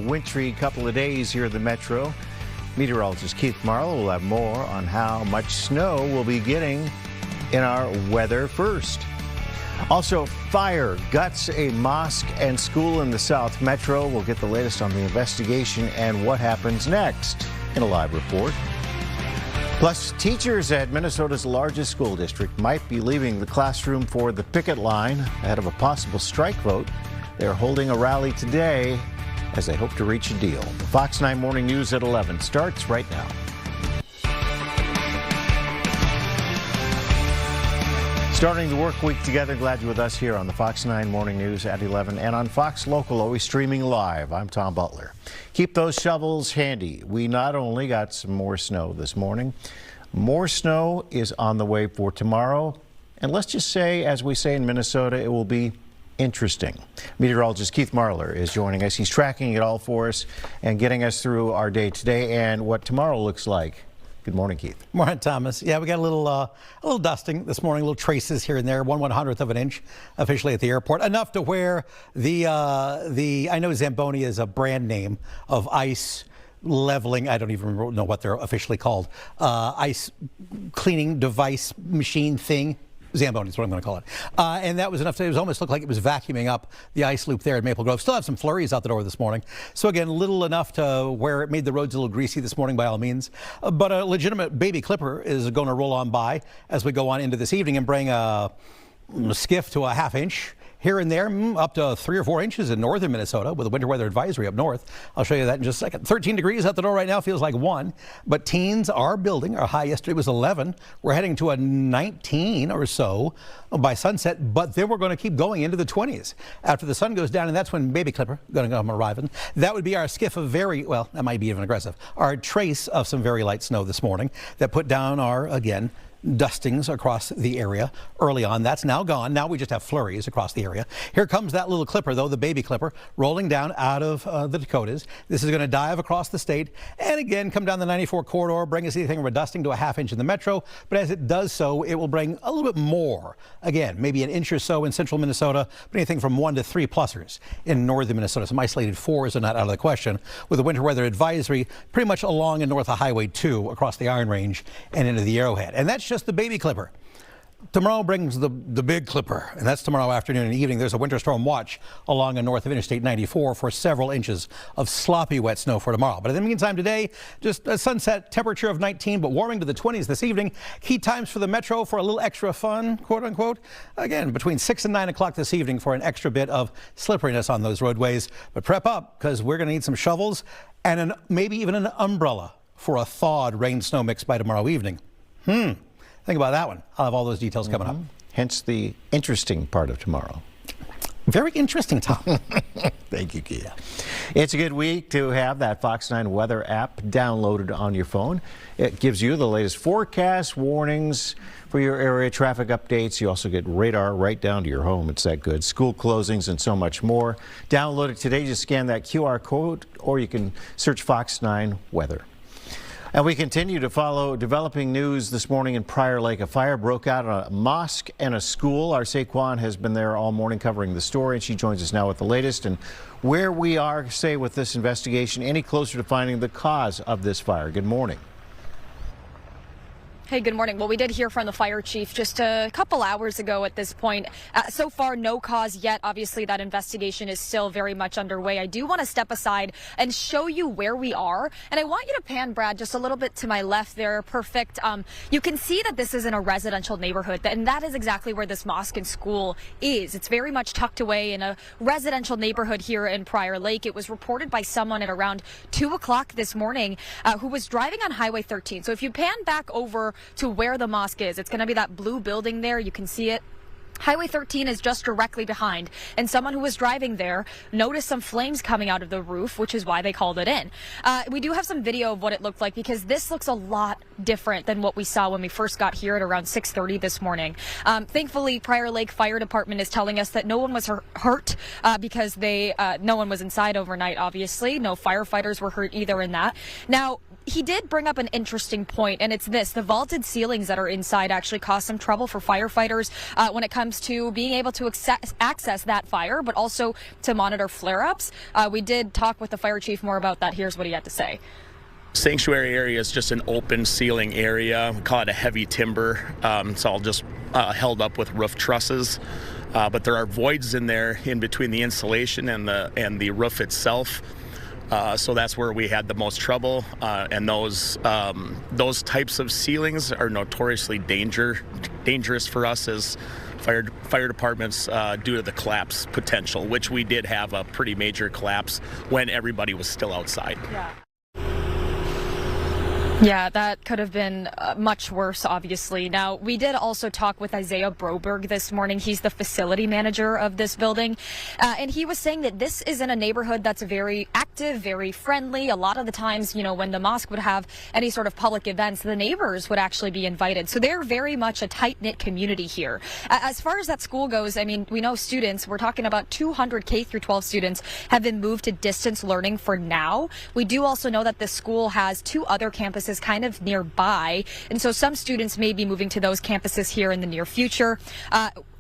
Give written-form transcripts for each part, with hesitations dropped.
wintry couple of days here in the metro. Meteorologist Keith Marlowe will have more on how much snow we'll be getting in our weather first. Also, fire guts a mosque and school in the South Metro. We'll get the latest on the investigation and what happens next in a live report. Plus, teachers at Minnesota's largest school district might be leaving the classroom for the picket line ahead of a possible strike vote. They're holding a rally today as they hope to reach a deal. The Fox 9 Morning News at 11 starts right now. Starting the work week together, glad you're with us here on the Fox 9 Morning News at 11 and on Fox Local, always streaming live. I'm Tom Butler. Keep those shovels handy. We not only got some more snow this morning, more snow is on the way for tomorrow. And let's just say, as we say in Minnesota, it will be interesting. Meteorologist Keith Marlowe is joining us. He's tracking it all for us and getting us through our day today and what tomorrow looks like. Good morning, Keith. Morning, Thomas. Yeah, we got a little dusting this morning, little traces here and there, 1/100th of an inch officially at the airport. Enough to where I know Zamboni is a brand name of ice leveling, I don't even know what they're officially called, ice cleaning device machine thing. Zamboni is what I'm going to call it. And that was enough to almost look like it was vacuuming up the ice loop there at Maple Grove. Still have some flurries out the door this morning. So again, little enough to where it made the roads a little greasy this morning by all means. But a legitimate baby clipper is going to roll on by as we go on into this evening and bring a skiff to a ½ inch. Here and there, up to 3 or 4 inches in northern Minnesota with a winter weather advisory up north. I'll show you that in just a second. 13 degrees out the door right now, feels like 1. But teens are building. Our high yesterday was 11. We're heading to a 19 or so by sunset, but then we're going to keep going into the 20s. After the sun goes down, and that's when Baby Clipper going to come arriving. That would be our skiff of well, that might be even aggressive, our trace of some very light snow this morning that put down our, again, dustings across the area early on. That's now gone. Now we just have flurries across the area. Here comes that little clipper, though, the baby clipper, rolling down out of the Dakotas. This is going to dive across the state and again come down the 94 corridor, bring us anything from a dusting to a ½ inch in the metro. But as it does so, it will bring a little bit more. Again, maybe an inch or so in central Minnesota, but anything from 1 to 3 plusers in northern Minnesota. Some isolated 4s are not out of the question, with a winter weather advisory pretty much along and north of Highway 2 across the Iron Range and into the Arrowhead. And that's just the baby clipper. Tomorrow brings the big clipper, and that's tomorrow afternoon and evening. There's a winter storm watch along and north of Interstate 94 for several inches of sloppy wet snow for tomorrow. But in the meantime today, just a sunset temperature of 19, but warming to the 20s this evening. Key times for the metro for a little extra fun, quote unquote. Again, between 6 and 9 o'clock this evening for an extra bit of slipperiness on those roadways. But prep up, because we're going to need some shovels and maybe even an umbrella for a thawed rain-snow mix by tomorrow evening. Think about that one. I'll have all those details coming up. Hence the interesting part of tomorrow. Very interesting, Tom. Thank you, Keith. Yeah. It's a good week to have that Fox 9 weather app downloaded on your phone. It gives you the latest forecast, warnings for your area, traffic updates. You also get radar right down to your home. It's that good. School closings and so much more. Download it today. Just scan that QR code, or you can search Fox 9 weather. And we continue to follow developing news this morning in Prior Lake. A fire broke out at a mosque and a school. Our Saquon has been there all morning covering the story, and she joins us now with the latest and where we are, say, with this investigation, any closer to finding the cause of this fire. Good morning. Hey, good morning. Well, we did hear from the fire chief just a couple hours ago at this point. So far, no cause yet. Obviously, that investigation is still very much underway. I do want to step aside and show you where we are. And I want you to pan, Brad, just a little bit to my left there. Perfect. You can see that this is in a residential neighborhood, and that is exactly where this mosque and school is. It's very much tucked away in a residential neighborhood here in Prior Lake. It was reported by someone at around 2 o'clock this morning who was driving on Highway 13. So if you pan back over to where the mosque is, it's going to be that blue building there. You can see it. Highway 13 is just directly behind, and someone who was driving there noticed some flames coming out of the roof, which is why they called it in. We do have some video of what it looked like, because this looks a lot different than what we saw when we first got here at around 6:30 this morning. Thankfully, Prior Lake Fire Department is telling us that no one was hurt because no one was inside overnight, obviously. No firefighters were hurt either in that. Now, he did bring up an interesting point, and it's this: the vaulted ceilings that are inside actually cause some trouble for firefighters when it comes to being able to access that fire, but also to monitor flare-ups. We did talk with the fire chief more about that. Here's what he had to say. Sanctuary area is just an open ceiling area. We call it a heavy timber. It's all just held up with roof trusses. But there are voids in there in between the insulation and the roof itself. So that's where we had the most trouble. And those types of ceilings are notoriously dangerous for us as fire departments due to the collapse potential, which we did have a pretty major collapse when everybody was still outside. Yeah, that could have been much worse, obviously. Now, we did also talk with Isaiah Broberg this morning. He's the facility manager of this building. And he was saying that this is in a neighborhood that's very active, very friendly. A lot of the times, you know, when the mosque would have any sort of public events, the neighbors would actually be invited. So they're very much a tight-knit community here. As far as that school goes, I mean, we know students, we're talking about 200 K through 12 students have been moved to distance learning for now. We do also know that this school has 2 other campuses kind of nearby, and so some students may be moving to those campuses here in the near future.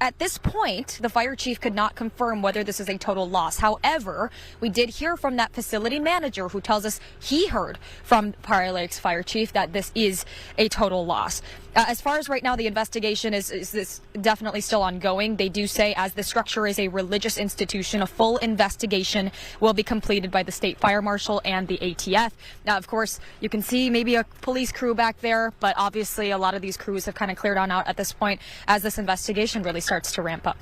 At this point, the fire chief could not confirm whether this is a total loss. However, we did hear from that facility manager who tells us he heard from Prior Lake's fire chief that this is a total loss. As far as right now, the investigation is this definitely still ongoing. They do say, as the structure is a religious institution, a full investigation will be completed by the state fire marshal and the ATF. Now, of course, you can see maybe a police crew back there, but obviously a lot of these crews have kind of cleared on out at this point as this investigation really starts to ramp up.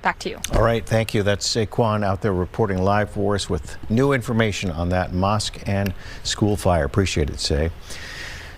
Back to you. All right, thank you. That's Saquon out there reporting live for us with new information on that mosque and school fire. Appreciate it, Say.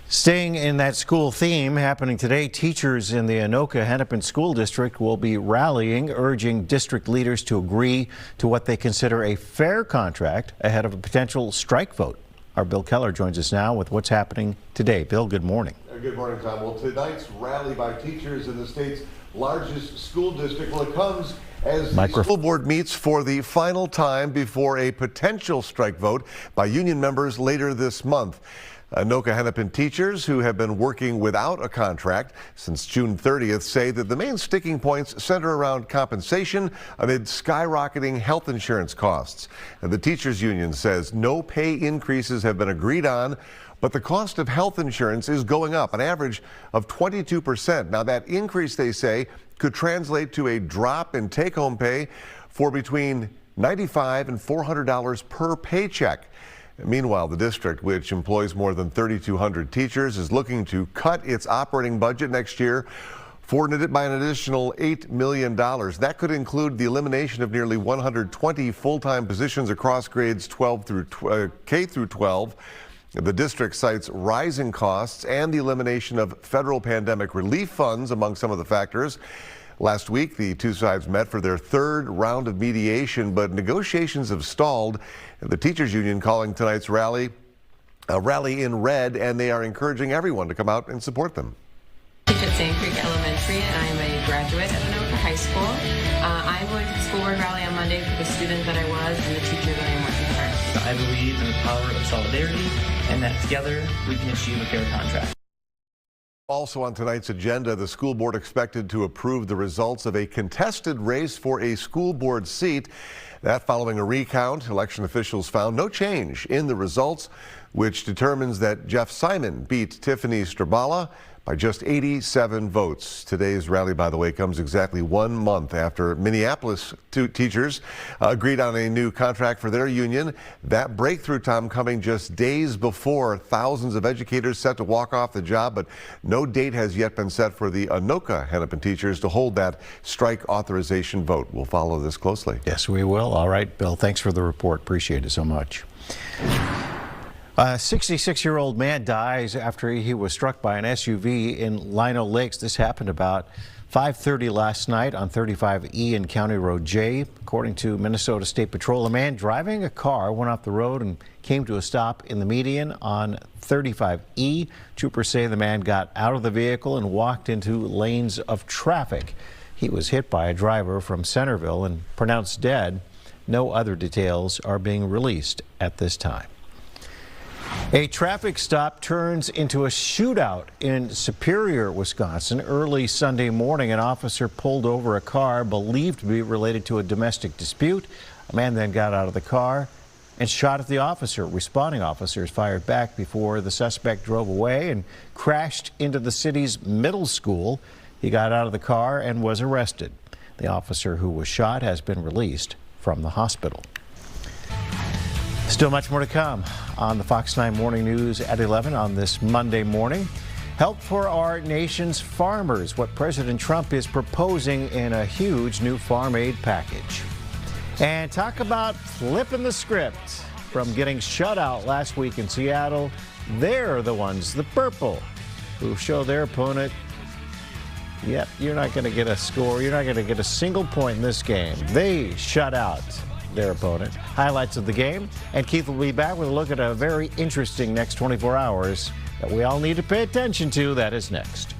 Staying in that school theme, happening today, teachers in the Anoka-Hennepin School District will be rallying, urging district leaders to agree to what they consider a fair contract ahead of a potential strike vote. Our Bill Keller joins us now with what's happening today. Bill, good morning. Good morning, Tom. Well, tonight's rally by teachers in the state's largest school district, well, it comes as the school board meets for the final time before a potential strike vote by union members later this month. Anoka-Hennepin teachers who have been working without a contract since June 30th say that the main sticking points center around compensation amid skyrocketing health insurance costs. And the teachers union says no pay increases have been agreed on, but the cost of health insurance is going up, an average of 22%. Now, that increase, they say, could translate to a drop in take-home pay for between $95 and $400 per paycheck. Meanwhile, the district, which employs more than 3,200 teachers, is looking to cut its operating budget next year by an additional $8 million. That could include the elimination of nearly 120 full-time positions across grades 12 through K through 12. The district cites rising costs and the elimination of federal pandemic relief funds among some of the factors. Last week, the two sides met for their 3rd round of mediation, but negotiations have stalled. The teachers union calling tonight's rally a rally in red, and they are encouraging everyone to come out and support them. I'm at Sand Creek Elementary, and I'm a graduate at Anoka High School. I'm going to the school board rally on Monday for the student that I was and the teacher that I'm working for. I believe in the power of solidarity, and that together we can achieve a fair contract. Also on tonight's agenda, the school board expected to approve the results of a contested race for a school board seat. That following a recount, election officials found no change in the results, which determines that Jeff Simon beat Tiffany Strabala by just 87 votes. Today's rally, by the way, comes exactly 1 month after Minneapolis teachers agreed on a new contract for their union. That breakthrough, Tom, coming just days before thousands of educators set to walk off the job, but no date has yet been set for the Anoka-Hennepin teachers to hold that strike authorization vote. We'll follow this closely. Yes, we will. All right, Bill, thanks for the report. Appreciate it so much. A 66-year-old man dies after he was struck by an SUV in Lino Lakes. This happened about 5:30 last night on 35E and County Road J. According to Minnesota State Patrol, a man driving a car went off the road and came to a stop in the median on 35E. Troopers say the man got out of the vehicle and walked into lanes of traffic. He was hit by a driver from Centerville and pronounced dead. No other details are being released at this time. A traffic stop turns into a shootout in Superior, Wisconsin. Early Sunday morning, an officer pulled over a car believed to be related to a domestic dispute. A man then got out of the car and shot at the officer. Responding officers fired back before the suspect drove away and crashed into the city's middle school. He got out of the car and was arrested. The officer who was shot has been released from the hospital. Still much more to come on the Fox 9 Morning News at 11 on this Monday morning. Help for our nation's farmers, what President Trump is proposing in a huge new farm aid package. And talk about flipping the script from getting shut out last week in Seattle. They're the ones, the purple, who show their opponent, yep, you're not going to get a score. You're not going to get a single point in this game. They shut out their opponent. Highlights of the game, and Keith will be back with a look at a very interesting next 24 hours that we all need to pay attention to. That is next.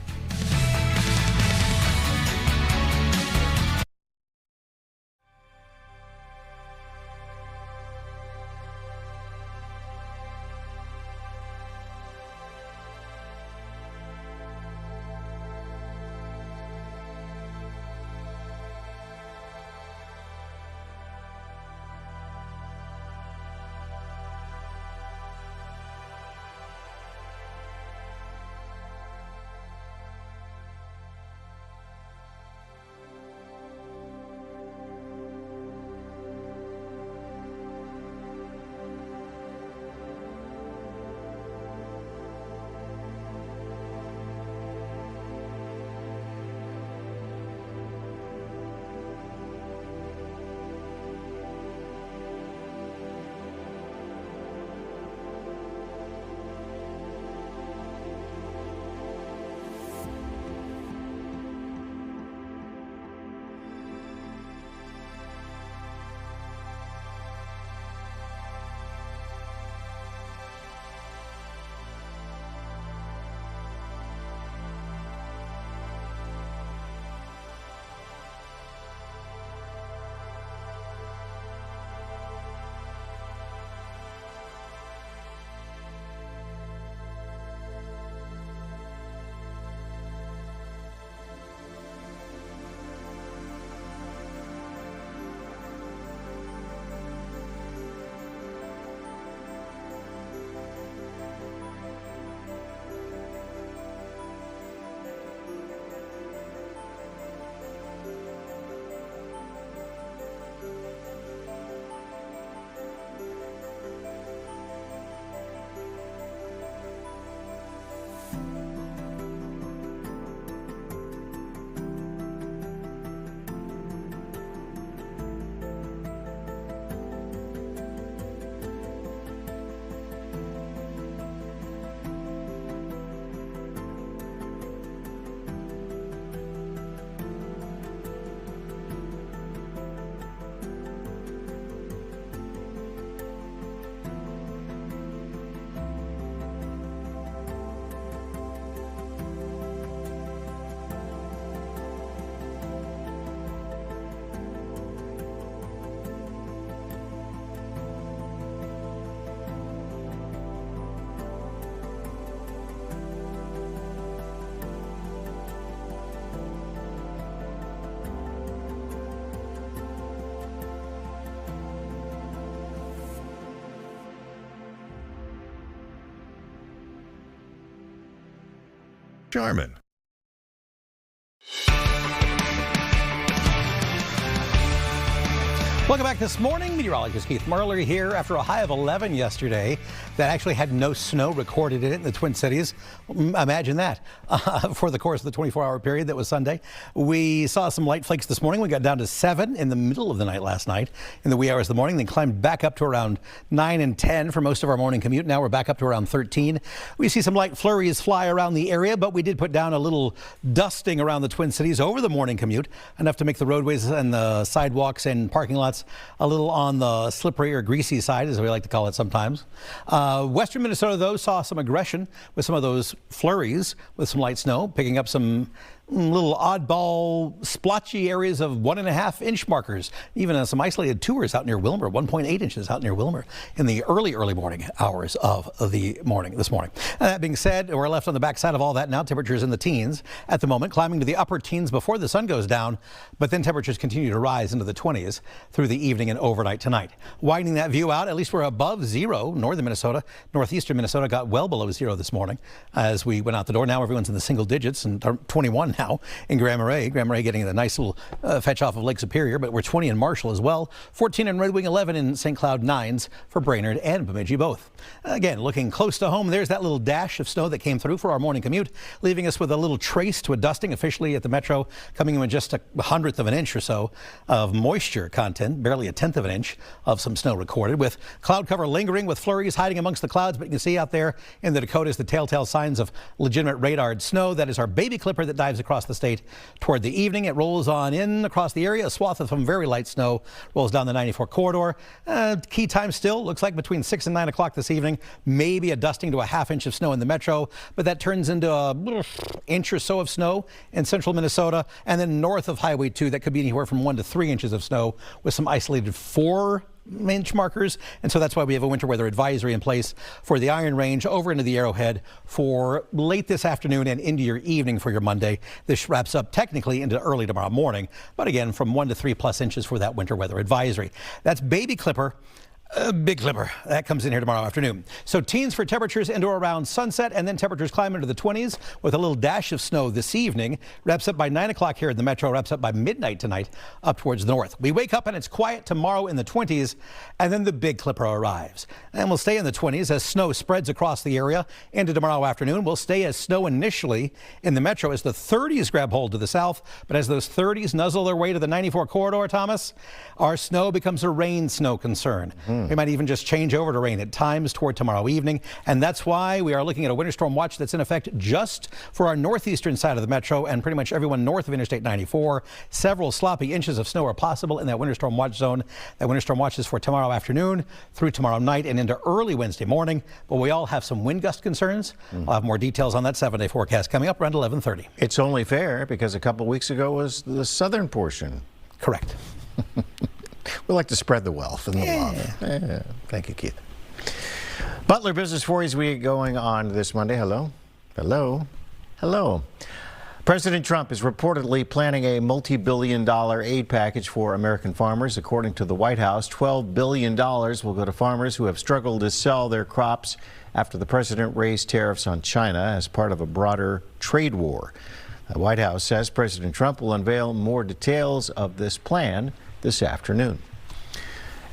Charmin. Welcome back this morning. Meteorologist Keith Merler here after a high of 11 yesterday that actually had no snow recorded in it in the Twin Cities. Imagine that for the course of the 24-hour period that was Sunday. We saw some light flakes this morning. We got down to 7 in the middle of the night last night in the wee hours of the morning, then climbed back up to around 9 and 10 for most of our morning commute. Now we're back up to around 13. We see some light flurries fly around the area, but we did put down a little dusting around the Twin Cities over the morning commute, enough to make the roadways and the sidewalks and parking lots a little on the slippery or greasy side, as we like to call it sometimes. Western Minnesota, though, saw some aggression with some of those flurries with some light snow, picking up some little oddball, splotchy areas of 1.5-inch markers. Even some isolated tours out near Wilmer, 1.8 inches out near Wilmer in the early morning hours of the morning this morning. That being said, we're left on the backside of all that now. Temperatures in the teens at the moment, climbing to the upper teens before the sun goes down, but then temperatures continue to rise into the 20s through the evening and overnight tonight. Widening that view out, at least we're above zero. Northern Minnesota, northeastern Minnesota got well below zero this morning as we went out the door. Now everyone's in the single digits and 21 now in Grand Marais. Grand Marais getting the nice little fetch off of Lake Superior, but we're 20 in Marshall as well. 14 in Red Wing, 11 in St. Cloud, 9s for Brainerd and Bemidji both. Again, looking close to home, there's that little dash of snow that came through for our morning commute, leaving us with a little trace to a dusting officially at the metro, coming in with just a 100th of an inch or so of moisture content, barely a 1/10 of an inch of some snow recorded, with cloud cover lingering with flurries hiding amongst the clouds. But you can see out there in the Dakotas the telltale signs of legitimate radared snow. That is our baby clipper that dives across the state toward the evening. It rolls on in across the area. A swath of some very light snow rolls down the 94 corridor. Key time still looks like between 6 and 9 o'clock this evening. Maybe a dusting to a 1/2 inch of snow in the metro, but that turns into a inch or so of snow in central Minnesota. And then north of Highway 2, that could be anywhere from 1 to 3 inches of snow with some isolated 4-inch markers. And so that's why we have a winter weather advisory in place for the Iron Range over into the Arrowhead for late this afternoon and into your evening for your Monday. This wraps up technically into early tomorrow morning, but again from 1 to 3+ inches for that winter weather advisory. That's baby clipper. Big clipper. That comes in here tomorrow afternoon. So teens for temperatures into around sunset, and then temperatures climb into the 20s with a little dash of snow this evening. Wraps up by 9 o'clock here in the metro. Wraps up by midnight tonight up towards the north. We wake up and it's quiet tomorrow in the 20s, and then the big clipper arrives. And we'll stay in the 20s as snow spreads across the area into tomorrow afternoon. We'll stay as snow initially in the metro as the 30s grab hold to the south, but as those 30s nuzzle their way to the 94 corridor, Thomas, our snow becomes a rain snow concern. We might even just change over to rain at times toward tomorrow evening. And that's why we are looking at a winter storm watch that's in effect just for our northeastern side of the metro and pretty much everyone north of Interstate 94. Several sloppy inches of snow are possible in that winter storm watch zone. That winter storm watch is for tomorrow afternoon through tomorrow night and into early Wednesday morning. But we all have some wind gust concerns. I'll have more details on that 7-day forecast coming up around 11:30. It's only fair because a couple weeks ago was the southern portion. Correct. We like to spread the wealth and the love. Yeah. Thank you, Keith. Butler Business 40s Week going on this Monday. Hello. Hello. Hello. President Trump is reportedly planning a multi-billion-dollar aid package for American farmers. According to the White House, $12 billion will go to farmers who have struggled to sell their crops after the president raised tariffs on China as part of a broader trade war. The White House says President Trump will unveil more details of this plan this afternoon.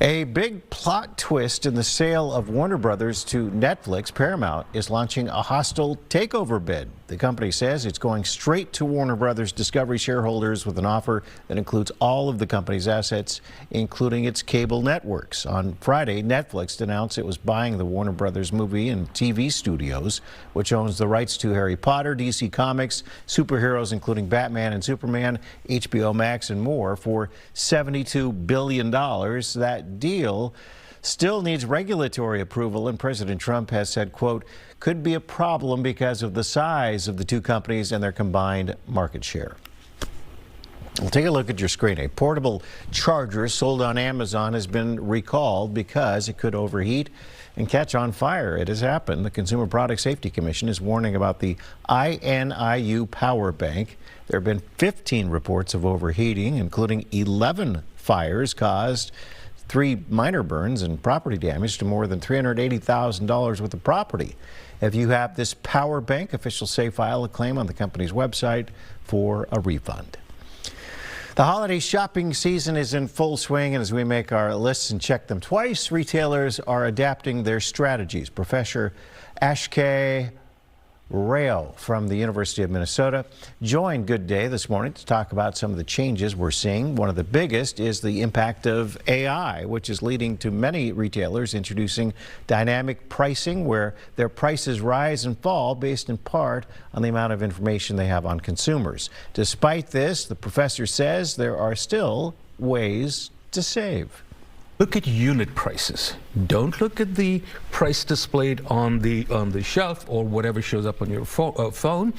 A big plot twist in the sale of Warner Brothers to Netflix. Paramount is launching a hostile takeover bid. The company says it's going straight to Warner Brothers Discovery shareholders with an offer that includes all of the company's assets, including its cable networks. On Friday, Netflix announced it was buying the Warner Brothers movie and TV studios, which owns the rights to Harry Potter, DC Comics, superheroes including Batman and Superman, HBO Max, and more for $72 billion. That deal still needs regulatory approval, and President Trump has said, quote, could be a problem because of the size of the two companies and their combined market share. Well, take a look at your screen. A portable charger sold on Amazon has been recalled because it could overheat and catch on fire. It has happened. The Consumer Product Safety Commission is warning about the INIU power bank. There have been 15 reports of overheating, including 11 fires caused, 3 minor burns and property damage to more than $380,000 worth of property. If you have this power bank, officials say file a claim on the company's website for a refund. The holiday shopping season is in full swing, and as we make our lists and check them twice, retailers are adapting their strategies. Professor Ashke Rao from the University of Minnesota joined Good Day this morning to talk about some of the changes we're seeing. One of the biggest is the impact of AI, which is leading to many retailers introducing dynamic pricing where their prices rise and fall based in part on the amount of information they have on consumers. Despite this, the professor says there are still ways to save. Look at unit prices. Don't look at the price displayed on the shelf or whatever shows up on your phone.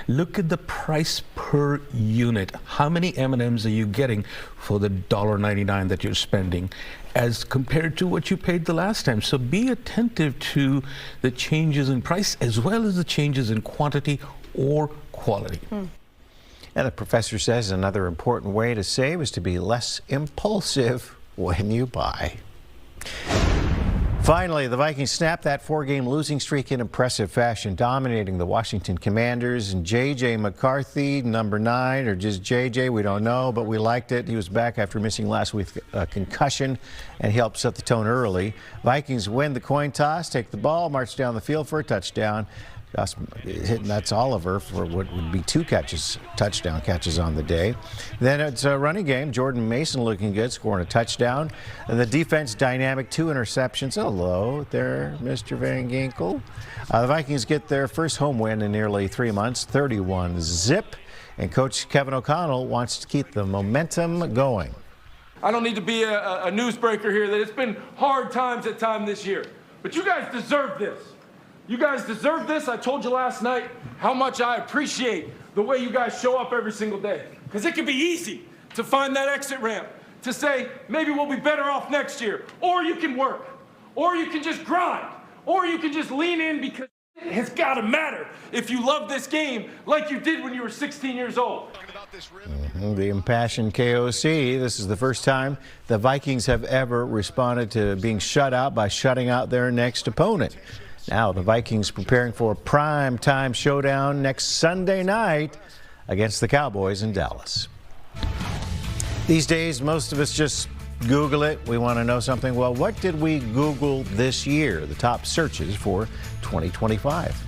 Look at the price per unit. How many M&Ms are you getting for the $1.99 that you're spending as compared to what you paid the last time? So be attentive to the changes in price as well as the changes in quantity or quality. And the professor says another important way to save is to be less impulsive when you buy. Finally, the Vikings snapped that 4-game losing streak in impressive fashion, dominating the Washington Commanders. And J.J. McCarthy, number 9, or just J.J., we don't know, but we liked it. He was back after missing last week's concussion, and he helped set the tone early. Vikings win the coin toss, take the ball, march down the field for a touchdown. That's Oliver for what would be 2 touchdown catches on the day. Then it's a running game. Jordan Mason looking good, scoring a touchdown. And the defense dynamic, 2 interceptions. Hello there, Mr. Van Ginkel. The Vikings get their first home win in nearly 3 months, 31-zip. And Coach Kevin O'Connell wants to keep the momentum going. I don't need to be a newsbreaker here that it's been hard times at times this year. But you guys deserve this. You guys deserve this. I told you last night how much I appreciate the way you guys show up every single day. Because it can be easy to find that exit ramp, to say, maybe we'll be better off next year. Or you can work. Or you can just grind. Or you can just lean in because it has got to matter if you love this game like you did when you were 16 years old. The impassioned KOC. This is the first time the Vikings have ever responded to being shut out by shutting out their next opponent. Now the Vikings preparing for a prime time showdown next Sunday night against the Cowboys in Dallas. These days, most of us just Google it. We want to know something. Well, what did we Google this year? The top searches for 2025.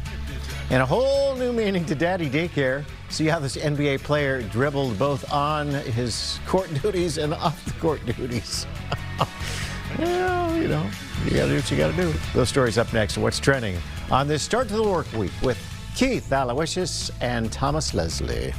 And a whole new meaning to daddy daycare. See how this NBA player dribbled both on his court duties and off the court duties. Well, you know, you got to do what you got to do. Those stories up next. What's trending on this start to the work week with Keith Aloysius and Thomas Leslie.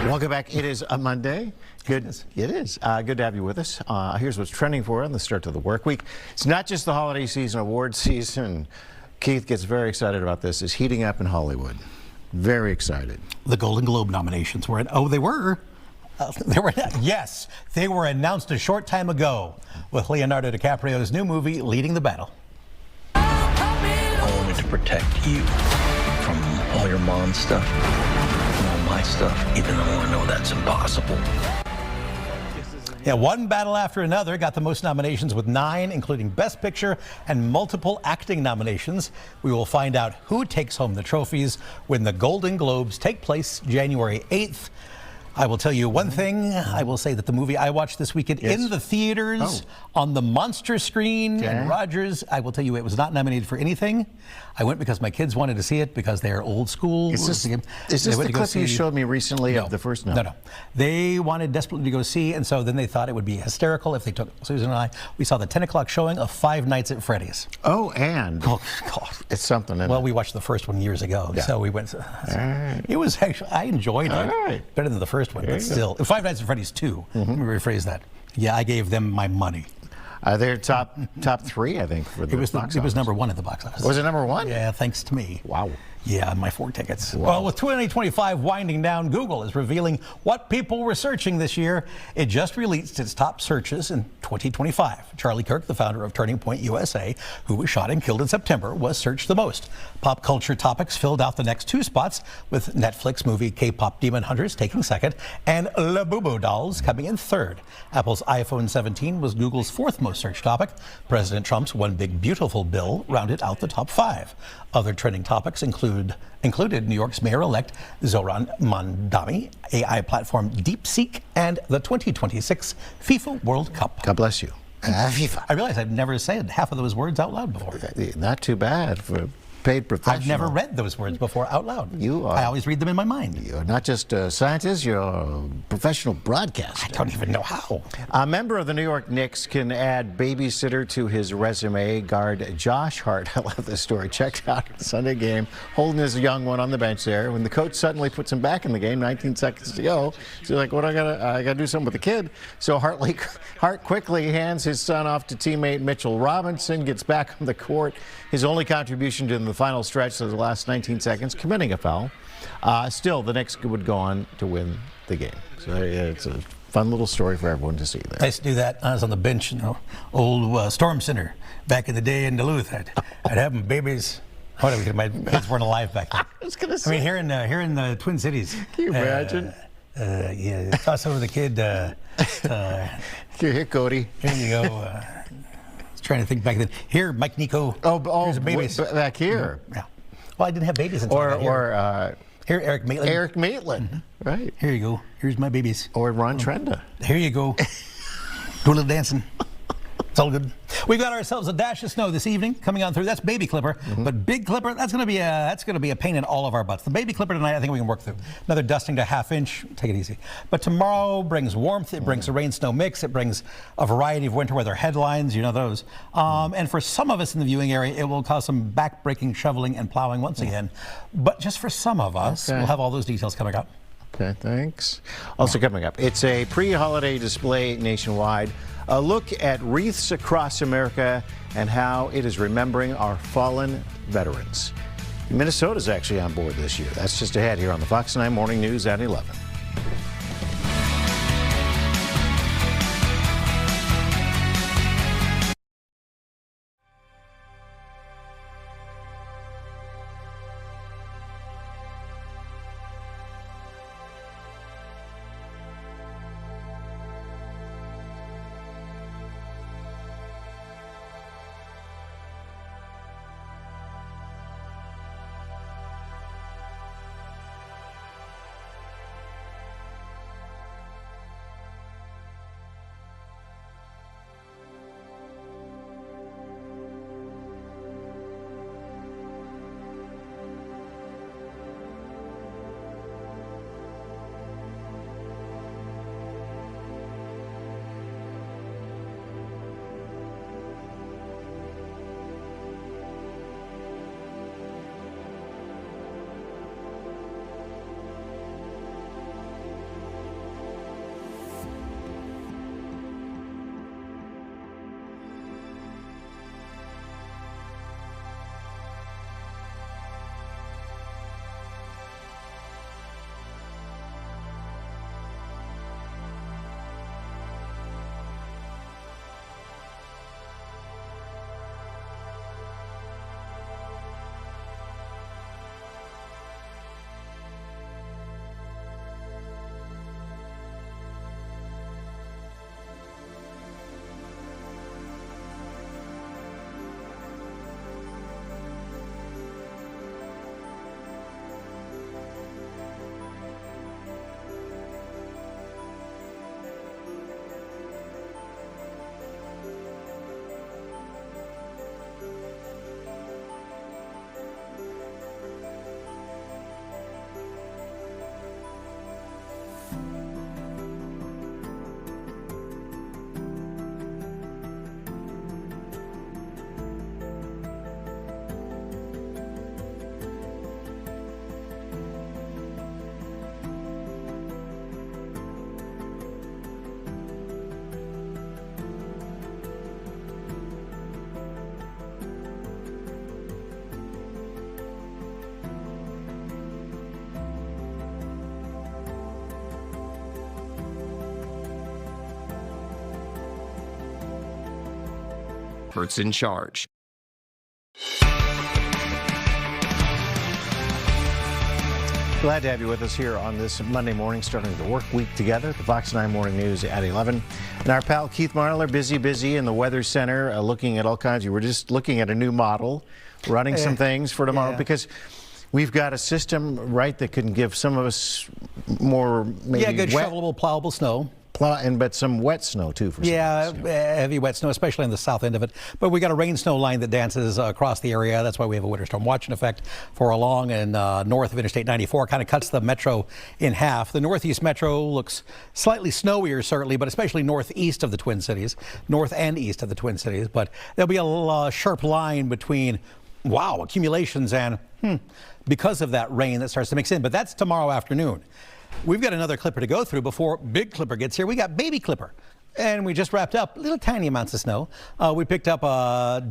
Welcome back. It is a Monday. Good. It is. Good to have you with us. Here's what's trending for on the start of the work week. It's not just the holiday season, award season. Keith gets very excited about this. It's heating up in Hollywood. Very excited. The Golden Globe nominations were they were. Yes, they were announced a short time ago with Leonardo DiCaprio's new movie, Leading the Battle. I wanted to protect you from all your mom's stuff and all my stuff, even though I know that's impossible. Yeah, one battle after another got the most nominations with 9, including Best Picture and multiple acting nominations. We will find out who takes home the trophies when the Golden Globes take place January 8th. I will tell you one thing. I will say that the movie I watched this weekend in the theaters on the monster screen in Rogers, I will tell you it was not nominated for anything. I went because my kids wanted to see it because they're old school. Is this the clip you showed me recently of the first? No. They wanted desperately to go see, and so then they thought it would be hysterical if they took Susan and I. We saw the 10 o'clock showing of Five Nights at Freddy's. Oh, and God, it's something. Well, we watched the first one years ago, so we went. It was actually, I enjoyed it better than the first one, but still. Five Nights at Freddy's 2. Let me rephrase that. Yeah, I gave them my money. They're top 3, I think, for the box office. It was number 1 at the box office. Was it number 1? Yeah, thanks to me. Wow. Yeah, my 4 tickets. Wow. Well, with 2025 winding down, Google is revealing what people were searching this year. It just released its top searches in 2025. Charlie Kirk, the founder of Turning Point USA, who was shot and killed in September, was searched the most. Pop culture topics filled out the next 2 spots, with Netflix movie K-pop Demon Hunters taking 2nd and Labubu dolls coming in 3rd. Apple's iPhone 17 was Google's 4th most searched topic. President Trump's One Big Beautiful Bill rounded out the top 5. Other trending topics included New York's mayor-elect Zoran Mandami, AI platform DeepSeek, and the 2026 FIFA World Cup. God bless you. FIFA. I realize I've never said half of those words out loud before. Not too bad for paid professional. I've never read those words before out loud. I always read them in my mind. You're not just a scientist, you're a professional broadcaster. I don't even know how. A member of the New York Knicks can add babysitter to his resume. Guard Josh Hart, I love this story, checked out the Sunday game, holding his young one on the bench there. When the coach suddenly puts him back in the game, 19 seconds to go, so he's like, I gotta do something with the kid. So Hart quickly hands his son off to teammate Mitchell Robinson, gets back on the court. His only contribution to the final stretch of the last 19 seconds, committing a foul. Still, the Knicks would go on to win the game. So it's a fun little story for everyone to see there. I used to do that. I was on the bench in the old Storm Center back in the day in Duluth. I'd have them babies. Whatever, my kids weren't alive back then. I was going to say. I mean, here in the Twin Cities. Can you imagine? Yeah, toss over the kid. Here, Cody. Here you go. Trying to think back then. Here, Mike Nico. Here's a babies. Back here. Yeah. Well, I didn't have babies until here, Eric Maitland. Eric Maitland. Right. Here you go. Here's my babies. Or Ron Trenda. Here you go. Do a little dancing. It's all good. We got ourselves a dash of snow this evening coming on through. That's Baby Clipper, but Big Clipper, that's going to be a pain in all of our butts. The Baby Clipper tonight, I think we can work through. Another dusting to ½ inch. Take it easy. But tomorrow brings warmth. It brings a rain-snow mix. It brings a variety of winter weather headlines. You know those. And for some of us in the viewing area, it will cause some back-breaking shoveling and plowing once again. But just for some of us, we'll have all those details coming up. Okay, thanks. Also coming up, it's a pre-holiday display nationwide. A look at Wreaths across America and how it is remembering our fallen veterans. Minnesota's actually on board this year. That's just ahead here on the Fox 9 Morning News at 11. experts in charge. Glad to have you with us here on this Monday morning, starting the work week together. The Fox 9 Morning News at 11. And our pal Keith Marler, busy in the Weather Center, looking at all kinds. You were just looking at a new model, running some things for tomorrow, because we've got a system, right, that can give some of us more maybe good wet, shovelable, plowable snow. but some wet snow too for some of us. Heavy wet snow, especially in the south end of it. But we got a rain snow line that dances across the area. That's why we have a winter storm watch in effect for along and north of Interstate 94. Kind of cuts the metro in half. The northeast metro looks slightly snowier, certainly, but especially northeast of the Twin Cities, north and east of the Twin Cities. But there'll be a sharp line between accumulations and because of that rain that starts to mix in. But that's tomorrow afternoon. We've got another clipper to go through before Big Clipper gets here. We got Baby Clipper. And we just wrapped up little tiny amounts of snow. We picked up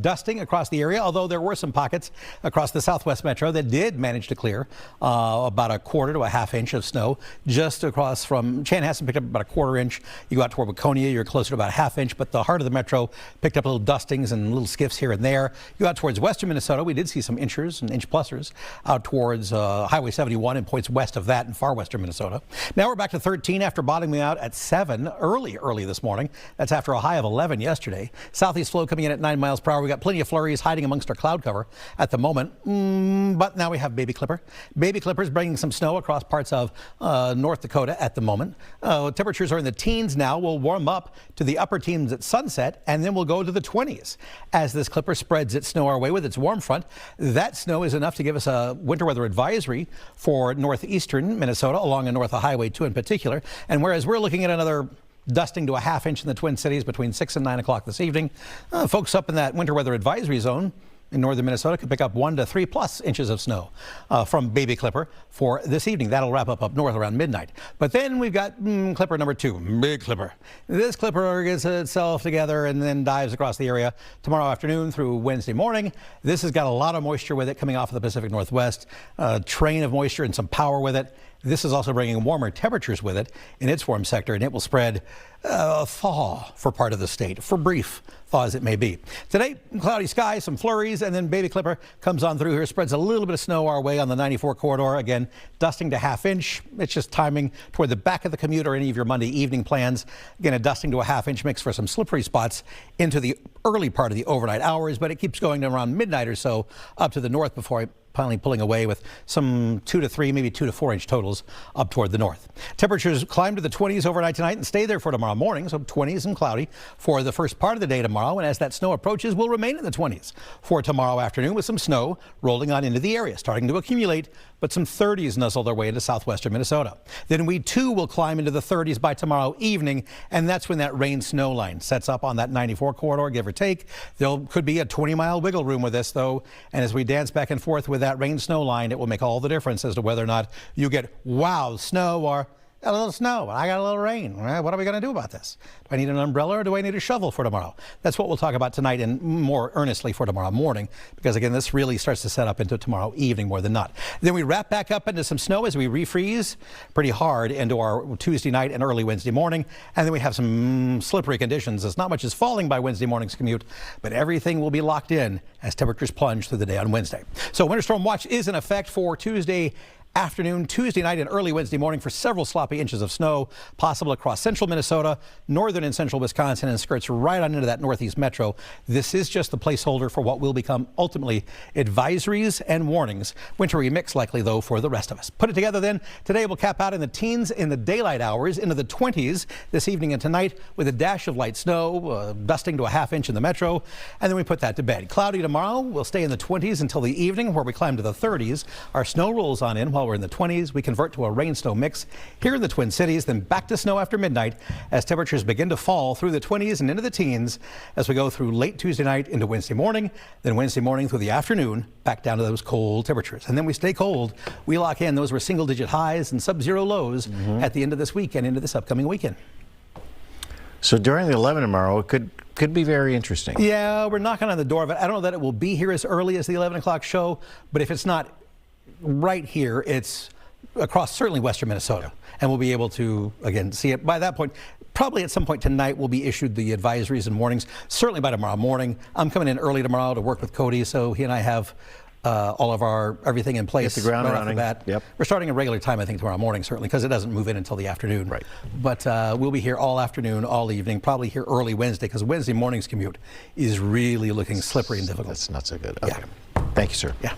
dusting across the area, although there were some pockets across the southwest metro that did manage to clear about a quarter to a half inch of snow just across from Chanhassen. Picked up about a quarter inch. You go out toward Waconia, you're closer to about a half inch, but the heart of the metro picked up little dustings and little skiffs here and there. You go out towards western Minnesota, we did see some inchers and inch plusers out towards Highway 71 and points west of that in far western Minnesota. Now we're back to 13 after bottoming out at 7 early this morning. That's after a high of 11 yesterday. Southeast flow coming in at 9 miles per hour. We got plenty of flurries hiding amongst our cloud cover at the moment. But now we have Baby Clipper. Baby Clipper is bringing some snow across parts of North Dakota at the moment. Temperatures are in the teens now. We'll warm up to the upper teens at sunset, and then we'll go to the 20s as this Clipper spreads its snow our way with its warm front. That snow is enough to give us a winter weather advisory for northeastern Minnesota along and north of Highway 2 in particular. And whereas we're looking at another dusting to a half inch in the Twin Cities between 6 and 9 o'clock this evening, folks up in that winter weather advisory zone in northern Minnesota could pick up 1 to 3+ inches of snow from Baby Clipper for this evening. That'll wrap up north around midnight. But then we've got Clipper number 2, Big Clipper. This Clipper gets itself together and then dives across the area tomorrow afternoon through Wednesday morning. This has got a lot of moisture with it coming off of the Pacific Northwest, a train of moisture and some power with it. This is also bringing warmer temperatures with it in its warm sector, and it will spread a thaw for part of the state, for brief thaw as it may be. Today, cloudy skies, some flurries, and then Baby Clipper comes on through here, spreads a little bit of snow our way on the 94 corridor. Again, dusting to half inch. It's just timing toward the back of the commute or any of your Monday evening plans. Again, a dusting to a half inch mix for some slippery spots into the early part of the overnight hours, but it keeps going to around midnight or so up to the north before finally pulling away with some 2 to 3, maybe 2 to 4 inch totals up toward the north. Temperatures climb to the 20s overnight tonight and stay there for tomorrow morning, so 20s and cloudy for the first part of the day tomorrow. And as that snow approaches, we'll remain in the 20s for tomorrow afternoon with some snow rolling on into the area, starting to accumulate, but some 30s nuzzle their way into southwestern Minnesota. Then we too will climb into the 30s by tomorrow evening, and that's when that rain snow line sets up on that 94 corridor, give or take. There could be a 20-mile wiggle room with this, though, and as we dance back and forth with that rain snow line, it will make all the difference as to whether or not you get wow snow or a little snow. I got a little rain. What are we going to do about this? Do I need an umbrella or do I need a shovel for tomorrow? That's what we'll talk about tonight and more earnestly for tomorrow morning, because again, this really starts to set up into tomorrow evening more than not. Then we wrap back up into some snow as we refreeze pretty hard into our Tuesday night and early Wednesday morning. And then we have some slippery conditions. It's not much is falling by Wednesday morning's commute, but everything will be locked in as temperatures plunge through the day on Wednesday. So winter storm watch is in effect for Tuesday afternoon, Tuesday night, and early Wednesday morning for several sloppy inches of snow possible across central Minnesota, northern and central Wisconsin, and skirts right on into that northeast metro. This is just the placeholder for what will become ultimately advisories and warnings. Wintry mix likely, though, for the rest of us. Put it together then. Today we'll cap out in the teens in the daylight hours, into the 20s this evening and tonight with a dash of light snow, dusting to a half inch in the metro, and then we put that to bed. Cloudy tomorrow. We'll stay in the 20s until the evening, where we climb to the 30s. Our snow rolls on in while we're in the 20s. We convert to a rain snow mix here in the Twin Cities, then back to snow after midnight as temperatures begin to fall through the 20s and into the teens as we go through late Tuesday night into Wednesday morning, then Wednesday morning through the afternoon back down to those cold temperatures. And then we stay cold. We lock in. Those were single-digit highs and sub-zero lows at the end of this week and into this upcoming weekend. So during the 11 tomorrow, it could be very interesting. Yeah, we're knocking on the door of it. I don't know that it will be here as early as the 11 o'clock show, but if it's not right here, it's across certainly western Minnesota, and we'll be able to again see it by that point. Probably at some point tonight we'll be issued the advisories and warnings, certainly by tomorrow morning. I'm coming in early tomorrow to work with Cody, so he and I have all of our everything in place. Hit the ground right running. Off the bat. Yep. We're starting a regular time, I think, tomorrow morning, certainly, because it doesn't move in until the afternoon. Right. But we'll be here all afternoon, all evening, probably here early Wednesday, because Wednesday morning's commute is really looking slippery and difficult. That's not so good. Yeah. Okay. Thank you, sir. Yeah.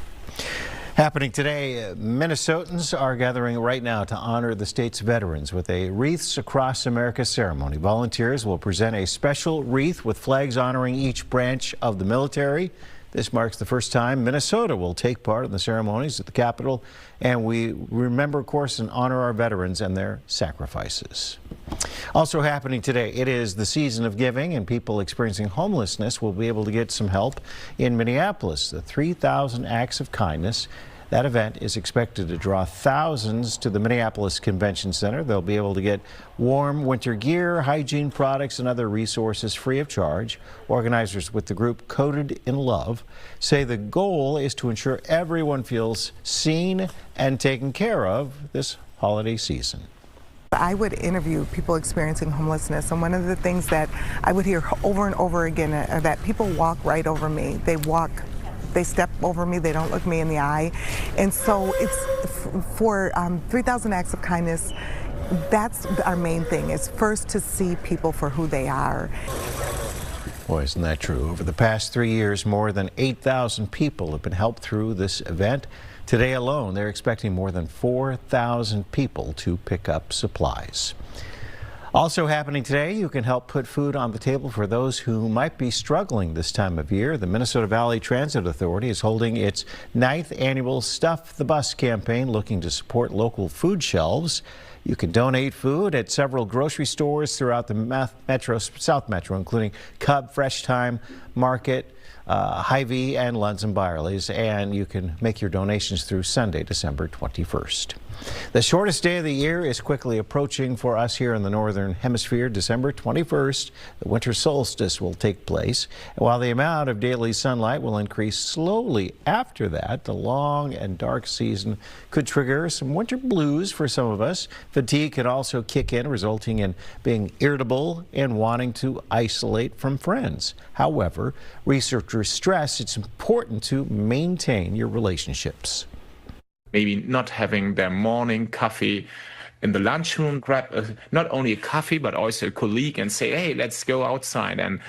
Happening today, Minnesotans are gathering right now to honor the state's veterans with a Wreaths Across America ceremony. Volunteers will present a special wreath with flags honoring each branch of the military. This marks the first time Minnesota will take part in the ceremonies at the Capitol, and we remember, of course, and honor our veterans and their sacrifices. Also happening today, it is the season of giving, and people experiencing homelessness will be able to get some help in Minneapolis. The 3,000 Acts of Kindness. That event is expected to draw thousands to the Minneapolis Convention Center. They'll be able to get warm winter gear, hygiene products, and other resources free of charge. Organizers with the group Coded in Love say the goal is to ensure everyone feels seen and taken care of this holiday season. I would interview people experiencing homelessness, and one of the things that I would hear over and over again are that people walk right over me. They step over me, they don't look me in the eye. And so it's for 3,000 Acts of Kindness, that's our main thing, is first to see people for who they are. Boy, isn't that true? Over the past 3 years, more than 8,000 people have been helped through this event. Today alone, they're expecting more than 4,000 people to pick up supplies. Also happening today, you can help put food on the table for those who might be struggling this time of year. The Minnesota Valley Transit Authority is holding its 9th annual Stuff the Bus campaign, looking to support local food shelves. You can donate food at several grocery stores throughout the South Metro, including Cub, Fresh Time, Market, Hy-Vee, and Lunds & Byerly's, and you can make your donations through Sunday, December 21st. The shortest day of the year is quickly approaching for us here in the Northern Hemisphere. December 21st, the winter solstice will take place. And while the amount of daily sunlight will increase slowly after that, the long and dark season could trigger some winter blues for some of us. Fatigue can also kick in, resulting in being irritable and wanting to isolate from friends. However, researchers stress it's important to maintain your relationships. Maybe not having their morning coffee in the lunchroom, grab not only a coffee, but also a colleague and say, hey, let's go outside and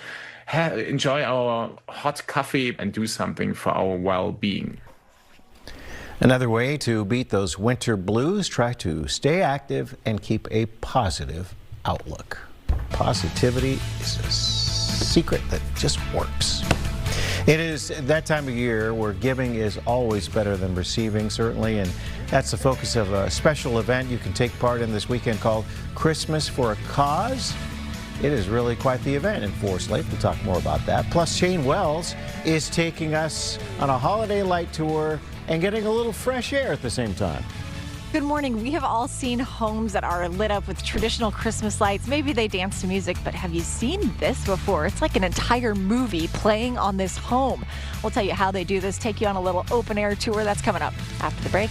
enjoy our hot coffee and do something for our well-being. Another way to beat those winter blues, try to stay active and keep a positive outlook. Positivity is a secret that just works. It is that time of year where giving is always better than receiving, certainly, and that's the focus of a special event you can take part in this weekend called Christmas for a Cause. It is really quite the event in Forest Lake. We'll talk more about that. Plus, Shane Wells is taking us on a holiday light tour and getting a little fresh air at the same time. Good morning. We have all seen homes that are lit up with traditional Christmas lights. Maybe they dance to music, but have you seen this before? It's like an entire movie playing on this home. We'll tell you how they do this, take you on a little open air tour. That's coming up after the break.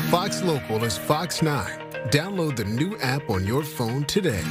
Fox Local is Fox 9. Download the new app on your phone today.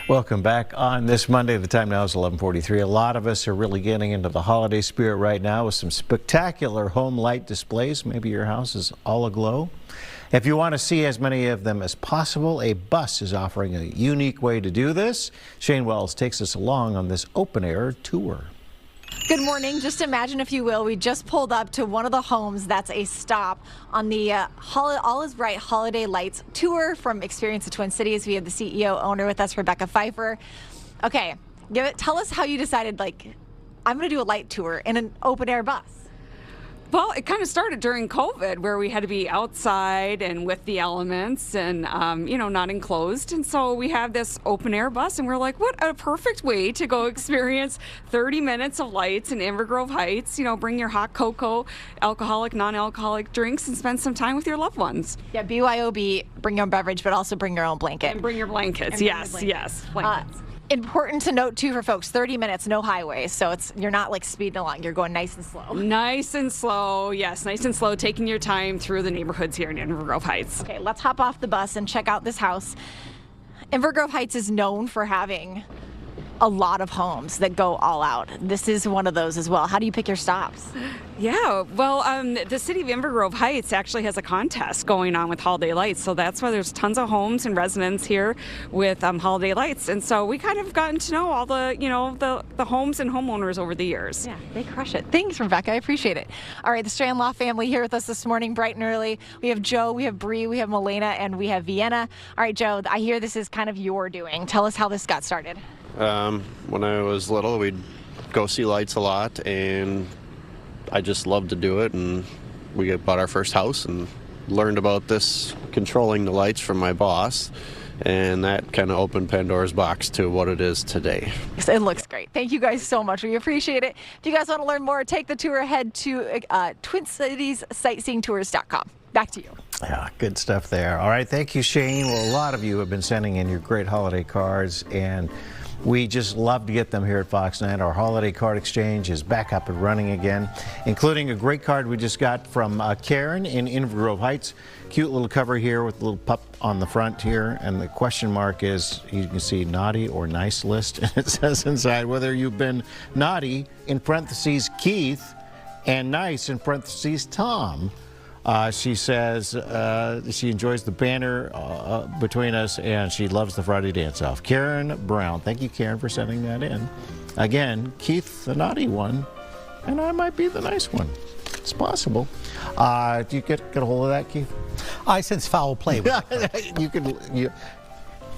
Welcome back on this Monday. The time now is 11:43. A lot of us are really getting into the holiday spirit right now with some spectacular home light displays. Maybe your house is all aglow. If you want to see as many of them as possible, a bus is offering a unique way to do this. Shane Wells takes us along on this open-air tour. Good morning. Just imagine, if you will, we just pulled up to one of the homes that's a stop on the All Is Bright Holiday Lights tour from Experience the Twin Cities. We have the CEO owner with us, Rebecca Pfeiffer. Okay, tell us how you decided, like, I'm going to do a light tour in an open-air bus. Well, it kind of started during COVID, where we had to be outside and with the elements and, not enclosed. And so we have this open air bus, and we're like, what a perfect way to go experience 30 minutes of lights in Inver Grove Heights. Bring your hot cocoa, alcoholic, non-alcoholic drinks, and spend some time with your loved ones. Yeah, BYOB, bring your own beverage, but also bring your own blanket. And bring your blankets. Yes, blankets. Important to note, too, for folks, 30 minutes, no highways, so you're not like speeding along. You're going nice and slow. Nice and slow, yes, nice and slow, taking your time through the neighborhoods here in Inver Grove Heights. Okay, let's hop off the bus and check out this house. Inver Grove Heights is known for having a lot of homes that go all out. This is one of those as well. How do you pick your stops? Yeah, well, the city of Inver Grove Heights actually has a contest going on with holiday lights, so that's why there's tons of homes and residents here with holiday lights, and so we kind of gotten to know all the homes and homeowners over the years. Yeah, they crush it. Thanks, Rebecca. I appreciate it. All right, the Strand-Law family here with us this morning, bright and early. We have Joe, we have Bree, we have Milena, and we have Vienna. All right, Joe, I hear this is kind of your doing. Tell us how this got started. When I was little, we'd go see lights a lot, and I just loved to do it, and we bought our first house and learned about this controlling the lights from my boss, and that kind of opened Pandora's box to what it is today. It looks great. Thank you guys so much. We appreciate it. If you guys want to learn more, take the tour, head to TwinCitiesSightseeingTours.com. Back to you. Yeah, good stuff there. All right, thank you, Shane. Well, a lot of you have been sending in your great holiday cards, and we just love to get them here at Fox 9. Our holiday card exchange is back up and running again, including a great card we just got from Karen in Inver Grove Heights. Cute little cover here with a little pup on the front here, and the question mark is, you can see naughty or nice list, and it says inside whether you've been naughty, in parentheses Keith, and nice, in parentheses Tom. She says she enjoys the banner between us, and she loves the Friday dance-off. Karen Brown. Thank you, Karen, for sending that in. Again, Keith, the naughty one, and I might be the nice one. It's possible. Do you get a hold of that, Keith? I sense foul play.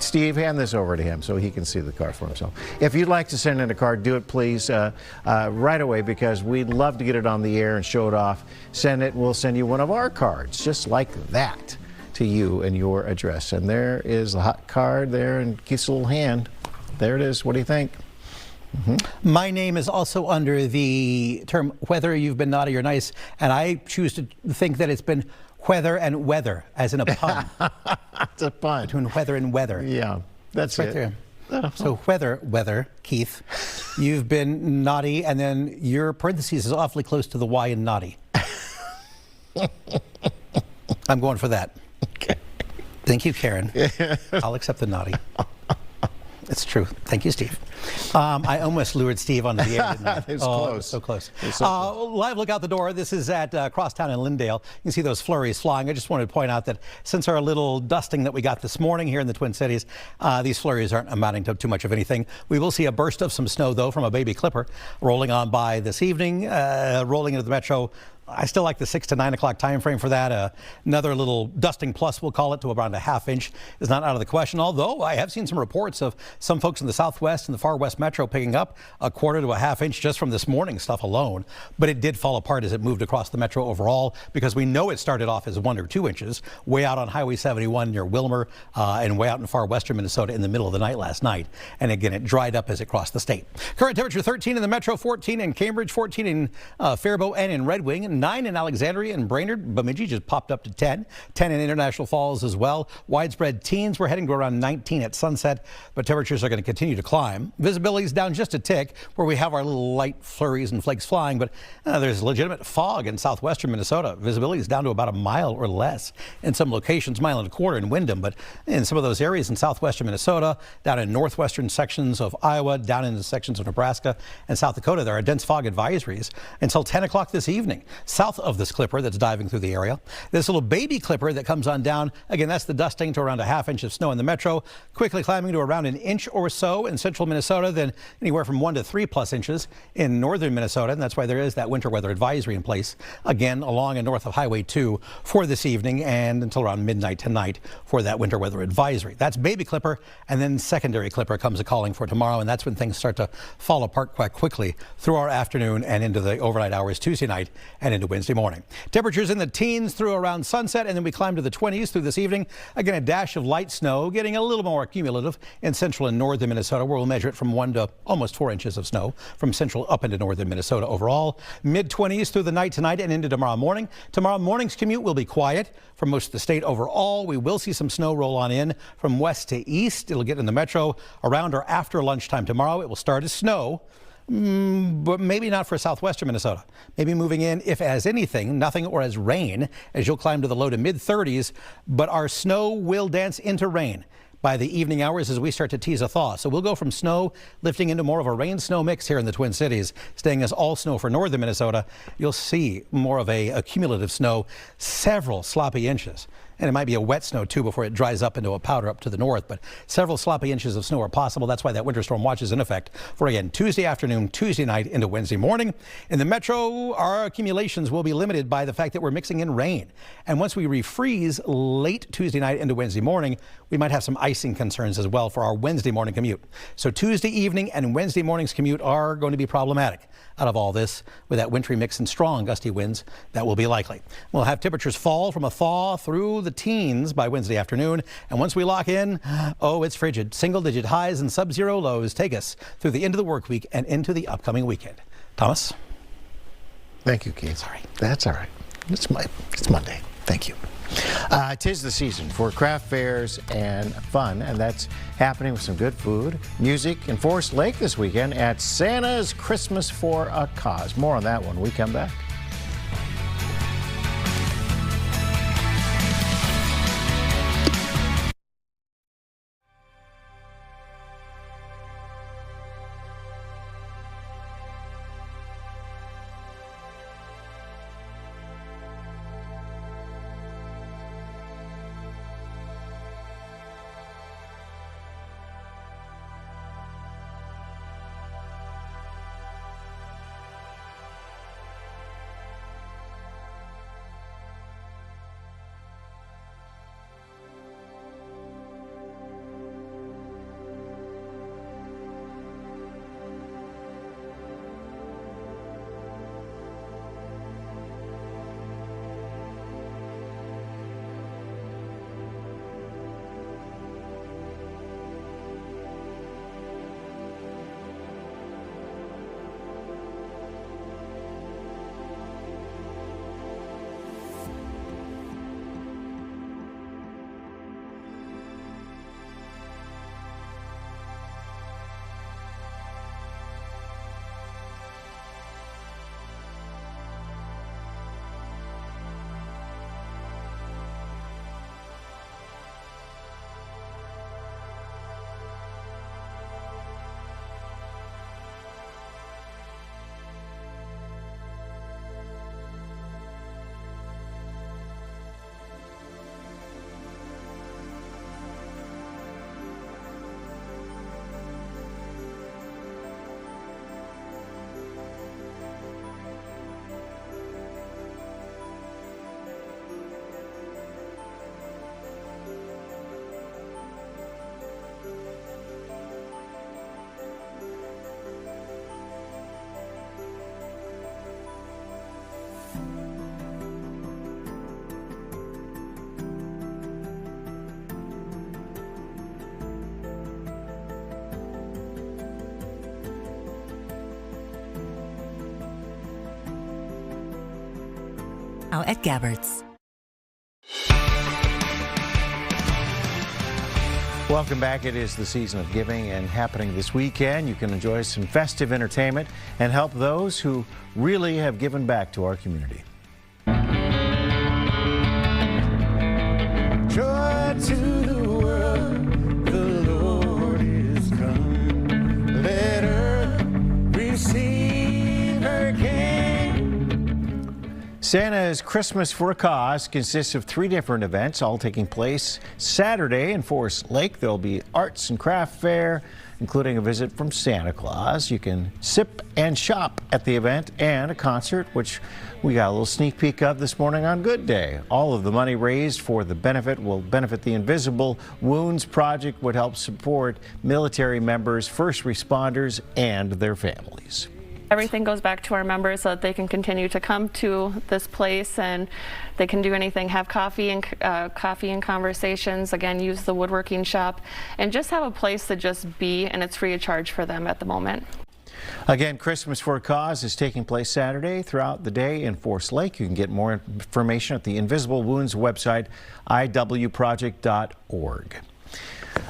Steve, hand this over to him so he can see the card for himself. If you'd like to send in a card, do it, please, right away, because we'd love to get it on the air and show it off. Send it. We'll send you one of our cards, just like that, to you and your address. And there is the hot card there in Keith's little hand. There it is. What do you think? My name is also under the term whether you've been naughty or nice, and I choose to think that it's been whether and weather, as in a pun. It's a pun. Between weather and weather. Yeah, that's right it. There. So weather, Keith, you've been naughty, and then your parentheses is awfully close to the Y in naughty. I'm going for that. Okay. Thank you, Karen. I'll accept the naughty. It's true. Thank you, Steve. I almost lured Steve onto the air, didn't I? It was close. So close. So close. Live look out the door. This is at Crosstown in Lindale. You can see those flurries flying. I just wanted to point out that since our little dusting that we got this morning here in the Twin Cities, these flurries aren't amounting to too much of anything. We will see a burst of some snow, though, from a baby clipper rolling on by this evening, rolling into the metro. I still like the 6 to 9 o'clock time frame for that. Another little dusting plus, we'll call it, to around a half inch is not out of the question, although I have seen some reports of some folks in the southwest and the far west metro picking up a quarter to a half inch just from this morning stuff alone. But it did fall apart as it moved across the metro overall, because we know it started off as 1 or 2 inches way out on Highway 71 near Wilmer and way out in far western Minnesota in the middle of the night last night. And again, it dried up as it crossed the state. Current temperature 13 in the metro, 14 in Cambridge, 14 in Faribault and in Red Wing, and 9 in Alexandria and Brainerd. Bemidji just popped up to 10. 10 in International Falls as well. Widespread teens. We're heading to around 19 at sunset, but temperatures are going to continue to climb. Visibility is down just a tick where we have our little light flurries and flakes flying, but there's legitimate fog in southwestern Minnesota. Visibility is down to about a mile or less in some locations, mile and a quarter in Windham, but in some of those areas in southwestern Minnesota, down in northwestern sections of Iowa, down into sections of Nebraska and South Dakota, there are dense fog advisories until 10 o'clock this evening. South of this clipper that's diving through the area, this little baby clipper that comes on down, again, that's the dusting to around a ½ inch of snow in the metro, quickly climbing to around an inch or so in central Minnesota, then anywhere from 1 to 3+ inches in northern Minnesota, and that's why there is that winter weather advisory in place, again, along and north of Highway 2 for this evening and until around midnight tonight for that winter weather advisory. That's baby clipper, and then secondary clipper comes a calling for tomorrow, and that's when things start to fall apart quite quickly through our afternoon and into the overnight hours Tuesday night and into Wednesday morning. Temperatures in the teens through around sunset, and then we climb to the 20s through this evening. Again, a dash of light snow, getting a little more cumulative in central and northern Minnesota, where we'll measure it from 1 to almost 4 inches of snow from central up into northern Minnesota overall. Mid-20s through the night tonight and into tomorrow morning. Tomorrow morning's commute will be quiet for most of the state overall. We will see some snow roll on in from west to east. It'll get in the metro around or after lunchtime tomorrow. It will start as snow, but maybe not for southwestern Minnesota. Maybe moving in, if as anything, nothing, or as rain, as you'll climb to the low to mid-30s. But our snow will dance into rain by the evening hours as we start to tease a thaw. So we'll go from snow lifting into more of a rain-snow mix here in the Twin Cities, staying as all snow for northern Minnesota. You'll see more of a cumulative snow, several sloppy inches. And it might be a wet snow, too, before it dries up into a powder up to the north. But several sloppy inches of snow are possible. That's why that winter storm watch is in effect for, again, Tuesday afternoon, Tuesday night into Wednesday morning. In the metro, our accumulations will be limited by the fact that we're mixing in rain. And once we refreeze late Tuesday night into Wednesday morning, we might have some icing concerns as well for our Wednesday morning commute. So Tuesday evening and Wednesday morning's commute are going to be problematic out of all this with that wintry mix and strong gusty winds that will be likely. We'll have temperatures fall from a thaw through the teens by Wednesday afternoon. And once we lock in, oh, it's frigid. Single-digit highs and sub-zero lows take us through the end of the work week and into the upcoming weekend. Thomas? Thank you, Keith. Sorry. That's all right. It's Monday. Thank you. 'Tis the season for craft fairs and fun, and that's happening with some good food, music, and Forest Lake this weekend at Santa's Christmas for a Cause. More on that when we come back. Now at Gabbert's. Welcome back. It is the season of giving, and happening this weekend. You can enjoy some festive entertainment and help those who really have given back to our community. Joy to the world, the Lord is come. Let her receive her King. Santa's Christmas for a Cause consists of 3 different events, all taking place Saturday in Forest Lake. There'll be arts and craft fair, including a visit from Santa Claus. You can sip and shop at the event, and a concert, which we got a little sneak peek of this morning on Good Day. All of the money raised for the benefit will benefit the Invisible Wounds Project, would help support military members, first responders, and their families. Everything goes back to our members so that they can continue to come to this place, and they can do anything, have coffee and conversations, again, use the woodworking shop, and just have a place to just be, and it's free of charge for them at the moment. Again, Christmas for a Cause is taking place Saturday throughout the day in Forest Lake. You can get more information at the Invisible Wounds website, iwproject.org.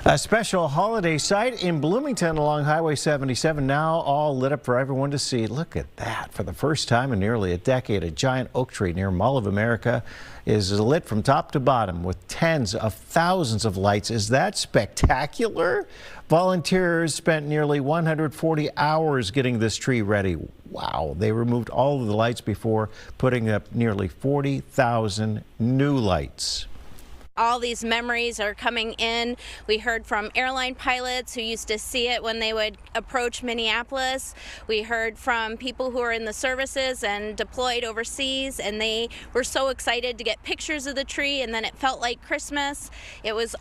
A special holiday site in Bloomington along Highway 77, now all lit up for everyone to see. Look at that. For the first time in nearly a decade, a giant oak tree near Mall of America is lit from top to bottom with tens of thousands of lights. Is that spectacular? Volunteers spent nearly 140 hours getting this tree ready. Wow. They removed all of the lights before putting up nearly 40,000 new lights. All these memories are coming in. We heard from airline pilots who used to see it when they would approach Minneapolis. We heard from people who are in the services and deployed overseas, and they were so excited to get pictures of the tree, and then it felt like Christmas. It was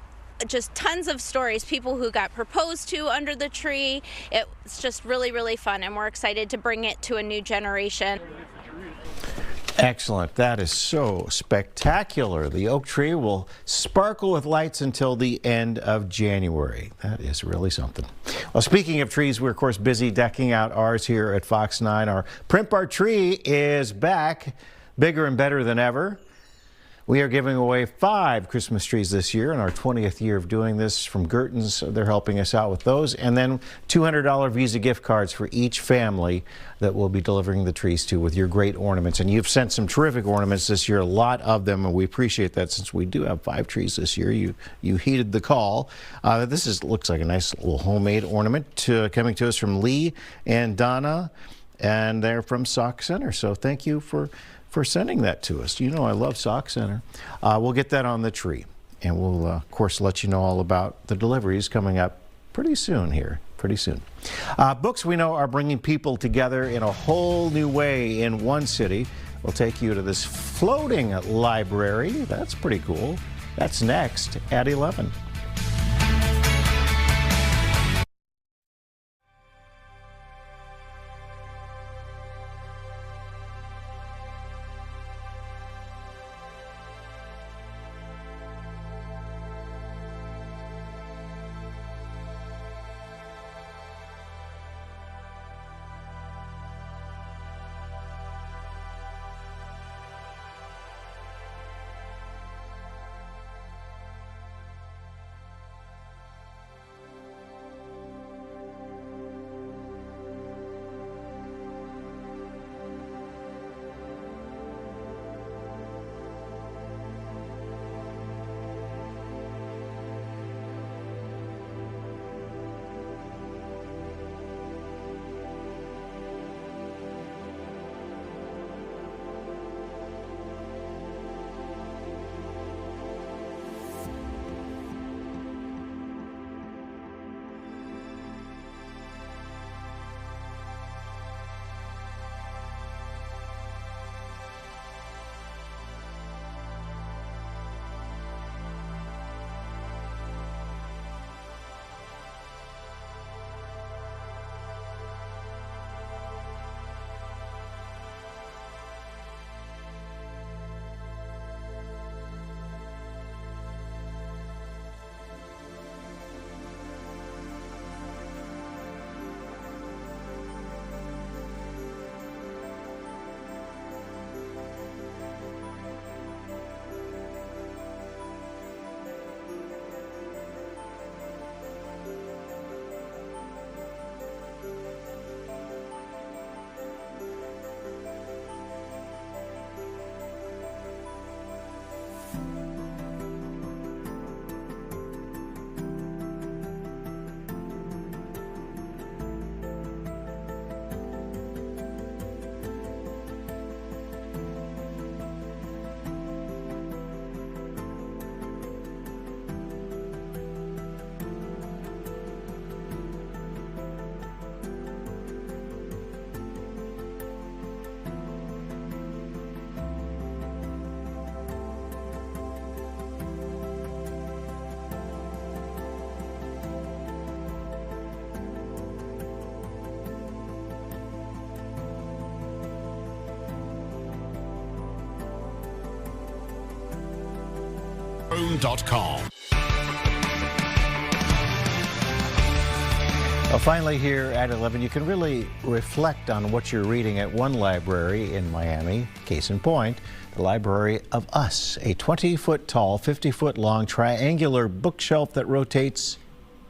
just tons of stories, people who got proposed to under the tree. It's just really, really fun, and we're excited to bring it to a new generation. Excellent. That is so spectacular. The oak tree will sparkle with lights until the end of January. That is really something. Well, speaking of trees, we're of course busy decking out ours here at Fox 9. Our Print Bar tree is back, bigger and better than ever. We are giving away 5 Christmas trees this year in our 20th year of doing this from Gerton's. They're helping us out with those. And then $200 Visa gift cards for each family that we'll be delivering the trees to with your great ornaments. And you've sent some terrific ornaments this year, a lot of them, and we appreciate that since we do have 5 trees this year. You heeded the call. This looks like a nice little homemade ornament coming to us from Lee and Donna, and they're from Sock Center. So thank you for sending that to us. You know I love Sock Center. We'll get that on the tree, and we'll of course let you know all about the deliveries coming up pretty soon here, pretty soon. Books we know are bringing people together in a whole new way in one city. We'll take you to this floating library. That's pretty cool. That's next at 11. fox9fm.com. Well, finally here at 11, you can really reflect on what you're reading at one library in Miami. Case in point, the Library of Us, a 20-foot tall, 50-foot long triangular bookshelf that rotates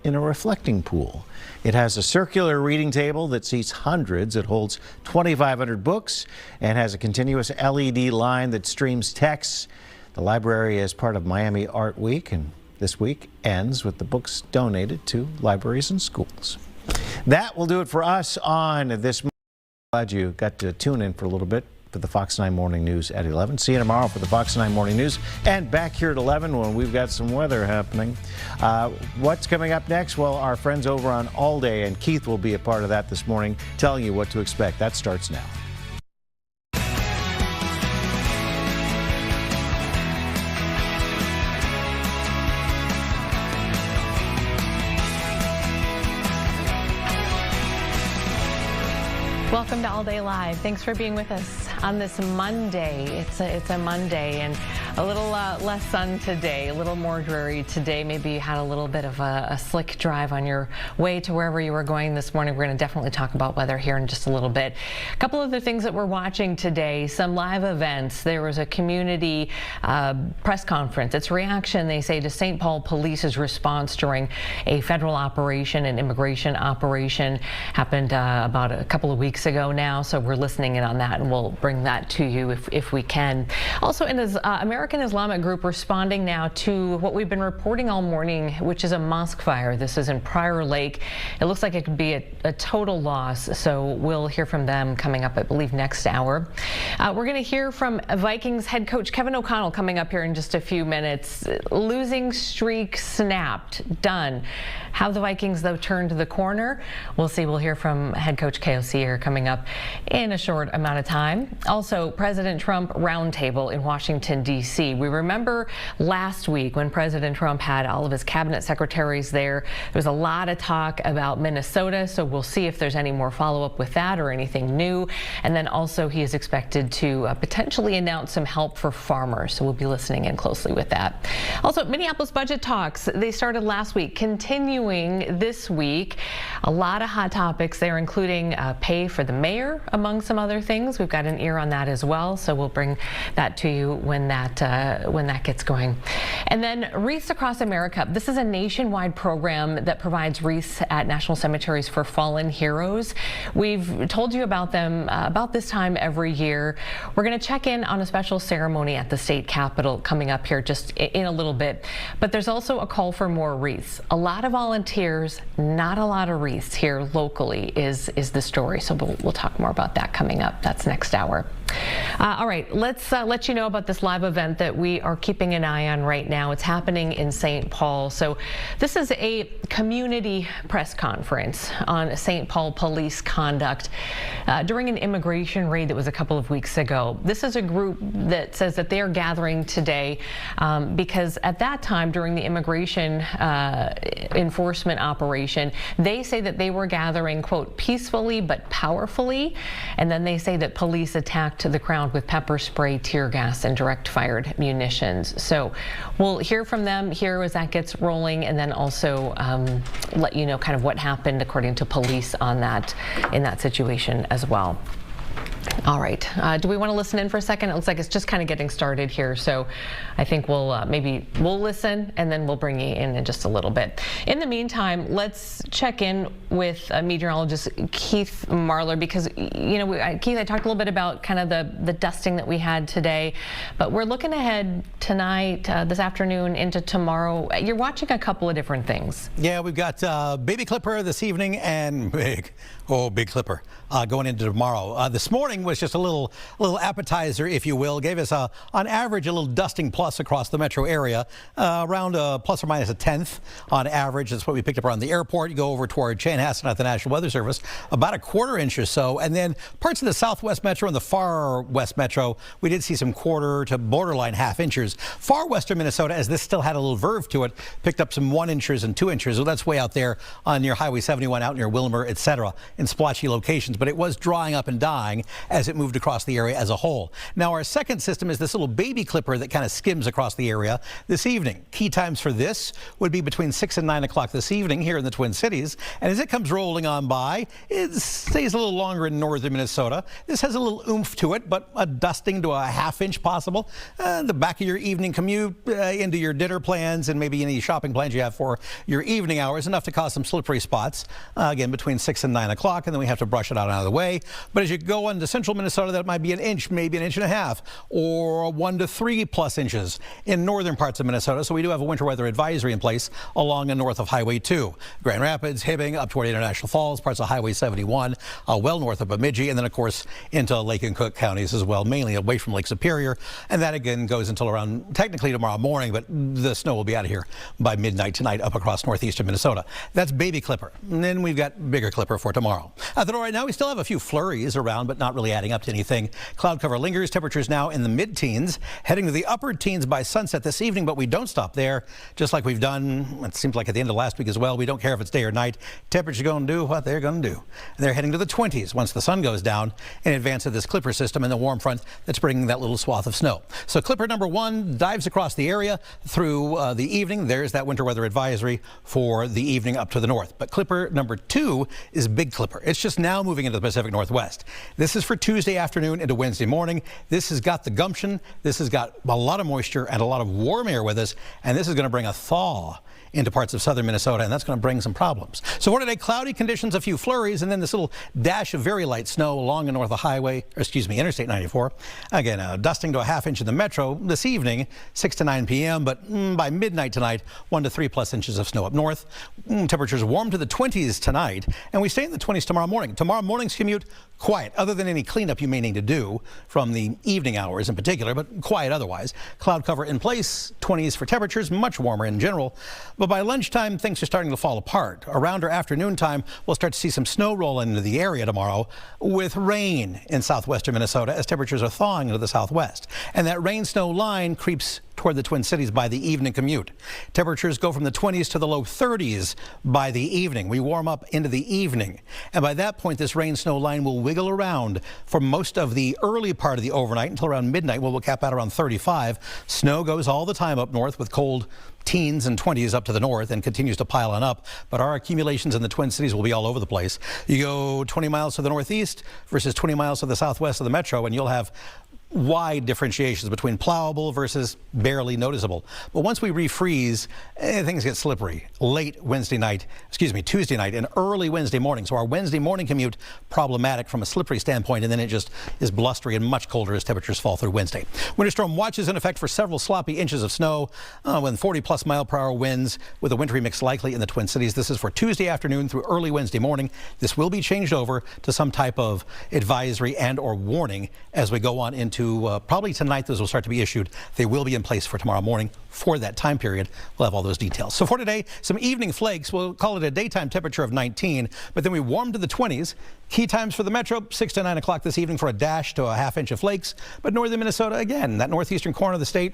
in a reflecting pool. It has a circular reading table that seats hundreds. It holds 2,500 books and has a continuous LED line that streams texts. The library is part of Miami Art Week, and this week ends with the books donated to libraries and schools. That will do it for us on this morning. Glad you got to tune in for a little bit for the Fox 9 Morning News at 11. See you tomorrow for the Fox 9 Morning News, and back here at 11 when we've got some weather happening. What's coming up next? Well, our friends over on All Day, and Keith will be a part of that this morning, telling you what to expect. That starts now. Welcome to All Day Live. Thanks for being with us on this Monday. It's a Monday and a little less sun today, a little more dreary today. Maybe you had a little bit of a slick drive on your way to wherever you were going this morning. We're going to definitely talk about weather here in just a little bit. A couple of the things that we're watching today, some live events. There was a community press conference. It's reaction, they say, to St. Paul Police's response during a federal operation, an immigration operation. Happened about a couple of weeks ago now, so we're listening in on that, and we'll bring that to you if we can. Also, in his American Islamic group responding now to what we've been reporting all morning, which is a mosque fire. This is in Prior Lake. It looks like it could be a total loss, so we'll hear from them coming up, I believe, next hour. We're going to hear from Vikings head coach Kevin O'Connell coming up here in just a few minutes. Losing streak snapped, done. How the Vikings, though, turned the corner, we'll see. We'll hear from head coach KOC here coming up in a short amount of time. Also, President Trump roundtable in Washington, D.C. We remember last week when President Trump had all of his cabinet secretaries there. There was a lot of talk about Minnesota, so we'll see if there's any more follow-up with that or anything new. And then also he is expected to potentially announce some help for farmers, so we'll be listening in closely with that. Also, Minneapolis budget talks, they started last week, continuing this week. A lot of hot topics there, including pay for the mayor, among some other things. We've got an ear on that as well, so we'll bring that to you when that gets going. And then Wreaths Across America. This is a nationwide program that provides wreaths at national cemeteries for fallen heroes. We've told you about them about this time every year. We're going to check in on a special ceremony at the state capitol coming up here just in a little bit. But there's also a call for more wreaths. A lot of volunteers, not a lot of wreaths here locally is the story. So we'll talk more about that coming up. That's next hour. All right, let's let you know about this live event that we are keeping an eye on right now. It's happening in St. Paul. So this is a community press conference on St. Paul police conduct during an immigration raid that was a couple of weeks ago. This is a group that says that they are gathering today because at that time during the immigration enforcement operation, they say that they were gathering, quote, peacefully but powerfully. And then they say that police attacked the crowd with pepper spray, tear gas, and direct fired munitions. So we'll hear from them here as that gets rolling, and then also let you know kind of what happened according to police on that in that situation as well. All right. Do we want to listen in for a second? It looks like it's just kind of getting started here. So I think we'll we'll listen and then we'll bring you in just a little bit. In the meantime, let's check in with meteorologist Keith Marler because, you know, Keith, I talked a little bit about kind of the dusting that we had today, but we're looking ahead tonight, this afternoon into tomorrow. You're watching a couple of different things. Yeah, we've got Baby Clipper this evening and Big Clipper going into tomorrow. This morning was just a little appetizer, if you will. Gave us on average a little dusting plus across the metro area, around plus or minus a tenth on average. That's what we picked up around the airport. You go over toward Chanhassen at the National Weather Service, about a quarter inch or so. And then parts of the southwest metro and the far west metro, we did see some quarter to borderline half inches. Far western Minnesota, as this still had a little verve to it, picked up some 1 inches and 2 inches. So that's way out there on near Highway 71, out near Wilmer, etc., in splotchy locations. But it was drying up and dying. as it moved across the area as a whole. Now, our second system is this little baby clipper that kind of skims across the area this evening. Key times for this would be between 6 and 9 o'clock this evening here in the Twin Cities. And as it comes rolling on by, it stays a little longer in northern Minnesota. This has a little oomph to it, but a dusting to a half-inch possible. The back of your evening commute into your dinner plans and maybe any shopping plans you have for your evening hours, enough to cause some slippery spots, again, between 6 and 9 o'clock, and then we have to brush it out of the way. But as you go into central Minnesota, that might be an inch, maybe an inch and a half, or 1 to 3+ inches in northern parts of Minnesota. So we do have a winter weather advisory in place along and north of Highway 2. Grand Rapids, Hibbing, up toward International Falls, parts of Highway 71, well north of Bemidji, and then, of course, into Lake and Cook counties as well, mainly away from Lake Superior. And that, again, goes until around, technically, tomorrow morning, but the snow will be out of here by midnight tonight up across northeastern Minnesota. That's baby clipper. And then we've got bigger clipper for tomorrow. At the door right now, we still have a few flurries around, but not really adding up to anything. Cloud cover lingers. Temperatures now in the mid-teens, heading to the upper teens by sunset this evening, but we don't stop there. Just like we've done, it seems like at the end of last week as well, we don't care if it's day or night. Temperatures are going to do what they're going to do. And they're heading to the 20s once the sun goes down in advance of this clipper system and the warm front that's bringing that little swath of snow. So clipper number 1 dives across the area through the evening. There's that winter weather advisory for the evening up to the north. But clipper number 2 is big clipper. It's just now moving into the Pacific Northwest. This is for Tuesday afternoon into Wednesday morning. This has got the gumption. This has got a lot of moisture and a lot of warm air with us, and this is going to bring a thaw into parts of southern Minnesota, and that's going to bring some problems. So for today, cloudy conditions, a few flurries, and then this little dash of very light snow along and north of Interstate 94. Again, dusting to a half-inch in the metro this evening, 6 to 9 p.m., but by midnight tonight, 1 to 3+ inches of snow up north. Temperatures warm to the 20s tonight, and we stay in the 20s tomorrow morning. Tomorrow morning's commute, quiet, other than any cleanup you may need to do from the evening hours in particular, but quiet otherwise. Cloud cover in place, 20s for temperatures, much warmer in general. But by lunchtime, things are starting to fall apart. Around our afternoon time, we'll start to see some snow roll into the area tomorrow with rain in southwestern Minnesota as temperatures are thawing into the southwest. And that rain-snow line creeps toward the Twin Cities by the evening commute. Temperatures go from the 20s to the low 30s by the evening. We warm up into the evening. And by that point, this rain-snow line will wiggle around for most of the early part of the overnight until around midnight. We'll cap out around 35. Snow goes all the time up north with cold teens and 20s up to the north and continues to pile on up. But our accumulations in the Twin Cities will be all over the place. You go 20 miles to the northeast versus 20 miles to the southwest of the metro, and you'll have wide differentiations between plowable versus barely noticeable. But once we refreeze, things get slippery late Tuesday night and early Wednesday morning. So our Wednesday morning commute, problematic from a slippery standpoint, and then it just is blustery and much colder as temperatures fall through Wednesday. Winter storm watch is in effect for several sloppy inches of snow with 40+ mile-per-hour winds with a wintry mix likely in the Twin Cities. This is for Tuesday afternoon through early Wednesday morning. This will be changed over to some type of advisory and or warning as we go on into probably tonight. Those will start to be issued. They will be in place for tomorrow morning for that time period. We'll have all those details. So for today, some evening flakes. We'll call it a daytime temperature of 19, but then we warm to the 20s. Key times for the metro, 6 to 9 o'clock this evening for a dash to a half-inch of flakes. But northern Minnesota, again, that northeastern corner of the state,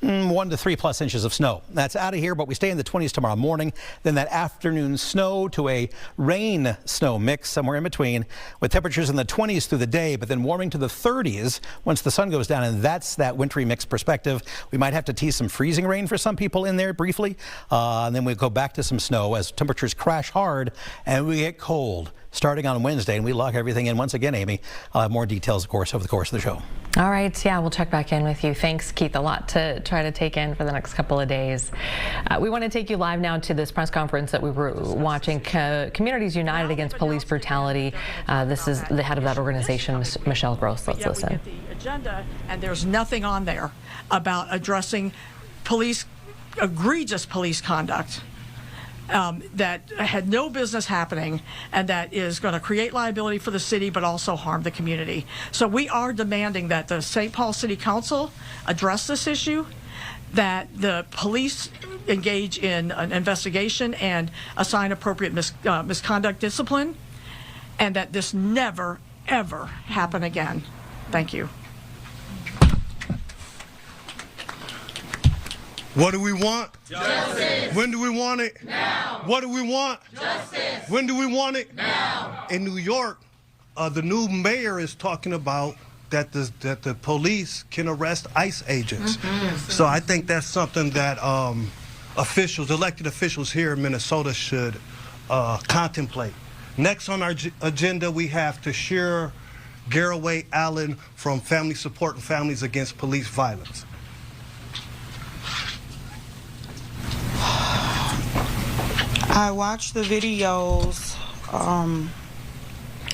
1 to 3+ inches of snow. That's out of here, but we stay in the 20s tomorrow morning. Then that afternoon snow to a rain snow mix somewhere in between with temperatures in the 20s through the day, but then warming to the 30s once the sun goes down. And that's that wintry mix perspective. We might have to tease some freezing rain for some people in there briefly. And then we'll go back to some snow as temperatures crash hard and we get cold starting on Wednesday, and we lock everything in once again, Amy. I'll have more details, of course, over the course of the show. All right, yeah, we'll check back in with you. Thanks, Keith. A lot to try to take in for the next couple of days. We want to take you live now to this press conference that we were watching, Communities United Against Police Brutality. This is the head of that organization, Michelle Gross. Let's listen. We get the agenda, and there's nothing on there about addressing egregious police conduct. That had no business happening and that is going to create liability for the city but also harm the community. So we are demanding that the St. Paul City Council address this issue, that the police engage in an investigation and assign appropriate misconduct discipline, and that this never, ever happen again. Thank you. What do we want? Justice. When do we want it? Now. What do we want? Justice. When do we want it? Now. In New York, the new mayor is talking about that the police can arrest ICE agents. So I think that's something that elected officials here in Minnesota should contemplate. Next on our agenda, we have Tashir Garraway Allen from Family Support and Families Against Police Violence. I watched the videos on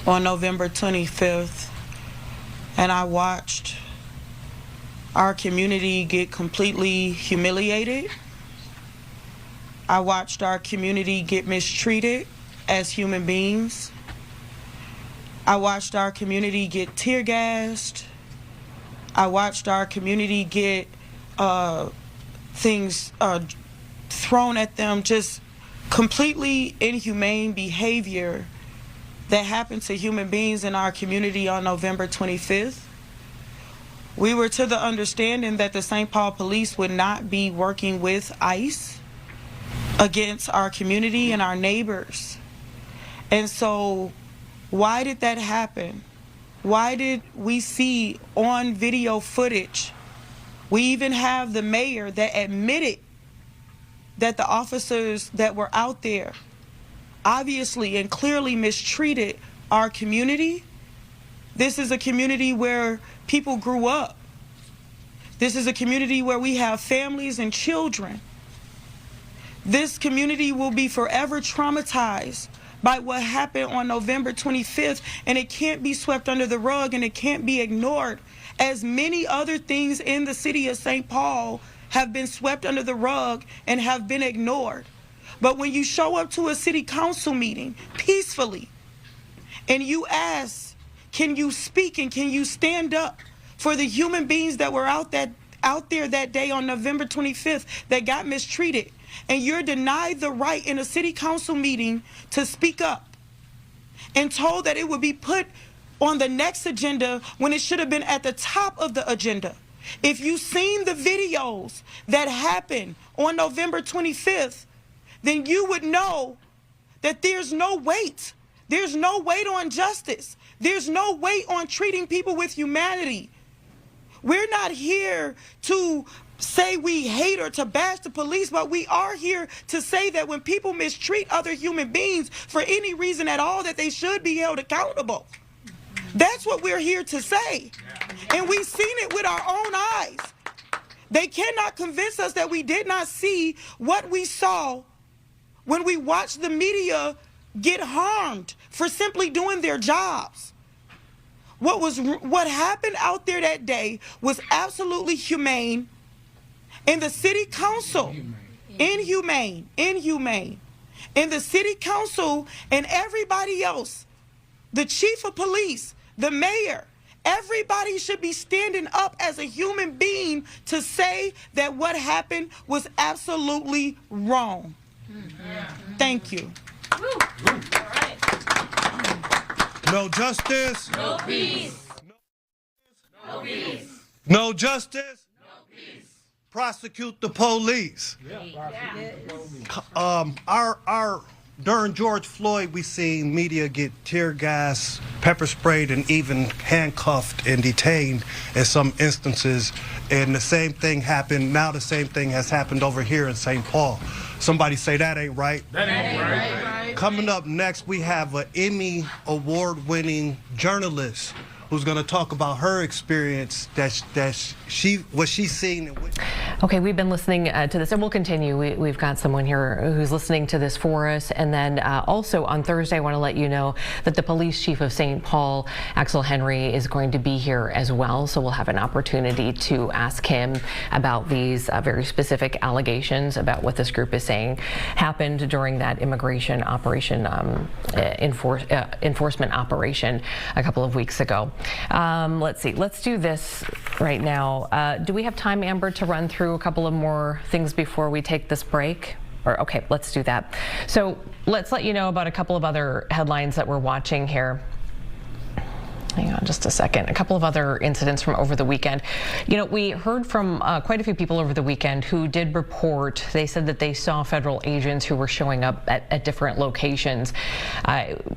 November 25th, and I watched our community get completely humiliated. I watched our community get mistreated as human beings. I watched our community get tear gassed. I watched our community get things thrown at them, just completely inhumane behavior that happened to human beings in our community on November 25th. We were to the understanding that the St. Paul police would not be working with ICE against our community and our neighbors. And so why did that happen? Why did we see on video footage? We even have the mayor that admitted that the officers that were out there obviously and clearly mistreated our community. This is a community where people grew up. This is a community where we have families and children. This community will be forever traumatized by what happened on November 25th, and it can't be swept under the rug and it can't be ignored, as many other things in the city of St. Paul have been swept under the rug and have been ignored. But when you show up to a city council meeting peacefully and you ask, can you speak and can you stand up for the human beings that were out there that day on November 25th that got mistreated, and you're denied the right in a city council meeting to speak up and told that it would be put on the next agenda when it should have been at the top of the agenda. If you've seen the videos that happened on November 25th, then you would know that there's no weight. There's no weight on justice. There's no weight on treating people with humanity. We're not here to say we hate or to bash the police, but we are here to say that when people mistreat other human beings for any reason at all, that they should be held accountable. That's what we're here to say. And we've seen it with our own eyes. They cannot convince us that we did not see what we saw when we watched the media get harmed for simply doing their jobs. What happened out there that day was absolutely humane. And the city council, inhumane. And the city council and everybody else, the chief of police, the mayor, everybody should be standing up as a human being to say that what happened was absolutely wrong. Thank you. No justice. No peace. No peace. No justice. No peace. Prosecute the police. During George Floyd, we seen media get tear gas, pepper sprayed, and even handcuffed and detained in some instances. And the same thing happened. Now the same thing has happened over here in St. Paul. Somebody say that ain't right. That ain't right. Coming up next, we have an Emmy award-winning journalist who's going to talk about her experience what she's seen. And Okay, we've been listening to this, and we'll continue. We've got someone here who's listening to this for us. And then also on Thursday, I want to let you know that the police chief of St. Paul, Axel Henry, is going to be here as well. So we'll have an opportunity to ask him about these very specific allegations about what this group is saying happened during that immigration operation, enforcement operation a couple of weeks ago. Let's see. Let's do this right now. Do we have time, Amber, to run through a couple of more things before we take this break? Or okay, let's do that. So let's let you know about a couple of other headlines that we're watching here. Hang on just a second. A couple of other incidents from over the weekend. You know, we heard from quite a few people over the weekend who did report. They said that they saw federal agents who were showing up at different locations.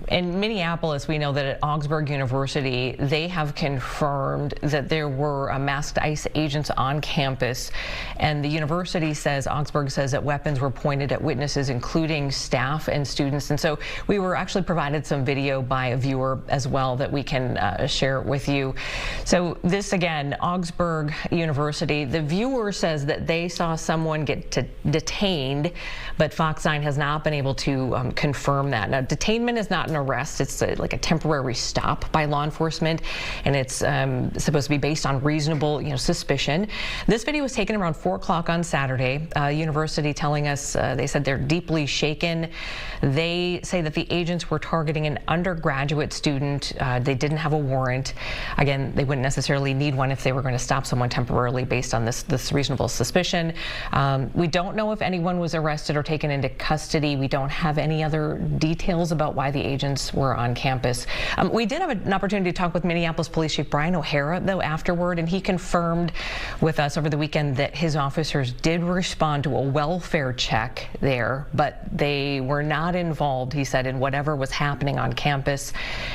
In Minneapolis, we know that at Augsburg University, they have confirmed that there were masked ICE agents on campus. And the university says, Augsburg says, that weapons were pointed at witnesses, including staff and students. And so we were actually provided some video by a viewer as well that we can share with you. So this again, Augsburg University, the viewer says that they saw someone get detained, but Fox 9 has not been able to confirm that. Now, detainment is not an arrest. It's like a temporary stop by law enforcement, and it's supposed to be based on reasonable, suspicion. This video was taken around 4 o'clock on Saturday. University telling us, they said they're deeply shaken. They say that the agents were targeting an undergraduate student. They didn't have a warrant. Again, they wouldn't necessarily need one if they were going to stop someone temporarily based on this reasonable suspicion. We don't know if anyone was arrested or taken into custody. We don't have any other details about why the agents were on campus. We did have an opportunity to talk with Minneapolis Police Chief Brian O'Hara, though, afterward, and he confirmed with us over the weekend that his officers did respond to a welfare check there, but they were not involved, he said, in whatever was happening on campus.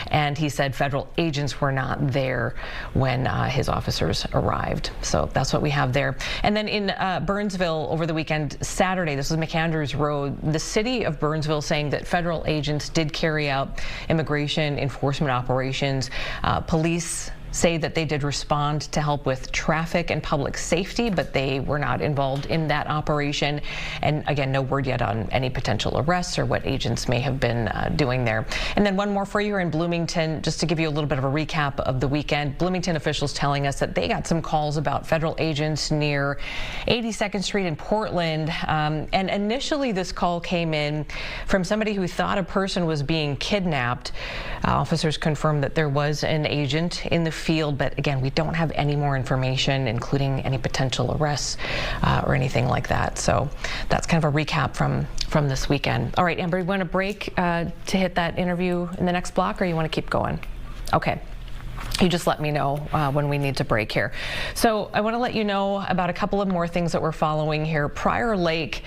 And he said federal agents were not there when his officers arrived. So that's what we have there. And then in Burnsville over the weekend, Saturday, this was McAndrews Road, the city of Burnsville saying that federal agents did carry out immigration enforcement operations. Police say that they did respond to help with traffic and public safety, but they were not involved in that operation. And again, no word yet on any potential arrests or what agents may have been doing there. And then one more for you in Bloomington, just to give you a little bit of a recap of the weekend. Bloomington officials telling us that they got some calls about federal agents near 82nd Street in Portland. And initially this call came in from somebody who thought a person was being kidnapped. Officers confirmed that there was an agent in the field, but again, we don't have any more information, including any potential arrests or anything like that. So that's kind of a recap from this weekend. All right, Amber, you want to break to hit that interview in the next block, or you want to keep going? Okay. You just let me know when we need to break here. So I want to let you know about a couple of more things that we're following here. Prior Lake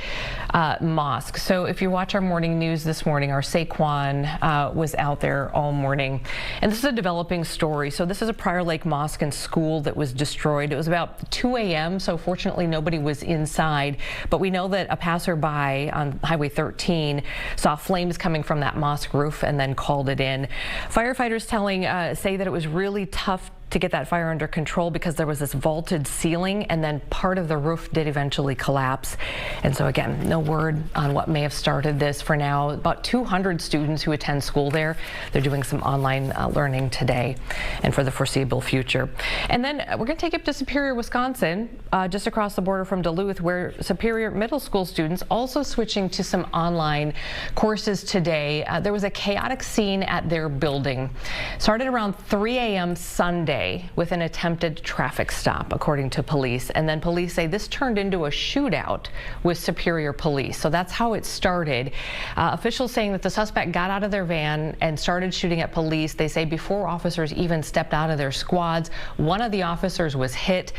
Mosque. So if you watch our morning news this morning, our Saquon was out there all morning. And this is a developing story. So this is a Prior Lake Mosque and school that was destroyed. It was about 2 a.m. So fortunately nobody was inside. But we know that a passerby on Highway 13 saw flames coming from that mosque roof and then called it in. Firefighters say that it was really tough to get that fire under control because there was this vaulted ceiling and then part of the roof did eventually collapse. And so again, no word on what may have started this for now. About 200 students who attend school there. They're doing some online learning today and for the foreseeable future. And then we're going to take it to Superior, Wisconsin, just across the border from Duluth, where Superior middle school students also switching to some online courses today. There was a chaotic scene at their building. Started around 3 a.m. Sunday with an attempted traffic stop, according to police. And then police say this turned into a shootout with Superior Police. So that's how it started. Officials saying that the suspect got out of their van and started shooting at police. They say before officers even stepped out of their squads, one of the officers was hit.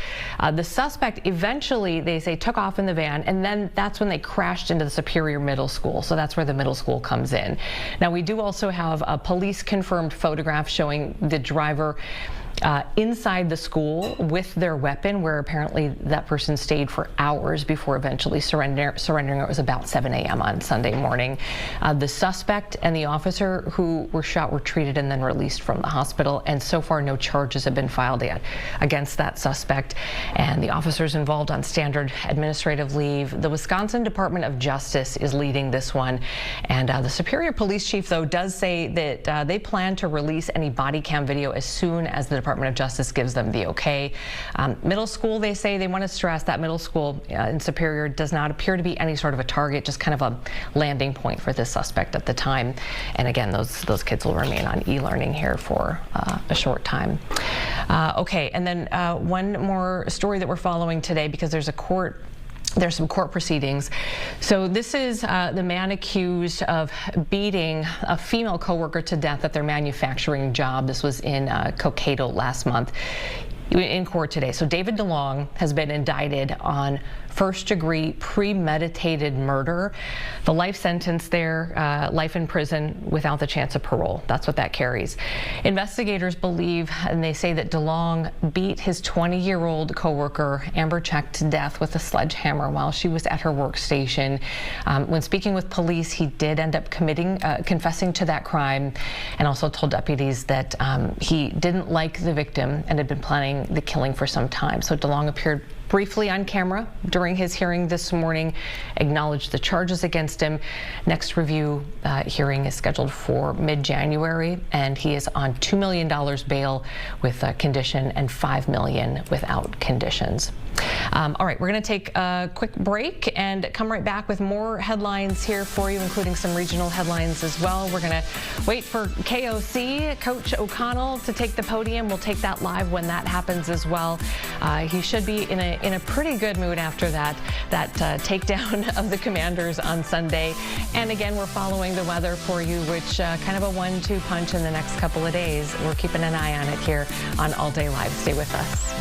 The suspect eventually, they say, took off in the van, and then that's when they crashed into the Superior Middle School. So that's where the middle school comes in. Now, we do also have a police confirmed photograph showing the driver inside the school with their weapon, where apparently that person stayed for hours before eventually surrendering. It was about 7 a.m. on Sunday morning. The suspect and the officer who were shot were treated and then released from the hospital, and so far no charges have been filed yet against that suspect. And the officers involved on standard administrative leave. The Wisconsin Department of Justice is leading this one, and the Superior Police Chief, though, does say that they plan to release any body cam video as soon as the Department of Justice gives them the okay. Middle school, they say they want to stress that middle school in Superior does not appear to be any sort of a target, just kind of a landing point for this suspect at the time. And again, those kids will remain on e-learning here for a short time. Okay, and then one more story that we're following today, because there's a court There's some court proceedings. So this is the man accused of beating a female coworker to death at their manufacturing job. This was in Cokato last month. In court today. So David DeLong has been indicted on first-degree premeditated murder. The life sentence there, life in prison without the chance of parole. That's what that carries. Investigators believe, and they say that DeLong beat his 20-year-old coworker Amber Check to death with a sledgehammer while she was at her workstation. When speaking with police, he did end up confessing to that crime, and also told deputies that he didn't like the victim and had been planning the killing for some time. So DeLong appeared briefly on camera during his hearing this morning, acknowledged the charges against him. Next review hearing is scheduled for mid-January, and he is on $2 million bail with a condition and $5 million without conditions. All right, we're going to take a quick break and come right back with more headlines here for you, including some regional headlines as well. We're going to wait for KOC, Coach O'Connell, to take the podium. We'll take that live when that happens as well. He should be in a pretty good mood after that takedown of the Commanders on Sunday. And again, we're following the weather for you, which kind of a 1-2 punch in the next couple of days. We're keeping an eye on it here on All Day Live. Stay with us.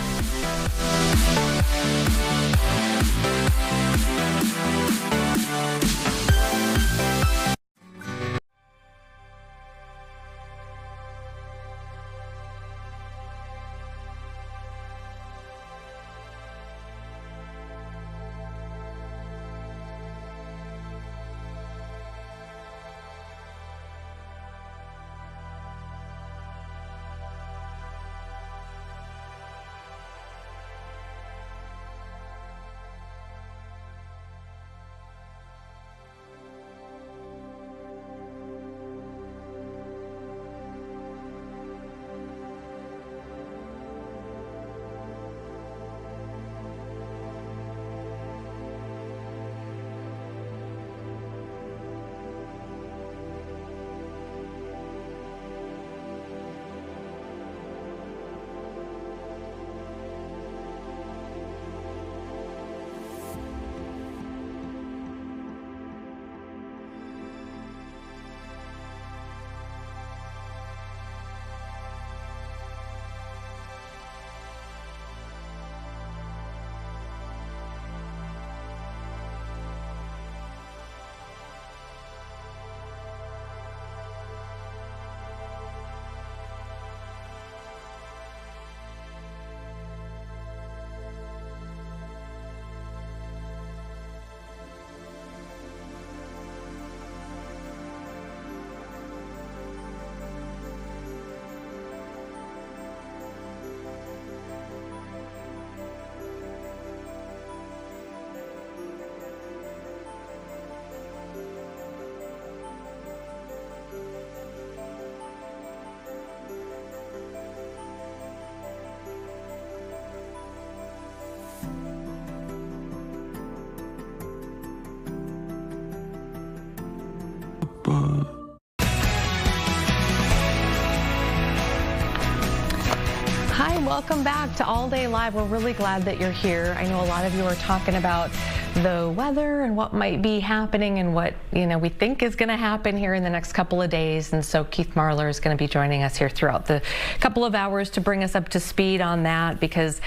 Hi, welcome back to All Day Live. We're really glad that you're here. I know a lot of you are talking about the weather and what might be happening and what we think is going to happen here in the next couple of days. And so Keith Marler is going to be joining us here throughout the couple of hours to bring us up to speed on that, because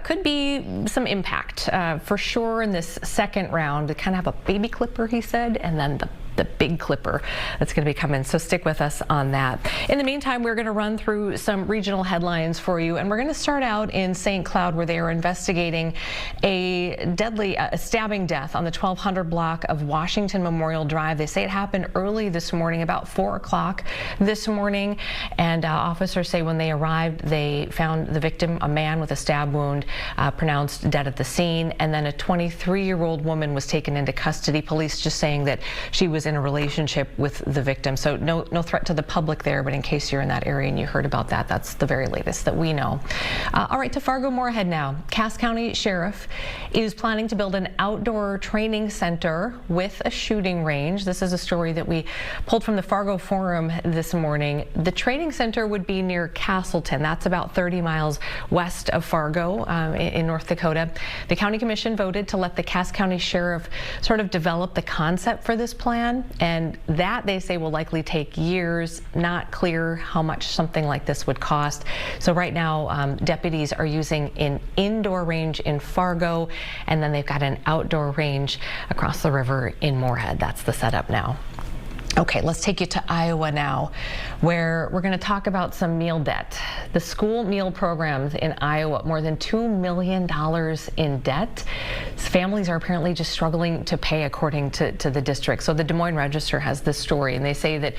could be some impact for sure in this second round. To kind of have a baby clipper, he said, and then the big clipper that's going to be coming. So stick with us on that. In the meantime, we're going to run through some regional headlines for you, and we're going to start out in St. Cloud, where they are investigating a deadly stabbing death on the 1200 block of Washington Memorial Drive. They say it happened early this morning, about 4 o'clock this morning, and officers say when they arrived, they found the victim, a man with a stab wound, pronounced dead at the scene, and then a 23-year-old woman was taken into custody. Police just saying that she was was in a relationship with the victim. So no threat to the public there, but in case you're in that area and you heard about that, that's the very latest that we know. All right, to Fargo-Moorhead now. Cass County Sheriff is planning to build an outdoor training center with a shooting range. This is a story that we pulled from the Fargo Forum this morning. The training center would be near Castleton. That's about 30 miles west of Fargo in North Dakota. The county commission voted to let the Cass County Sheriff sort of develop the concept for this plan, and that they say will likely take years. Not clear how much something like this would cost. So right now deputies are using an indoor range in Fargo, and then they've got an outdoor range across the river in Moorhead. That's the setup now. Okay, let's take you to Iowa now, where we're going to talk about some meal debt. The school meal programs in Iowa, more than $2 million in debt. Families are apparently just struggling to pay, according to the district. So the Des Moines Register has this story, and they say that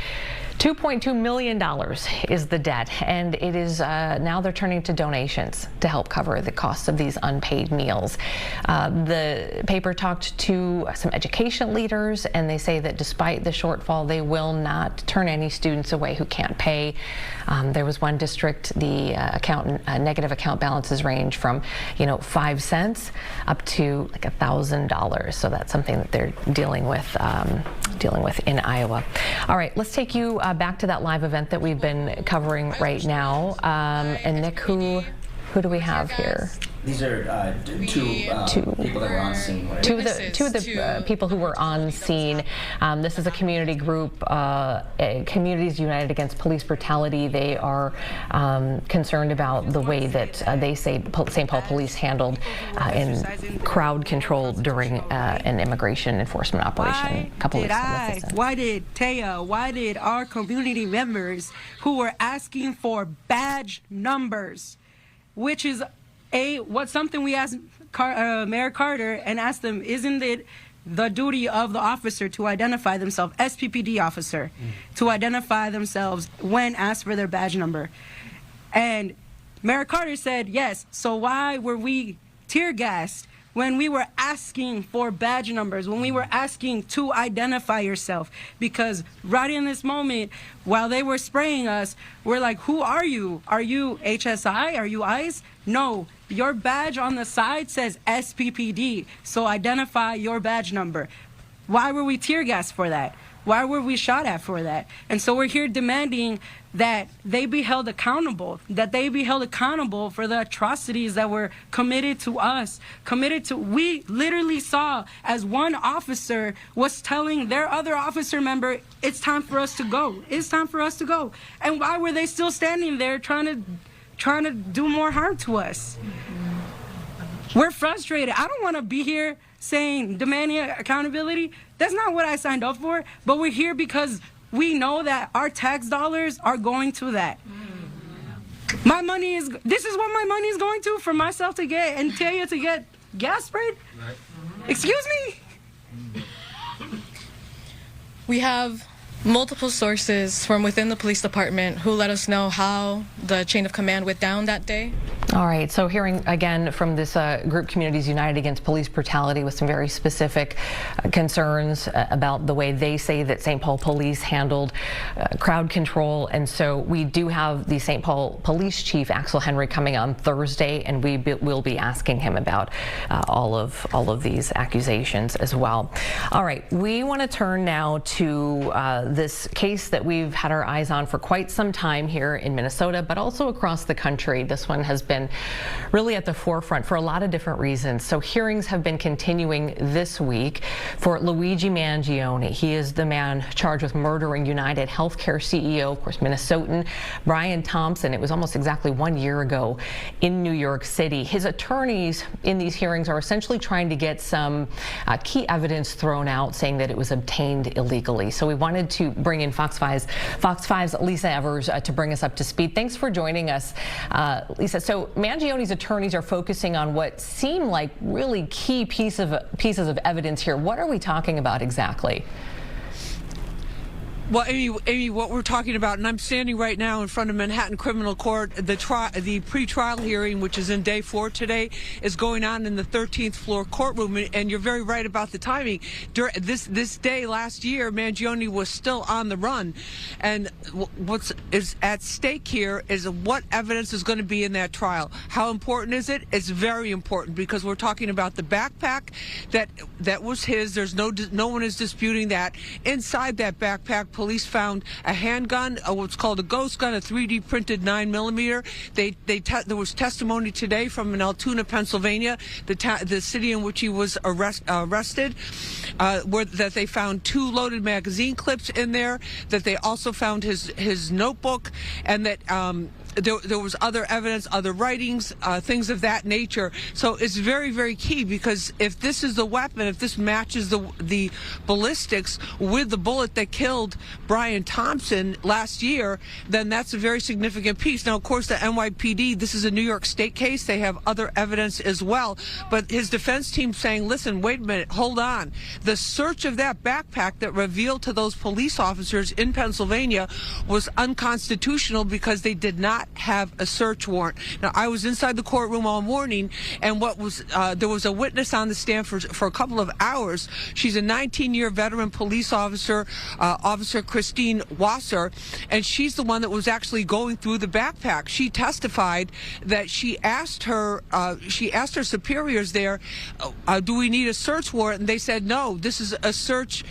$2.2 million is the debt, and it is now they're turning to donations to help cover the cost of these unpaid meals. The paper talked to some education leaders, and they say that despite the shortfall, they will not turn any students away who can't pay. There was one district, the negative account balances range from 5 cents up to like $1,000. So that's something that they're dealing with in Iowa. All right, let's take you back to that live event that we've been covering right now. And Nick, who do we have here? These are two people that were on scene. Right? Two of the people who were on scene. This is a community group, Communities United Against Police Brutality. They are concerned about the way that they say St. Paul police handled in crowd control during an immigration enforcement operation a couple weeks ago. Why did Taya, why did our community members who were asking for badge numbers, which is something we asked Mayor Carter and asked them, isn't it the duty of the officer to identify themselves, SPPD officer, to identify themselves when asked for their badge number? And Mayor Carter said yes. So why were we tear gassed when we were asking for badge numbers, when we were asking to identify yourself? Because right in this moment, while they were spraying us, we're like, who are you? Are you HSI? Are you ICE? No, your badge on the side says SPPD, so identify your badge number. Why were we tear gassed for that? Why were we shot at for that? And so we're here demanding that they be held accountable, for the atrocities that were committed to us, we literally saw as one officer was telling their other officer member, it's time for us to go. It's time for us to go. And why were they still standing there trying to do more harm to us? We're frustrated. I don't want to be here demanding accountability. That's not what I signed up for, but we're here because we know that our tax dollars are going to that. This is what my money is going to, for myself to get and Taya to get gas sprayed? Excuse me? We have multiple sources from within the police department who let us know how the chain of command went down that day. All right, so hearing again from this group, Communities United Against Police Brutality, with some very specific concerns about the way they say that St. Paul police handled crowd control. And so we do have the St. Paul Police Chief, Axel Henry, coming on Thursday, and we will be asking him about all of these accusations as well. All right, we want to turn now to this case that we've had our eyes on for quite some time here in Minnesota, but also across the country. This one has been really at the forefront for a lot of different reasons. So hearings have been continuing this week for Luigi Mangione. He is the man charged with murdering United Healthcare CEO, of course, Minnesotan Brian Thompson. It was almost exactly 1 year ago in New York City. His attorneys in these hearings are essentially trying to get some key evidence thrown out, saying that it was obtained illegally. So we wanted to bring in Fox 5's Lisa Evers to bring us up to speed. Thanks for joining us, Lisa. So Mangione's attorneys are focusing on what seem like really key pieces of evidence here. What are we talking about exactly? Well, Amy, what we're talking about, and I'm standing right now in front of Manhattan Criminal Court, the pre-trial hearing, which is in day 4 today, is going on in the 13th floor courtroom, and you're very right about the timing. During this day last year, Mangione was still on the run, and what's at stake here is what evidence is going to be in that trial. How important is it? It's very important, because we're talking about the backpack that was his. There's no one is disputing that. Inside that backpack, police found a handgun, what's called a ghost gun, a 3D printed 9mm. There was testimony today from in Altoona, Pennsylvania, the city in which he was arrested, that they found 2 loaded magazine clips in there, that they also found his notebook, and that there was other evidence, other writings, things of that nature. So it's very, very key, because if this is the weapon, if this matches the ballistics with the bullet that killed Brian Thompson last year, then that's a very significant piece. Now, of course, the NYPD, this is a New York State case. They have other evidence as well. But his defense team saying, listen, wait a minute, hold on. The search of that backpack that revealed to those police officers in Pennsylvania was unconstitutional because they did not have a search warrant. Now, I was inside the courtroom all morning, and there was a witness on the stand for a couple of hours. She's a 19-year veteran police officer, Officer Christine Wasser, and she's the one that was actually going through the backpack. She testified that she asked her superiors there, do we need a search warrant? And they said no. This is a search.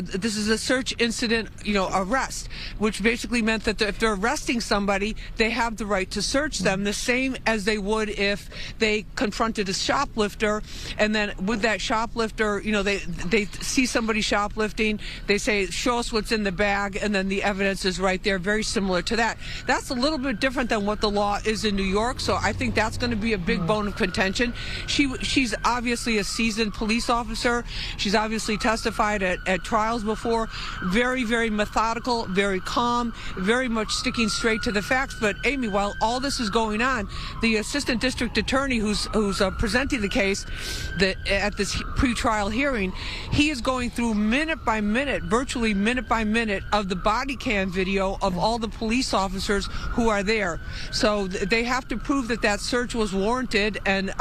This is a search incident, arrest, which basically meant that if they're arresting somebody, they have the right to search them, the same as they would if they confronted a shoplifter, and then with that shoplifter, they see somebody shoplifting, they say, show us what's in the bag, and then the evidence is right there, very similar to that. That's a little bit different than what the law is in New York, so I think that's going to be a big bone of contention. She's obviously a seasoned police officer. She's obviously testified at trials before. Very, very methodical, very calm, very much sticking straight to the facts. But Amy, while all this is going on, the assistant district attorney who's presenting the case at this pre-trial hearing, he is going through minute by minute, virtually minute by minute, of the body cam video of all the police officers who are there. So they have to prove that search was warranted, and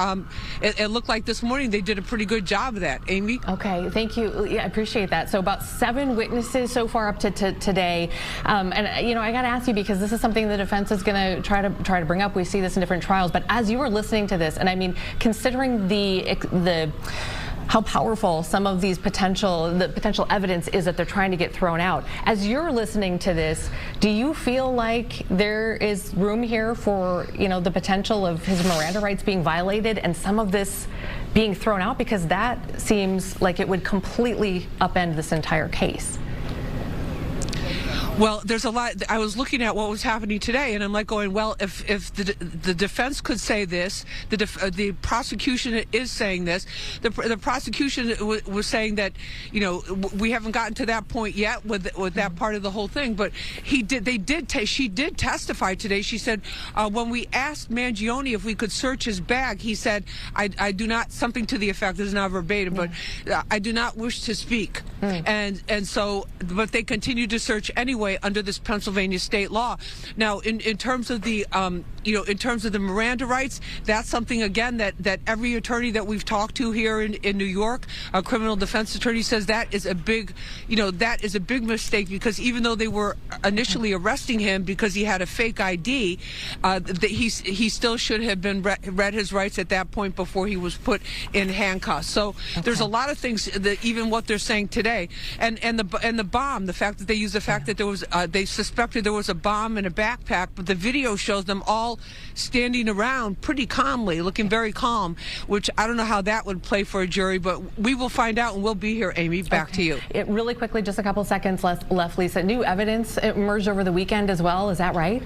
it looked like this morning they did a pretty good job of that. Amy? Okay, thank you. Yeah, I appreciate that. So about 7 witnesses so far up to today, and I got to ask you, because this is something the defense is going to try to bring up. We see this in different trials, but as you were listening to this, and I mean, considering how powerful some of these potential evidence is that they're trying to get thrown out. As you're listening to this, do you feel like there is room here for, the potential of his Miranda rights being violated and some of this being thrown out? Because that seems like it would completely upend this entire case. Well, there's a lot. I was looking at what was happening today, and I'm like going, well, if the defense could say this, the prosecution is saying this. The prosecution was saying that, we haven't gotten to that point yet with that part of the whole thing. But she did testify today. She said when we asked Mangione if we could search his bag, he said, I do not, something to the effect, this is not verbatim, but I do not wish to speak. And so, but they continued to search anyway under this Pennsylvania state law. Now, in terms of the in terms of the Miranda rights, that's something again that every attorney that we've talked to here in New York, a criminal defense attorney, says that is a big mistake, because even though they were initially arresting him because he had a fake ID, he still should have been read his rights at that point before he was put in handcuffs. So there's a lot of things that even what they're saying today, and the bomb, the fact that they used the fact that there was they suspected there was a bomb in a backpack, but the video shows them all standing around pretty calmly, looking very calm, which I don't know how that would play for a jury, but we will find out, and we'll be here. Amy, back to you. Really quickly, just a couple seconds left, Lisa. New evidence emerged over the weekend as well, is that right?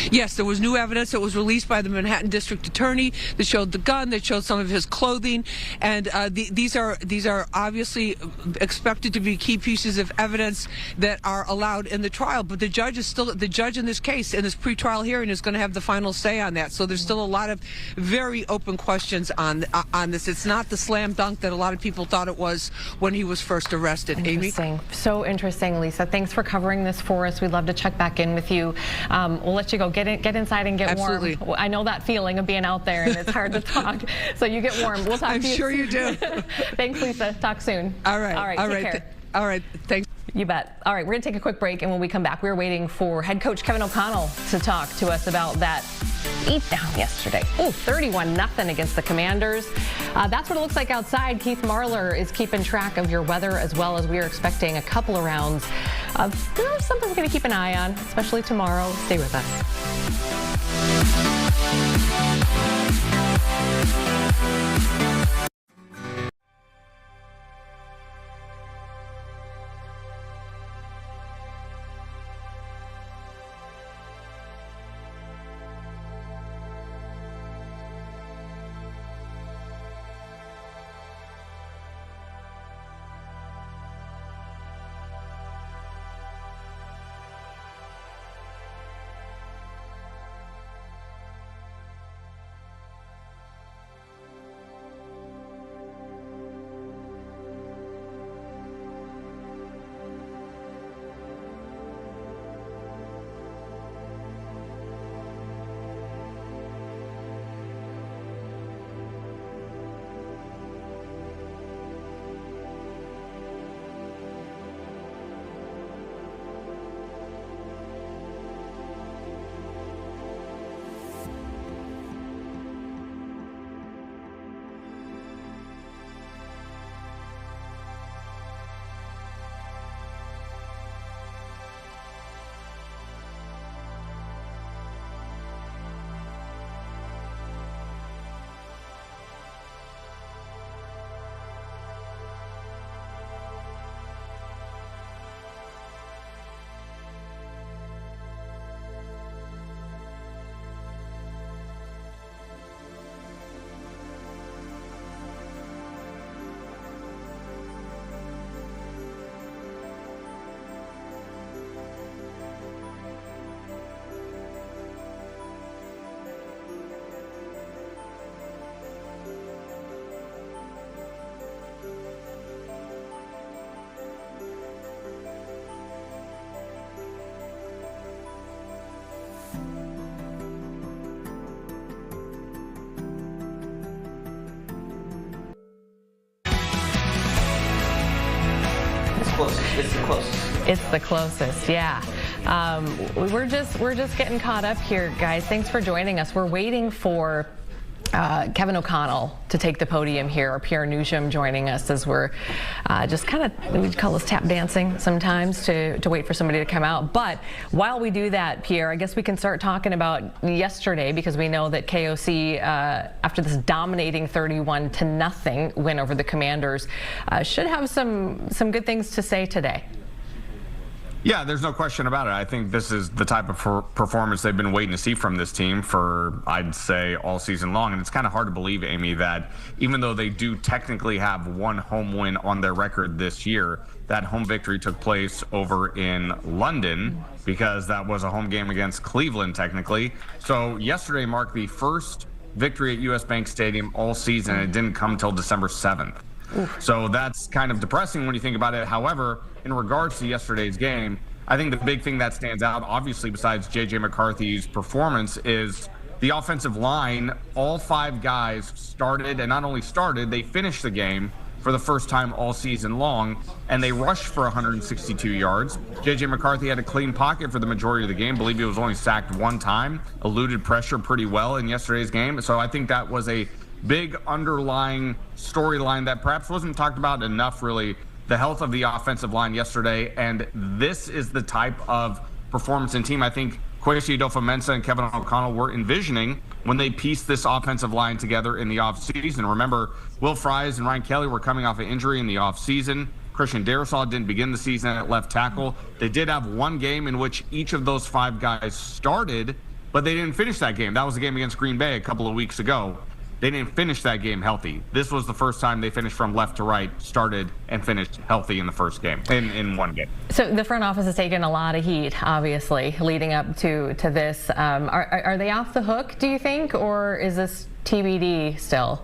Yes, there was new evidence that was released by the Manhattan District Attorney that showed the gun, that showed some of his clothing, and these are obviously expected to be key pieces of evidence that are allowed in the trial. But the judge in this case, in this pretrial hearing, is going to have the final say on that. So there's still a lot of very open questions on this. It's not the slam dunk that a lot of people thought it was when he was first arrested. Interesting. Amy? So interesting, Lisa. Thanks for covering this for us. We'd love to check back in with you. We'll let you go. Get inside and get Absolutely. warm. I know that feeling of being out there and it's hard to talk. So you get warm. We'll talk I'm to you sure soon. you do. Thanks, Lisa. Talk soon. All right. All right. Take care. All right. Thanks. You bet. All right, we're going to take a quick break, and when we come back, we're waiting for head coach Kevin O'Connell to talk to us about that beatdown yesterday. Oh, 31-0 against the Commanders. That's what it looks like outside. Keith Marler is keeping track of your weather, as well as we are expecting a couple of rounds of something we're going to keep an eye on, especially tomorrow. Stay with us. It's the closest. It's the closest, yeah. We're just getting caught up here, guys. Thanks for joining us. We're waiting for Kevin O'Connell to take the podium here, or Pierre Nugent joining us as we're just kind of, we call this tap dancing sometimes to wait for somebody to come out. But while we do that, Pierre, I guess we can start talking about yesterday, because we know that KOC, after this dominating 31-0 win over the Commanders, should have some good things to say today. Yeah, there's no question about it. I think this is the type of performance they've been waiting to see from this team for, I'd say, all season long. And it's kind of hard to believe, Amy, that even though they do technically have one home win on their record this year, that home victory took place over in London, because that was a home game against Cleveland, technically. So yesterday marked the first victory at US Bank Stadium all season, and it didn't come until December 7th. So that's kind of depressing when you think about it. However, in regards to yesterday's game, I think the big thing that stands out, obviously, besides J.J. McCarthy's performance, is the offensive line. All five guys started, and not only started, they finished the game for the first time all season long, and they rushed for 162 yards. J.J. McCarthy had a clean pocket for the majority of the game. I believe he was only sacked one time, eluded pressure pretty well in yesterday's game. So I think that was a big underlying storyline that perhaps wasn't talked about enough, really, the health of the offensive line yesterday. And this is the type of performance and team I think Kwesi Adofo-Mensah and Kevin O'Connell were envisioning when they pieced this offensive line together in the offseason. Remember, Will Fries and Ryan Kelly were coming off an injury in the offseason. Christian Darrisaw didn't begin the season at left tackle. They did have one game in which each of those five guys started but they didn't finish that game. That was the game against Green Bay a couple of weeks ago. They didn't finish that game healthy. This was the first time they finished from left to right, started and finished healthy in the first game, in one game. So the front office has taken a lot of heat, obviously, leading up to this. Are they off the hook, do you think, or is this TBD still?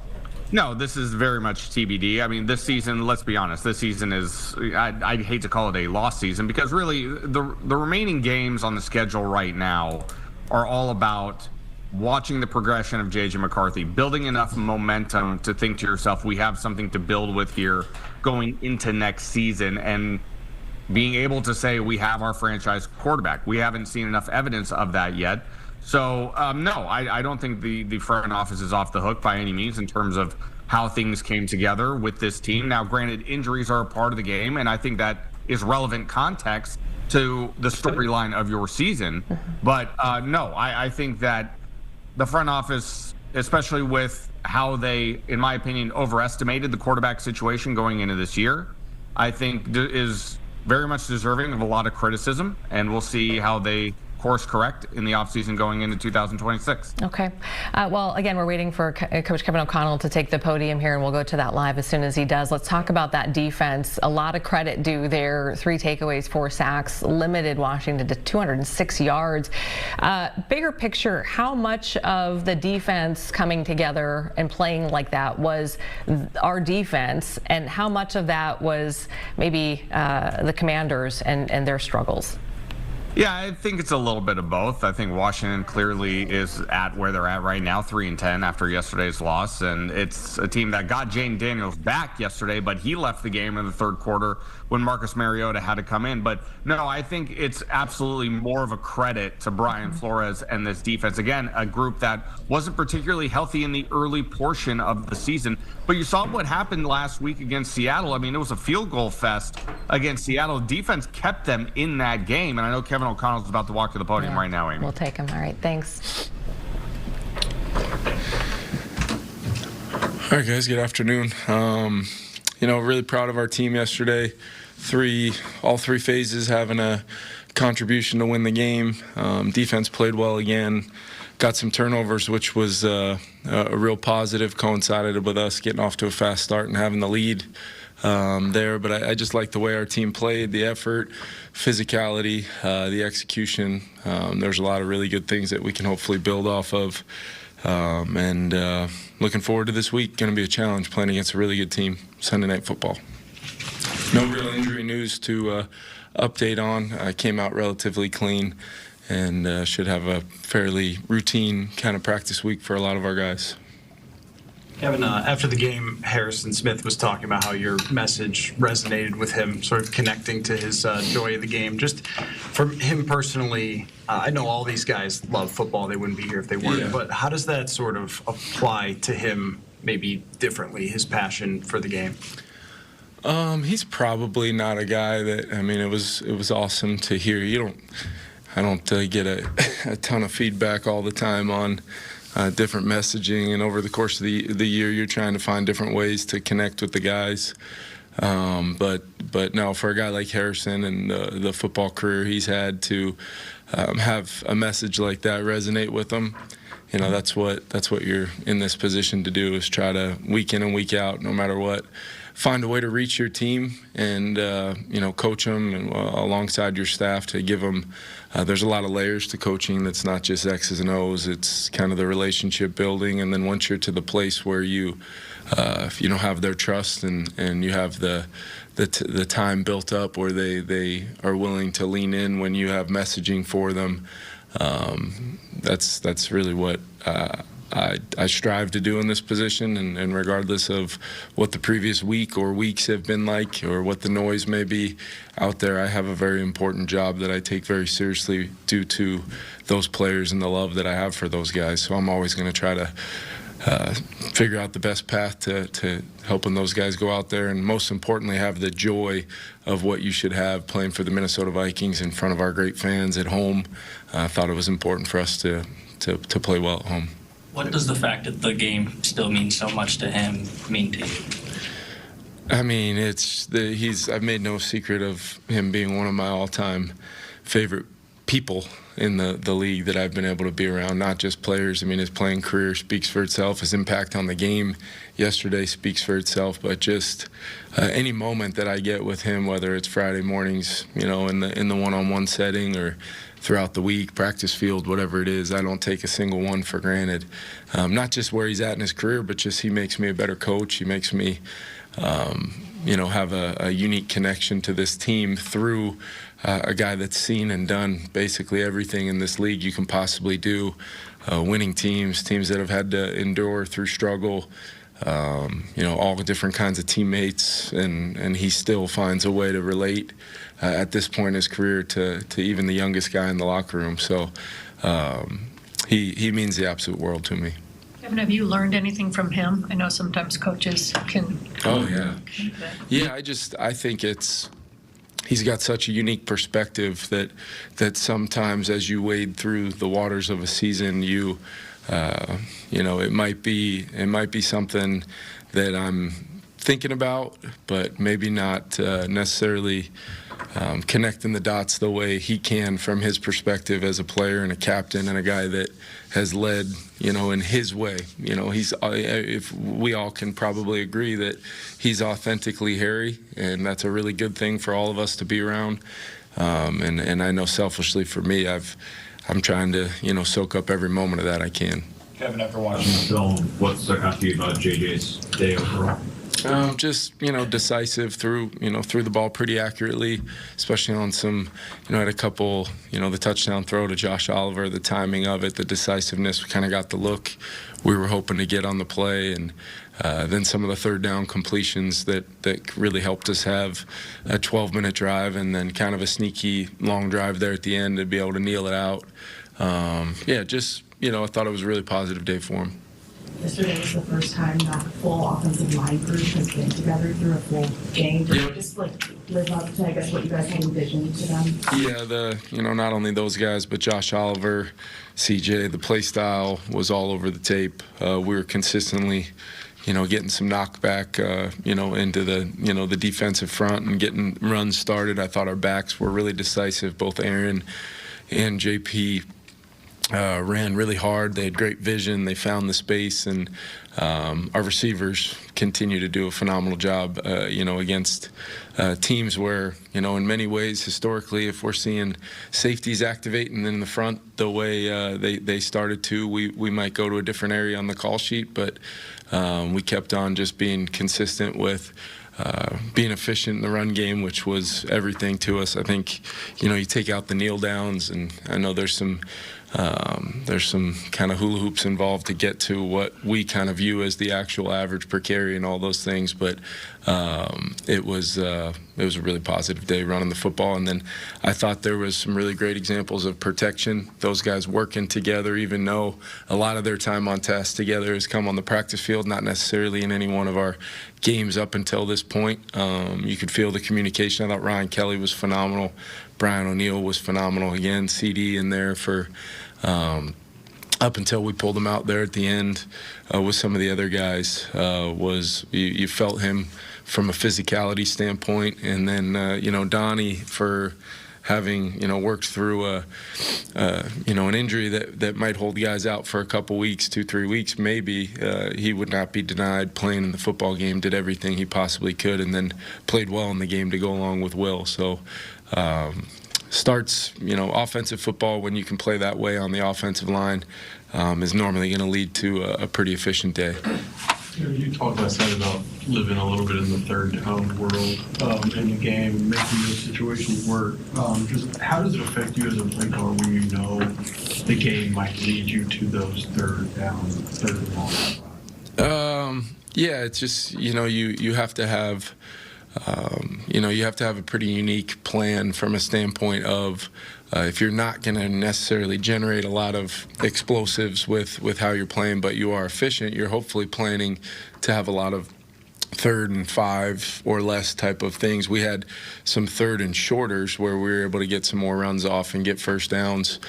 No, this is very much TBD. I mean, this season, let's be honest, this season is, I hate to call it a lost season, because really the remaining games on the schedule right now are all about watching the progression of J.J. McCarthy, building enough momentum to think to yourself, we have something to build with here going into next season, and being able to say we have our franchise quarterback. We haven't seen enough evidence of that yet. So, no, I don't think the front office is off the hook by any means in terms of how things came together with this team. Now, granted, injuries are a part of the game, and I think that is relevant context to the storyline of your season. But, no, I think that the front office, especially with how they, in my opinion, overestimated the quarterback situation going into this year, I think is very much deserving of a lot of criticism, and we'll see how they course correct in the offseason going into 2026. Okay. Well, again, we're waiting for Coach Kevin O'Connell to take the podium here, and we'll go to that live as soon as he does. Let's talk about that defense. A lot of credit due there. 3 takeaways, 4 sacks, limited Washington to 206 yards. Bigger picture, how much of the defense coming together and playing like that was our defense, and how much of that was maybe the Commanders and their struggles? Yeah, I think it's a little bit of both. I think Washington clearly is at where they're at right now, 3-10 after yesterday's loss. And it's a team that got Jane Daniels back yesterday, but he left the game in the third quarter when Marcus Mariota had to come in. But no, I think it's absolutely more of a credit to Brian Flores and this defense. Again, a group that wasn't particularly healthy in the early portion of the season. But you saw what happened last week against Seattle. I mean, it was a field goal fest against Seattle. Defense kept them in that game. And I know Kevin O'Connell's about to walk to the podium right now, Amy. We'll take him. All right, thanks. All right, guys, good afternoon. Really proud of our team yesterday. All three phases having a contribution to win the game. Defense played well again. Got some turnovers, which was a real positive, coincided with us getting off to a fast start and having the lead there. But I just like the way our team played, the effort, physicality, the execution. There's a lot of really good things that we can hopefully build off of. And looking forward to this week. Going to be a challenge playing against a really good team, Sunday Night Football. No real injury news to update on. I came out relatively clean and should have a fairly routine kind of practice week for a lot of our guys. Kevin, after the game, Harrison Smith was talking about how your message resonated with him, sort of connecting to his joy of the game. Just for him personally, I know all these guys love football. They wouldn't be here if they weren't. Yeah. But how does that sort of apply to him maybe differently, his passion for the game? He's probably not a guy that, I mean, it was awesome to hear. I don't get a ton of feedback all the time on different messaging, and over the course of the year, you're trying to find different ways to connect with the guys. But no, for a guy like Harrison and the football career he's had, to have a message like that resonate with him, that's what you're in this position to do, is try to week in and week out, no matter what, find a way to reach your team and coach them and alongside your staff to give them. There's a lot of layers to coaching. That's not just X's and O's. It's kind of the relationship building, and then once you're to the place where you have their trust and you have the time built up where they are willing to lean in when you have messaging for them. That's really what I strive to do in this position, and regardless of what the previous week or weeks have been like or what the noise may be out there, I have a very important job that I take very seriously due to those players and the love that I have for those guys. So I'm always going to try to figure out the best path to helping those guys go out there, and most importantly, have the joy of what you should have playing for the Minnesota Vikings in front of our great fans at home. I thought it was important for us to play well at home. What does the fact that the game still means so much to him mean to you? I mean, I've made no secret of him being one of my all-time favorite people in the league that I've been able to be around, not just players. I mean, his playing career speaks for itself. His impact on the game yesterday speaks for itself. But just any moment that I get with him, whether it's Friday mornings, in the one-on-one setting or throughout the week, practice field, whatever it is, I don't take a single one for granted. Not just where he's at in his career, but just he makes me a better coach. He makes me, have a unique connection to this team through a guy that's seen and done basically everything in this league you can possibly do. Winning teams that have had to endure through struggle, all the different kinds of teammates, and he still finds a way to relate at this point in his career to even the youngest guy in the locker room. So he means the absolute world to me. Kevin, have you learned anything from him? I know sometimes coaches can. Oh, yeah. Yeah, I think he's got such a unique perspective that sometimes as you wade through the waters of a season, it might be something that I'm thinking about, but maybe not necessarily connecting the dots the way he can from his perspective as a player and a captain and a guy that has led, in his way. If we all can probably agree that he's authentically Harry, and that's a really good thing for all of us to be around. And I know selfishly for me, I'm trying to, soak up every moment of that I can. Kevin, after watching the film, what stuck out to you about JJ's day overall? Just decisive, threw the ball pretty accurately, especially on some, had a couple, the touchdown throw to Josh Oliver, the timing of it, the decisiveness, we kind of got the look we were hoping to get on the play, and then some of the third down completions that really helped us have a 12-minute drive, and then kind of a sneaky long drive there at the end to be able to kneel it out. I thought it was a really positive day for him. Yesterday was the first time that full offensive line group has been together through a full game. Just live up to, I guess, what you guys had envisioned to them. Yeah, not only those guys, but Josh Oliver, CJ, the play style was all over the tape. We were consistently, getting some knockback, into the defensive front and getting runs started. I thought our backs were really decisive. Both Aaron and JP ran really hard. They had great vision. They found the space, and our receivers continue to do a phenomenal job, against teams where, in many ways, historically, if we're seeing safeties activating in the front the way they started to, we might go to a different area on the call sheet, but we kept on just being consistent with being efficient in the run game, which was everything to us. I think, you take out the kneel downs, and I know there's some kind of hula hoops involved to get to what we kind of view as the actual average per carry and all those things, but it was a really positive day running the football. And then I thought there was some really great examples of protection, those guys working together, even though a lot of their time on task together has come on the practice field, not necessarily in any one of our games up until this point. You could feel the communication. I thought Ryan Kelly was phenomenal. Brian O'Neill was phenomenal again. CD in there for up until we pulled him out there at the end with some of the other guys. You felt him from a physicality standpoint, and then Donnie for having worked through an injury that might hold guys out for a couple weeks, 2-3 weeks maybe. He would not be denied playing in the football game. Did everything he possibly could, and then played well in the game to go along with Will. So. Starts, offensive football when you can play that way on the offensive line is normally going to lead to a pretty efficient day. You talked last night about living a little bit in the third down world in the game, making those situations work. Just how does it affect you as a play caller when you know the game might lead you to those third and long? Yeah, it's just you have to have. You have to have a pretty unique plan from a standpoint of if you're not going to necessarily generate a lot of explosives with how you're playing, but you are efficient, you're hopefully planning to have a lot of 3rd and 5 or less type of things. We had some 3rd and shorters where we were able to get some more runs off and get first downs,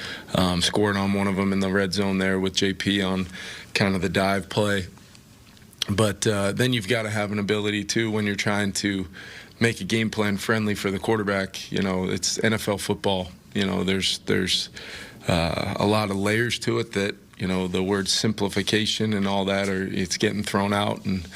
scored on one of them in the red zone there with JP on kind of the dive play. But then you've got to have an ability, too, when you're trying to make a game plan friendly for the quarterback. It's NFL football. there's a lot of layers to it that, the word simplification and all that, it's getting thrown out. And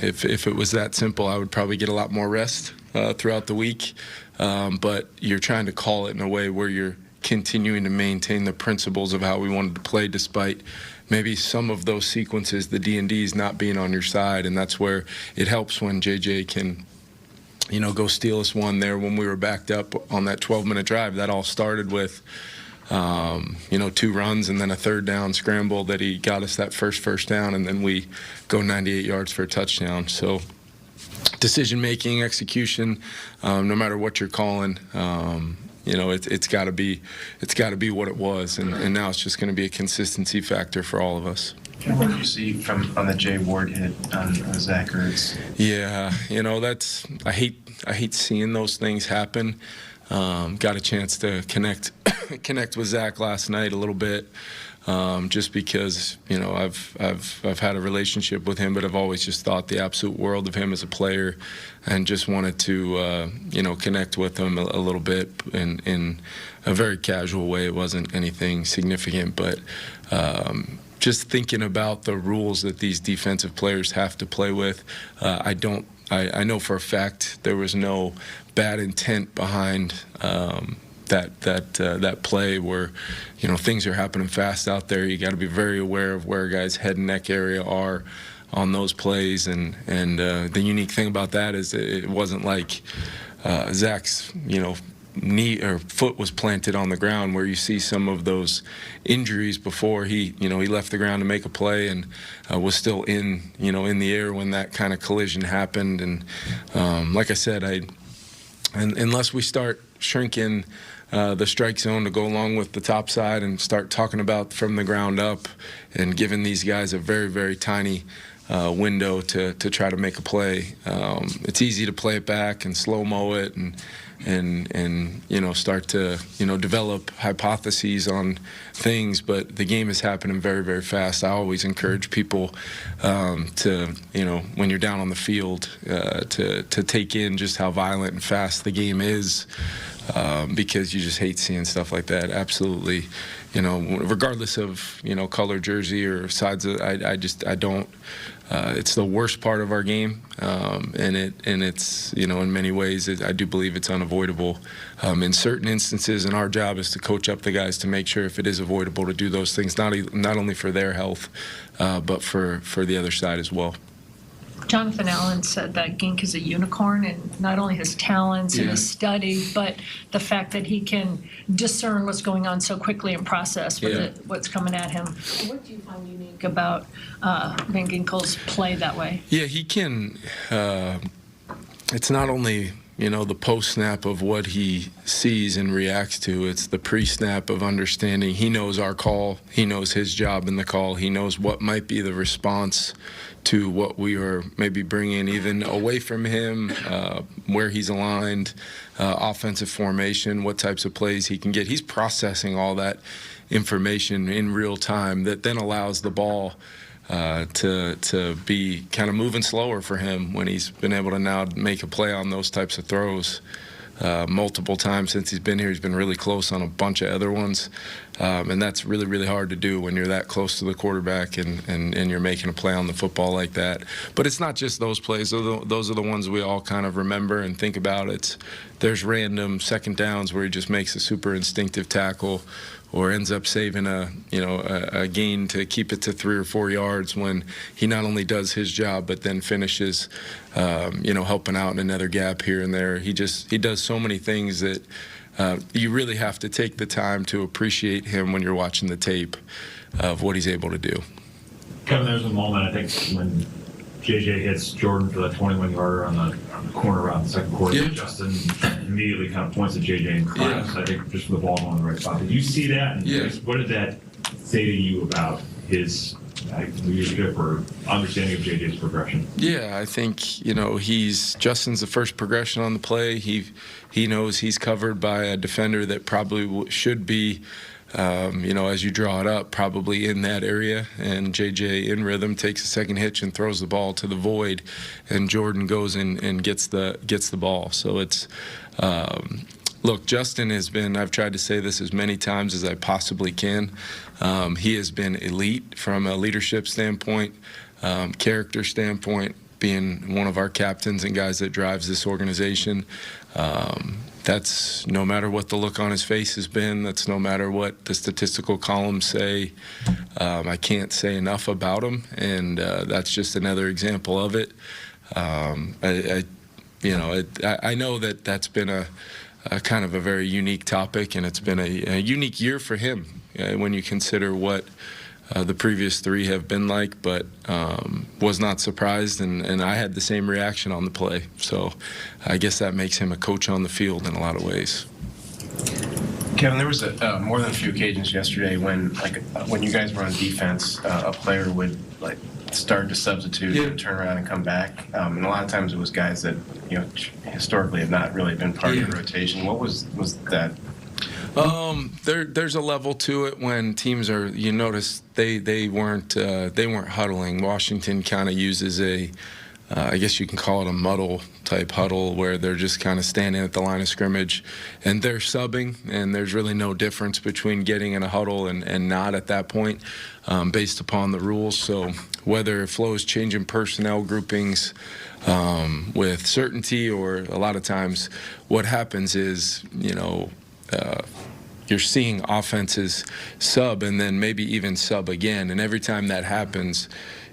if it was that simple, I would probably get a lot more rest throughout the week. But you're trying to call it in a way where you're continuing to maintain the principles of how we wanted to play, despite maybe some of those sequences, the D&Ds not being on your side. And that's where it helps when J.J. can, go steal us one there when we were backed up on that 12-minute drive. That all started with 2 runs and then a 3rd down scramble that he got us that first down, and then we go 98 yards for a touchdown. So decision-making, execution, no matter what you're calling, it's got to be what it was, and now it's just going to be a consistency factor for all of us. What did you see on the Jay Ward hit on Zach Ertz? Yeah, I hate seeing those things happen. Got a chance to connect with Zach last night a little bit, just because I've had a relationship with him, but I've always just thought the absolute world of him as a player, and just wanted to connect with him a little bit in a very casual way. It wasn't anything significant, but just thinking about the rules that these defensive players have to play with, I know for a fact there was no bad intent behind that play, where things are happening fast out there. You got to be very aware of where a guy's head and neck area are on those plays, and the unique thing about that is it wasn't like Zach's knee or foot was planted on the ground, where you see some of those injuries before he left the ground to make a play and was still in the air when that kind of collision happened. And like I said, unless we start shrinking the strike zone to go along with the top side and start talking about from the ground up and giving these guys a very, very tiny window to try to make a play, it's easy to play it back and slow-mo it and start to develop hypotheses on things, but the game is happening very, very fast. I always encourage people to when you're down on the field to take in just how violent and fast the game is, because you just hate seeing stuff like that. Absolutely, regardless of color, jersey, or sides of, I don't. It's the worst part of our game, and it's in many ways I do believe it's unavoidable. In certain instances, and our job is to coach up the guys to make sure if it is avoidable to do those things, not only for their health, but for the other side as well. Jonathan Allen said that Gink is a unicorn, and not only his talents and his study, but the fact that he can discern what's going on so quickly and process what's coming at him. What do you find unique about Van Ginkel's play that way? Yeah, he can. It's not only the post-snap of what he sees and reacts to. It's the pre-snap of understanding. He knows our call. He knows his job in the call. He knows what might be the response to what we are maybe bringing even away from him, where he's aligned, offensive formation, what types of plays he can get. He's processing all that information in real time that then allows the ball to be kind of moving slower for him when he's been able to now make a play on those types of throws. Multiple times since he's been here, he's been really close on a bunch of other ones, and that's really, really hard to do when you're that close to the quarterback and you're making a play on the football like that. But it's not just those plays. Those are the ones we all kind of remember and think about. There's random second downs where he just makes a super instinctive tackle, or ends up saving a gain to keep it to 3 or 4 yards, when he not only does his job but then finishes helping out in another gap here and there. He does so many things that you really have to take the time to appreciate him when you're watching the tape of what he's able to do. Kevin, there's a moment, I think, when J.J. hits Jordan for that 21-yarder on the corner around the second quarter. Yeah. Justin immediately kind of points at J.J. and claps, I think, just with the ball on the right spot. Did you see that? And what did that say to you about his leadership or understanding of J.J.'s progression? Yeah, I think, Justin's the first progression on the play. He knows he's covered by a defender that probably should be, as you draw it up, probably in that area, and J.J. in rhythm takes a second hitch and throws the ball to the void, and Jordan goes in and gets the ball. So it's Look, Justin has been, I've tried to say this as many times as I possibly can. He has been elite from a leadership standpoint, character standpoint, being one of our captains and guys that drives this organization. That's no matter what the look on his face has been. That's no matter what the statistical columns say. I can't say enough about him, and that's just another example of it. I know that that's been a kind of a very unique topic, and it's been a unique year for him when you consider what the previous 3 have been like, but was not surprised, and I had the same reaction on the play. So I guess that makes him a coach on the field in a lot of ways. Kevin, there was more than a few occasions yesterday when you guys were on defense, a player would start to substitute and turn around and come back. And a lot of times it was guys that historically have not really been part of the rotation. What was that? There's a level to it when teams are. You notice they weren't huddling. Washington kind of uses I guess you can call it a muddle type huddle, where they're just kind of standing at the line of scrimmage and they're subbing, and there's really no difference between getting in a huddle and not at that point, based upon the rules. So whether Flo is changing personnel groupings with certainty, or a lot of times what happens is, you're seeing offenses sub and then maybe even sub again, and every time that happens,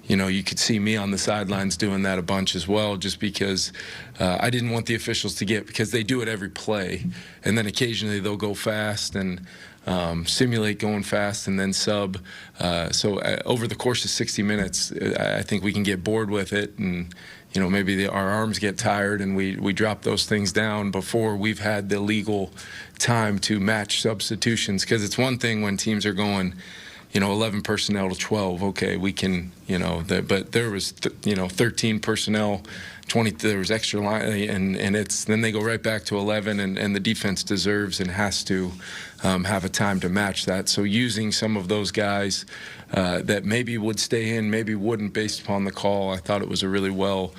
you could see me on the sidelines doing that a bunch as well, just because I didn't want the officials to because they do it every play, and then occasionally they'll go fast and simulate going fast and then sub. So over the course of 60 minutes, I think we can get bored with it, and maybe our arms get tired, and we drop those things down before we've had the legal time to match substitutions. Because it's one thing when teams are going 11 personnel to 12, okay, we can, but there was, 13 personnel, 20, there was extra line, and then they go right back to 11, and the defense deserves and has to have a time to match that. So using some of those guys that maybe would stay in, maybe wouldn't based upon the call, I thought it was a really well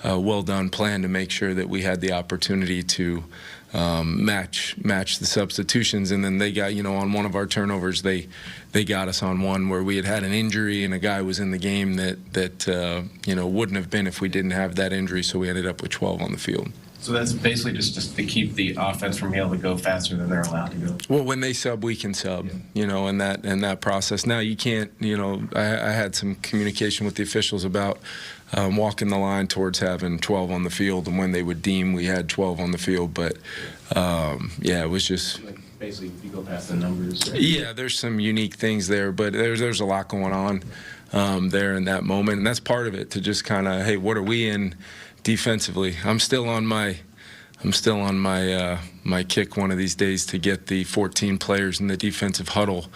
done plan to make sure that we had the opportunity to match the substitutions. And then they got, on one of our turnovers, they got us on one where we had an injury and a guy was in the game that wouldn't have been if we didn't have that injury. So we ended up with 12 on the field. So that's basically just to keep the offense from being able to go faster than they're allowed to go. Well, when they sub, we can sub, in that process. Now you can't, I had some communication with the officials about walking the line towards having 12 on the field, and when they would deem we had 12 on the field. But it was just basically if you go past the numbers. Right? Yeah, there's some unique things there, but there's a lot going on there in that moment, and that's part of it, to just kind of, hey, what are we in defensively? I'm still on my kick one of these days to get the 14 players in the defensive huddle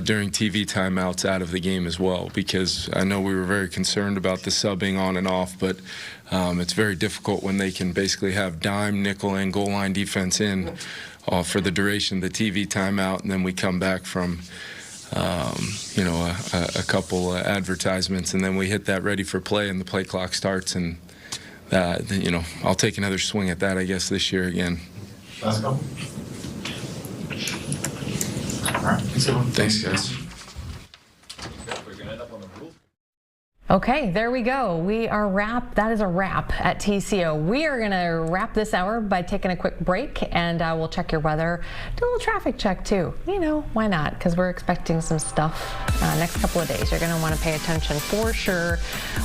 during TV timeouts out of the game as well, because I know we were very concerned about the subbing on and off, but it's very difficult when they can basically have dime, nickel, and goal line defense in for the duration of the TV timeout, and then we come back from a couple advertisements, and then we hit that ready for play, and the play clock starts, and I'll take another swing at that, I guess, this year again. Let's go. All right. Thanks, guys. Okay, there we go. We are wrapped. That is a wrap at TCO. We are going to wrap this hour by taking a quick break, and we'll check your weather. Do a little traffic check too. Why not? Because we're expecting some stuff next couple of days. You're going to want to pay attention for sure.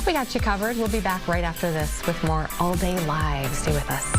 We got you covered. We'll be back right after this with more All Day Live. Stay with us.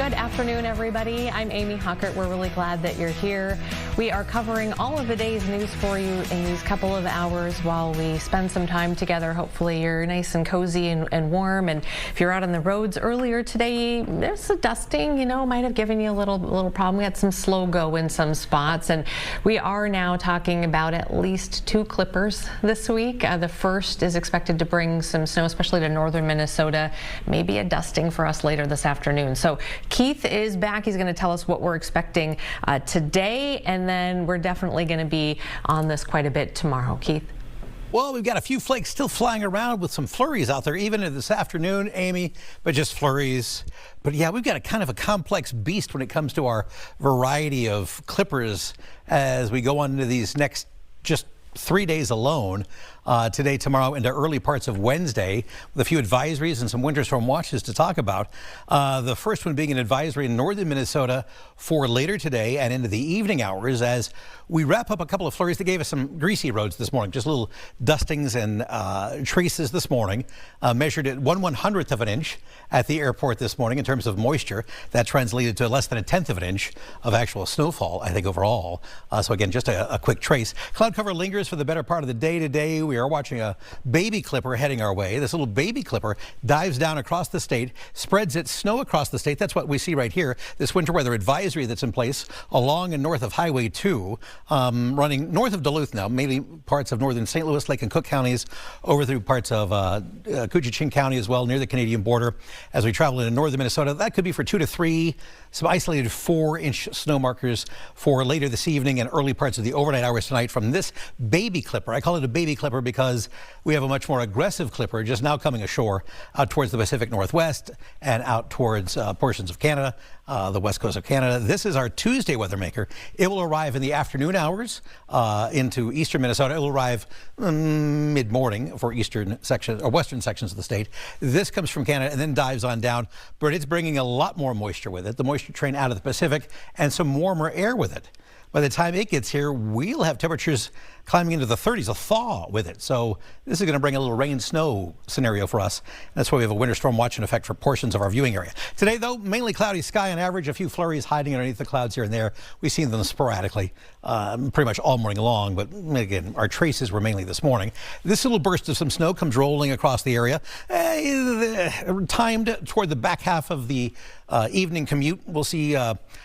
Good afternoon, everybody. I'm Amy Huckert. We're really glad that you're here. We are covering all of the day's news for you in these couple of hours while we spend some time together. Hopefully you're nice and cozy and warm. And if you're out on the roads earlier today, there's a dusting, you know, might have given you a little problem. We had some slow go in some spots. And we are now talking about at least 2 clippers this week. The first is expected to bring some snow, especially to northern Minnesota, maybe a dusting for us later this afternoon. So Keith is back. He's going to tell us what we're expecting today, and then we're definitely going to be on this quite a bit tomorrow. Keith? Well, we've got a few flakes still flying around with some flurries out there, even this afternoon, Amy, but just flurries. But yeah, we've got a kind of a complex beast when it comes to our variety of clippers as we go on into these next just 3 days alone. Today, tomorrow, into early parts of Wednesday, with a few advisories and some winter storm watches to talk about. The first one being an advisory in northern Minnesota for later today and into the evening hours as we wrap up a couple of flurries that gave us some greasy roads this morning, just little dustings and traces this morning. Measured at 1/100th of an inch at the airport this morning in terms of moisture. That translated to less than 1/10 of an inch of actual snowfall, I think, overall. So again, just a quick trace. Cloud cover lingers for the better part of the day today. We are watching a baby clipper heading our way. This little baby clipper dives down across the state, spreads its snow across the state. That's what we see right here. This winter weather advisory that's in place along and north of Highway 2, running north of Duluth now, mainly parts of northern St. Louis, Lake and Cook counties, over through parts of Koochiching County as well, near the Canadian border. As we travel into northern Minnesota, that could be for 2 to 3, some isolated 4-inch snow markers for later this evening and early parts of the overnight hours tonight from this baby clipper. I call it a baby clipper because we have a much more aggressive clipper just now coming ashore out towards the Pacific Northwest and out towards portions of Canada, the west coast of Canada. This is our Tuesday weather maker. It will arrive in the afternoon hours into eastern Minnesota. It will arrive mid-morning for eastern sections or western sections of the state. This comes from Canada and then dives on down, but it's bringing a lot more moisture with it. The moisture train out of the Pacific and some warmer air with it. By the time it gets here, we'll have temperatures climbing into the 30s, a thaw with it. So this is going to bring a little rain snow scenario for us. That's why we have a winter storm watch in effect for portions of our viewing area. Today, though, mainly cloudy sky on average, a few flurries hiding underneath the clouds here and there. We've seen them sporadically pretty much all morning long, but again, our traces were mainly this morning. This little burst of some snow comes rolling across the area, timed toward the back half of the evening commute. We'll see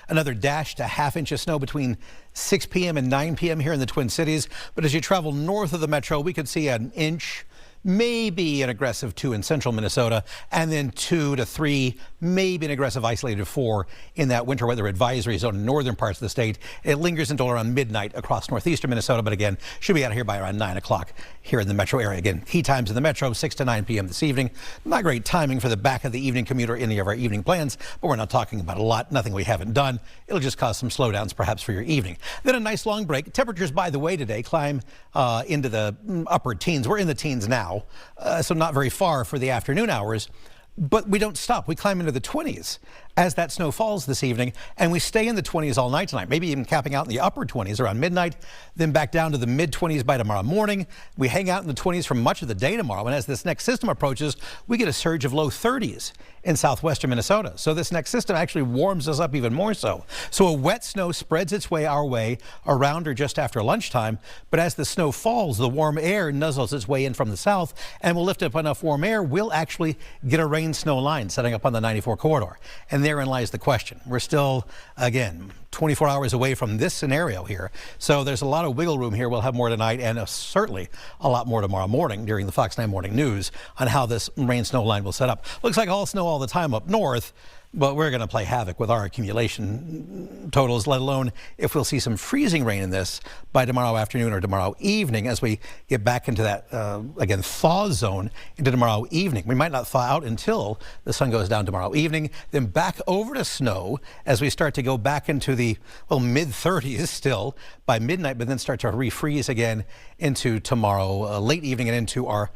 another dash to ½ inch of snow between 6 p.m. and 9 p.m. here in the Twin Cities. But as you travel north of the metro, we could see 1 inch, maybe an aggressive 2 in central Minnesota, and then 2 to 3, maybe an aggressive isolated 4 in that winter weather advisory zone in northern parts of the state. It lingers until around midnight across northeastern Minnesota, but again, should be out of here by around 9 o'clock here in the metro area. Again, key times in the metro, 6 to 9 p.m. this evening. Not great timing for the back of the evening commute or any of our evening plans, but we're not talking about a lot, nothing we haven't done. It'll just cause some slowdowns perhaps for your evening. Then a nice long break. Temperatures, by the way, today climb into the upper teens. We're in the teens now, so not very far for the afternoon hours. But we don't stop. We climb into the 20s as that snow falls this evening, and we stay in the 20s all night tonight, maybe even capping out in the upper 20s around midnight, then back down to the mid-20s by tomorrow morning. We hang out in the 20s for much of the day tomorrow, and as this next system approaches, we get a surge of low 30s in southwestern Minnesota. So this next system actually warms us up even more so. So a wet snow spreads its way our way around or just after lunchtime, but as the snow falls, the warm air nuzzles its way in from the south, and we'll lift up enough warm air, we'll actually get a rain-snow line setting up on the 94 corridor. And therein lies the question. We're still, again, 24 hours away from this scenario here. So there's a lot of wiggle room here. We'll have more tonight and certainly a lot more tomorrow morning during the Fox 9 Morning News on how this rain-snow line will set up. Looks like all snow all the time up north, but we're going to play havoc with our accumulation totals, let alone if we'll see some freezing rain in this by tomorrow afternoon or tomorrow evening as we get back into that, again, thaw zone into tomorrow evening. We might not thaw out until the sun goes down tomorrow evening, then back over to snow as we start to go back into the, well, mid-30s still by midnight, but then start to refreeze again into tomorrow late evening and into our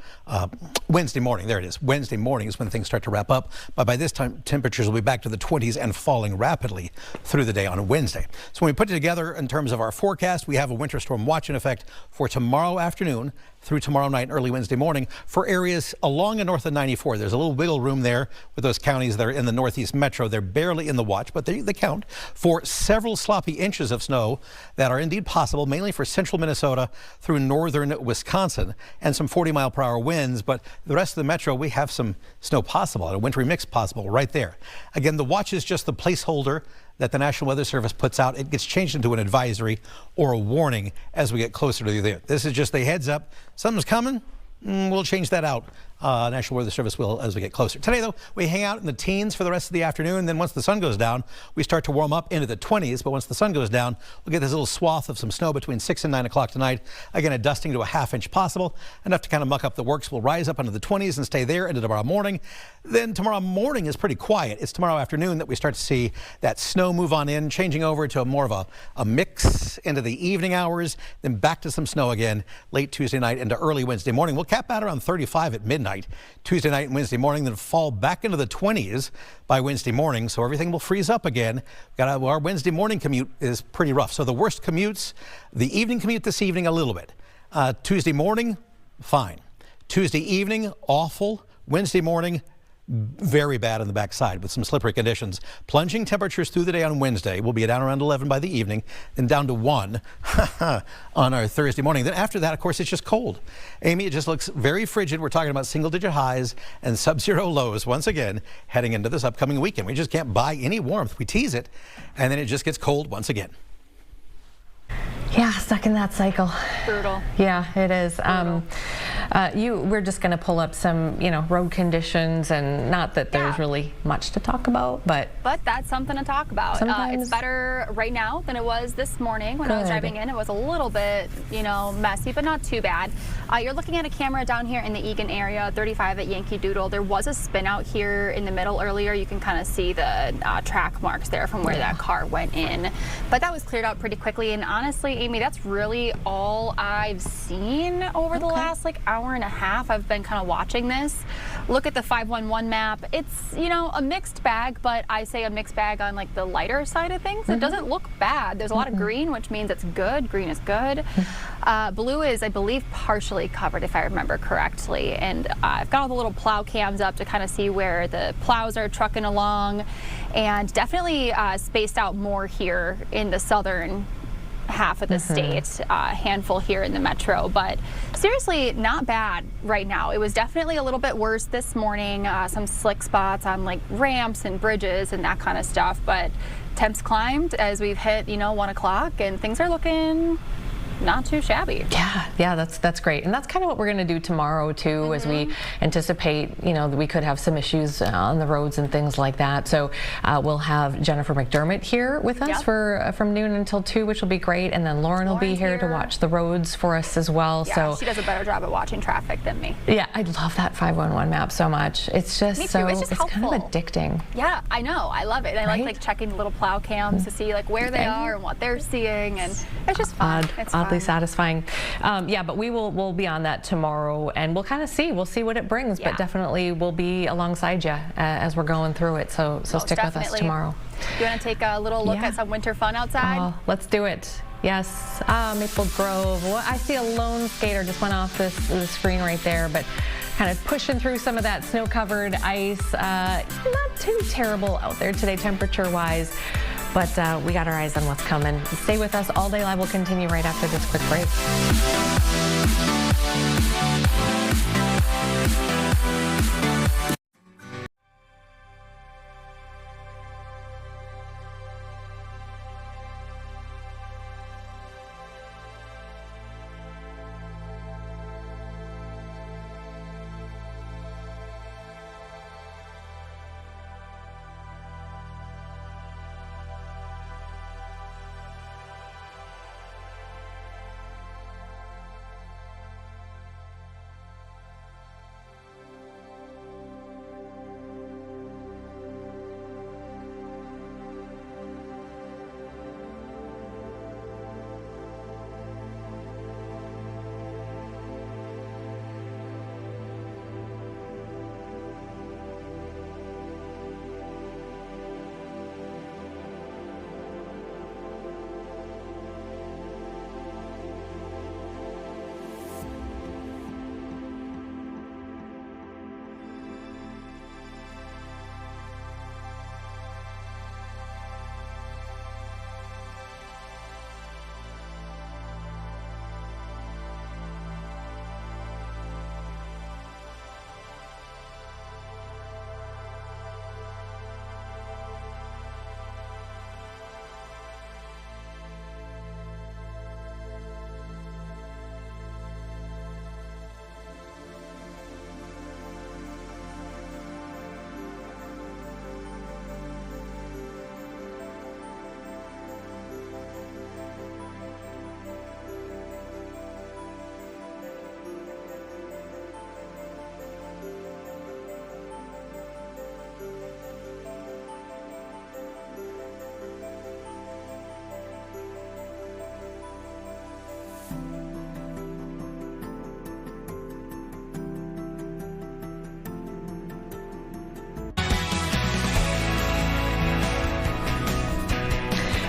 Wednesday morning. There it is. Wednesday morning is when things start to wrap up. But by this time, temperatures will be get back to the 20s and falling rapidly through the day on Wednesday. So when we put it together in terms of our forecast, we have a winter storm watch in effect for tomorrow afternoon through tomorrow night and early Wednesday morning for areas along and north of 94. There's a little wiggle room there with those counties that are in the northeast metro. They're barely in the watch, but they count for several sloppy inches of snow that are indeed possible, mainly for central Minnesota through northern Wisconsin, and some 40-mile-per-hour winds. But the rest of the metro, we have some snow possible, and a wintry mix possible right there. Again, the watch is just the placeholder that the National Weather Service puts out. It gets changed into an advisory or a warning as we get closer to the event. This is just a heads up. Something's coming. We'll change that out. National Weather Service will as we get closer. Today, though, we hang out in the teens for the rest of the afternoon. Then once the sun goes down, we start to warm up into the 20s. But once the sun goes down, we'll get this little swath of some snow between 6 and 9 o'clock tonight. Again, a dusting to a half-inch possible, enough to kind of muck up the works. We'll rise up into the 20s and stay there into tomorrow morning. Then tomorrow morning is pretty quiet. It's tomorrow afternoon that we start to see that snow move on in, changing over to more of a mix into the evening hours, then back to some snow again late Tuesday night into early Wednesday morning. We'll cap out around 35 at midnight Tuesday night and Wednesday morning, then fall back into the 20s by Wednesday morning, so everything will freeze up again. Our Wednesday morning commute is pretty rough. So the worst commutes, the evening commute this evening a little bit. Tuesday morning, fine. Tuesday evening, awful. Wednesday morning, very bad on the backside with some slippery conditions. Plunging temperatures through the day on Wednesday. We'll be down around 11 by the evening, then down to 1 on our Thursday morning. Then after that, of course, it's just cold. Amy, it just looks very frigid. We're talking about single-digit highs and sub-zero lows once again heading into this upcoming weekend. We just can't buy any warmth. We tease it, and then it just gets cold once again. Yeah, stuck in that cycle. Brutal. Yeah, it is. We're just going to pull up some, road conditions, and not that there's really much to talk about, but that's something to talk about. It's better right now than it was this morning when I was driving in. It was a little bit, messy, but not too bad. You're looking at a camera down here in the Eagan area, 35 at Yankee Doodle. There was a spin out here in the middle earlier. You can kind of see the track marks there from where that car went in, but that was cleared out pretty quickly. And honestly, Amy, that's really all I've seen over the last hour and a half. I've been kind of watching this. Look at the 511 map. It's, a mixed bag, but I say a mixed bag on the lighter side of things. It doesn't look bad. There's a lot of green, which means it's good. Green is good. Blue is, I believe, partially covered, if I remember correctly. And I've got all the little plow cams up to kind of see where the plows are trucking along, and definitely spaced out more here in the southern half of the state, a handful here in the metro, but seriously not bad right now. It was definitely a little bit worse this morning, some slick spots on ramps and bridges and that kind of stuff, but temps climbed as we've hit 1 o'clock, and things are looking not too shabby. Yeah, that's great. And that's kind of what we're going to do tomorrow too, as we anticipate, that we could have some issues on the roads and things like that. So we'll have Jennifer McDermott here with us from noon until 2, which will be great. And then Lauren will be here to watch the roads for us as well. Yeah, so she does a better job at watching traffic than me. Yeah, I love that 511 map so much. It's just me too. It's kind of addicting. Yeah, I know. I love it. I like checking the little plow cams to see where they are and what they're seeing, and it's just fun. It's oddly satisfying. But we'll be on that tomorrow, and we'll kind of see. We'll see what it brings, but definitely we'll be alongside you as we're going through it. So stick with us tomorrow. You want to take a little look at some winter fun outside? Oh, let's do it. Yes. Maple Grove. Well, I see a lone skater just went off the screen right there, but kind of pushing through some of that snow-covered ice. Not too terrible out there today, temperature-wise. But we got our eyes on what's coming. Stay with us. All Day Live will continue right after this quick break.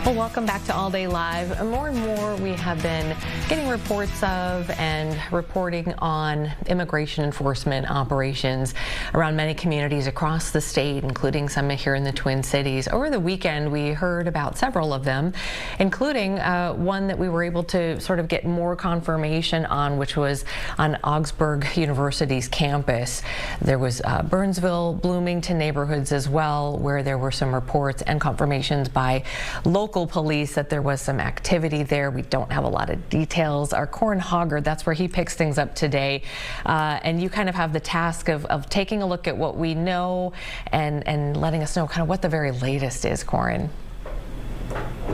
Well, welcome back to All Day Live. More and more we have been getting reports of and reporting on immigration enforcement operations around many communities across the state, including some here in the Twin Cities. Over the weekend, we heard about several of them, including one that we were able to sort of get more confirmation on, which was on Augsburg University's campus. There was Burnsville, Bloomington neighborhoods as well, where there were some reports and confirmations by local police that there was some activity there. We don't have a lot of details. Our Corin Hoggard, that's where he picks things up today. And you kind of have the task of taking a look at what we know and letting us know kind of what the very latest is, Corin.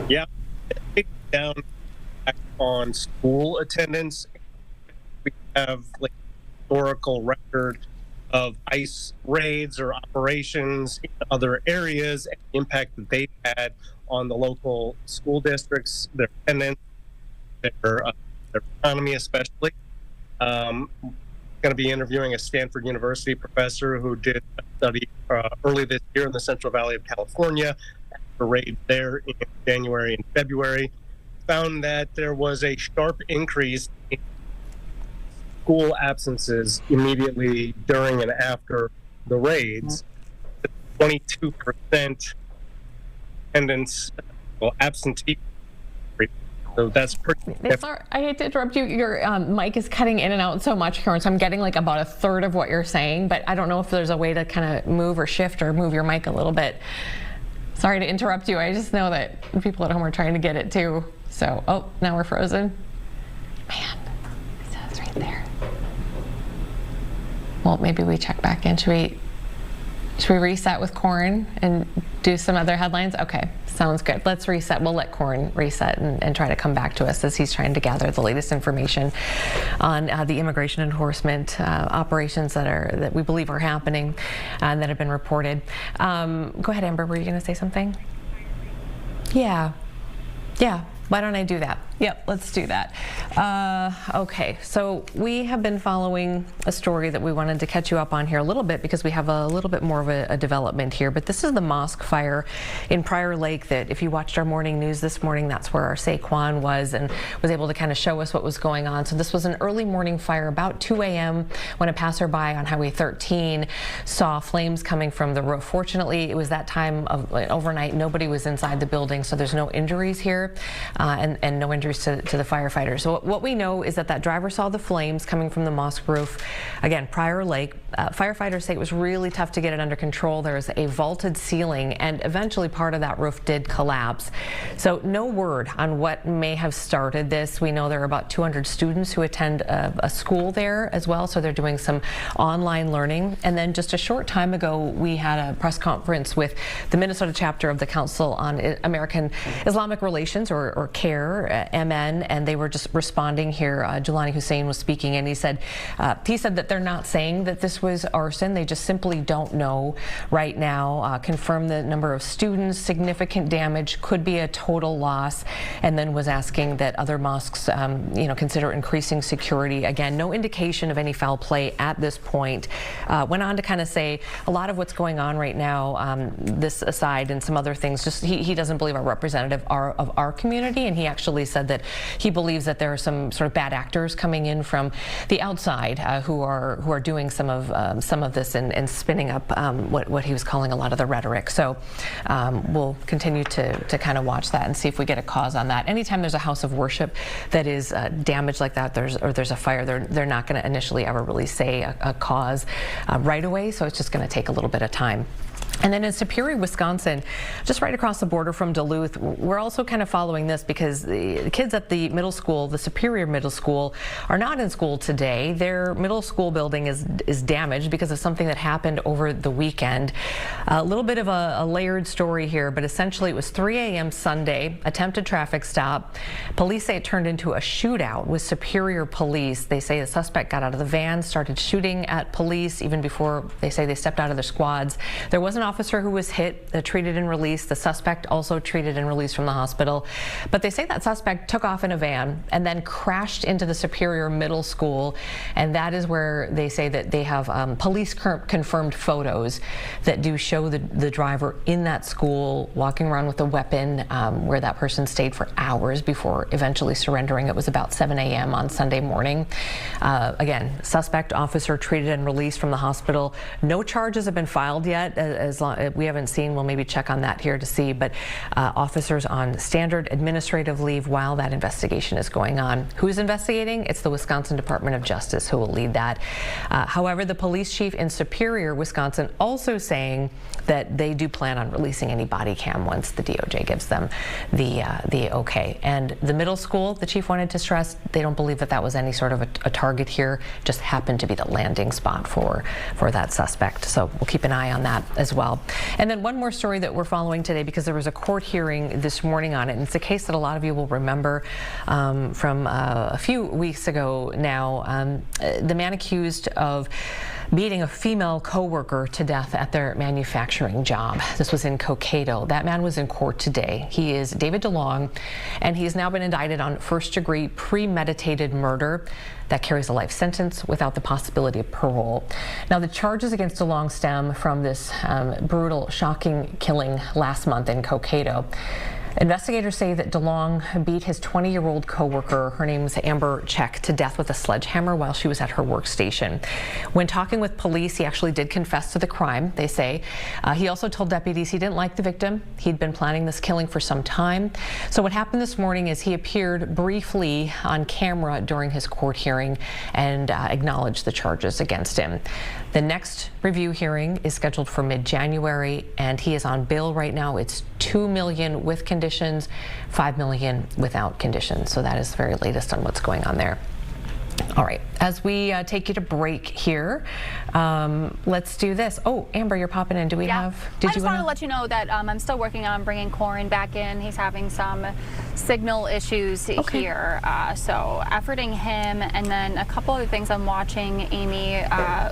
Yeah, down on school attendance. We have like historical record of ICE raids or operations in other areas and the impact that they've had on the local school districts, their attendance, their economy especially. Going to be interviewing a Stanford University professor who did a study early this year in the Central Valley of California, a raid there in January and February, found that there was a sharp increase in school absences immediately during and after the raids. 22% attendance, well, absentee. So that's pretty. I hate to interrupt you. Your mic is cutting in and out so much, Karen, so I'm getting like about a third of what you're saying, but I don't know if there's a way to kind of move or shift or move your mic a little bit. Sorry to interrupt you. I just know that people at home are trying to get it too. So, oh, now we're frozen. Man, it says right there. Well, maybe we check back in. Should we reset with Corin and do some other headlines? Okay, sounds good. Let's reset. We'll let Corin reset and try to come back to us as he's trying to gather the latest information on the immigration enforcement operations that we believe are happening and that have been reported. Go ahead, Amber. Were you going to say something? Yeah. Why don't I do that? Yep, let's do that. Okay, so we have been following a story that we wanted to catch you up on here a little bit because we have a little bit more of a development here. But this is the Mosque fire in Prior Lake that if you watched our morning news this morning, that's where our Saquon was and was able to kind of show us what was going on. So this was an early morning fire about 2 a.m. when a passerby on Highway 13 saw flames coming from the roof. Fortunately, it was that time of overnight. Nobody was inside the building, so there's no injuries here and no injuries to the firefighters. So what we know is that driver saw the flames coming from the mosque roof. Again, Prior Lake. Firefighters say it was really tough to get it under control. There was a vaulted ceiling and eventually part of that roof did collapse. So no word on what may have started this. We know there are about 200 students who attend a school there as well, so they're doing some online learning. And then just a short time ago, we had a press conference with the Minnesota chapter of the Council on American Islamic Relations, or CARE, MN, and they were just responding here. Jelani Hussein was speaking, and he said that they're not saying that this was arson. They just simply don't know right now. Confirmed the number of students, significant damage, could be a total loss, and then was asking that other mosques, consider increasing security. Again, no indication of any foul play at this point. Went on to kind of say a lot of what's going on right now, this aside and some other things, just he doesn't believe are representative of our community, and he actually said that he believes that there are some sort of bad actors coming in from the outside who are doing some of this and spinning up what he was calling a lot of the rhetoric. So we'll continue to kind of watch that and see if we get a cause on that. Anytime there's a house of worship that is damaged like that, there's a fire, they're not going to initially ever really say a cause right away. So it's just going to take a little bit of time. And then in Superior, Wisconsin, just right across the border from Duluth, we're also kind of following this because the kids at the middle school, the Superior Middle School, are not in school today. Their middle school building is damaged because of something that happened over the weekend. A little bit of a layered story here, but essentially it was 3 a.m. Sunday, attempted traffic stop. Police say it turned into a shootout with Superior police. They say the suspect got out of the van, started shooting at police even before they say they stepped out of their squads. There wasn't an officer who was hit, treated and released. The suspect also treated and released from the hospital. But they say that suspect took off in a van and then crashed into the Superior Middle School. And that is where they say that they have police confirmed photos that do show the driver in that school walking around with a weapon, where that person stayed for hours before eventually surrendering. It was about 7 a.m. on Sunday morning. Again, suspect officer treated and released from the hospital. No charges have been filed yet. As long, we haven't seen. We'll maybe check on that here to see. But officers on standard administrative leave while that investigation is going on. Who's investigating? It's the Wisconsin Department of Justice who will lead that. However, the police chief in Superior, Wisconsin, also saying that they do plan on releasing any body cam once the DOJ gives them the okay. And the middle school, the chief wanted to stress, they don't believe that that was any sort of a target here. Just happened to be the landing spot for that suspect. So we'll keep an eye on that as well. And then one more story that we're following today, because there was a court hearing this morning on it. And it's a case that a lot of you will remember from a few weeks ago now. The man accused of beating a female co-worker to death at their manufacturing job. This was in Cokato. That man was in court today. He is David DeLong, and he's now been indicted on first-degree premeditated murder that carries a life sentence without the possibility of parole. Now, the charges against DeLong stem from this brutal, shocking killing last month in Cokato. Investigators say that DeLong beat his 20-year-old co-worker, her name's Amber Check, to death with a sledgehammer while she was at her workstation. When talking with police, he actually did confess to the crime, they say. He also told deputies he didn't like the victim. He'd been planning this killing for some time. So what happened this morning is he appeared briefly on camera during his court hearing and acknowledged the charges against him. The next review hearing is scheduled for mid-January, and he is on bail right now. It's $2 million with conditions, $5 million without conditions. So that is the very latest on what's going on there. All right, as we take you to break here, let's do this. Oh, Amber, you're popping in. Do we have? I just wanted to let you know that I'm still working on bringing Corin back in. He's having some signal issues here, so efforting him, and then a couple other things I'm watching. Amy,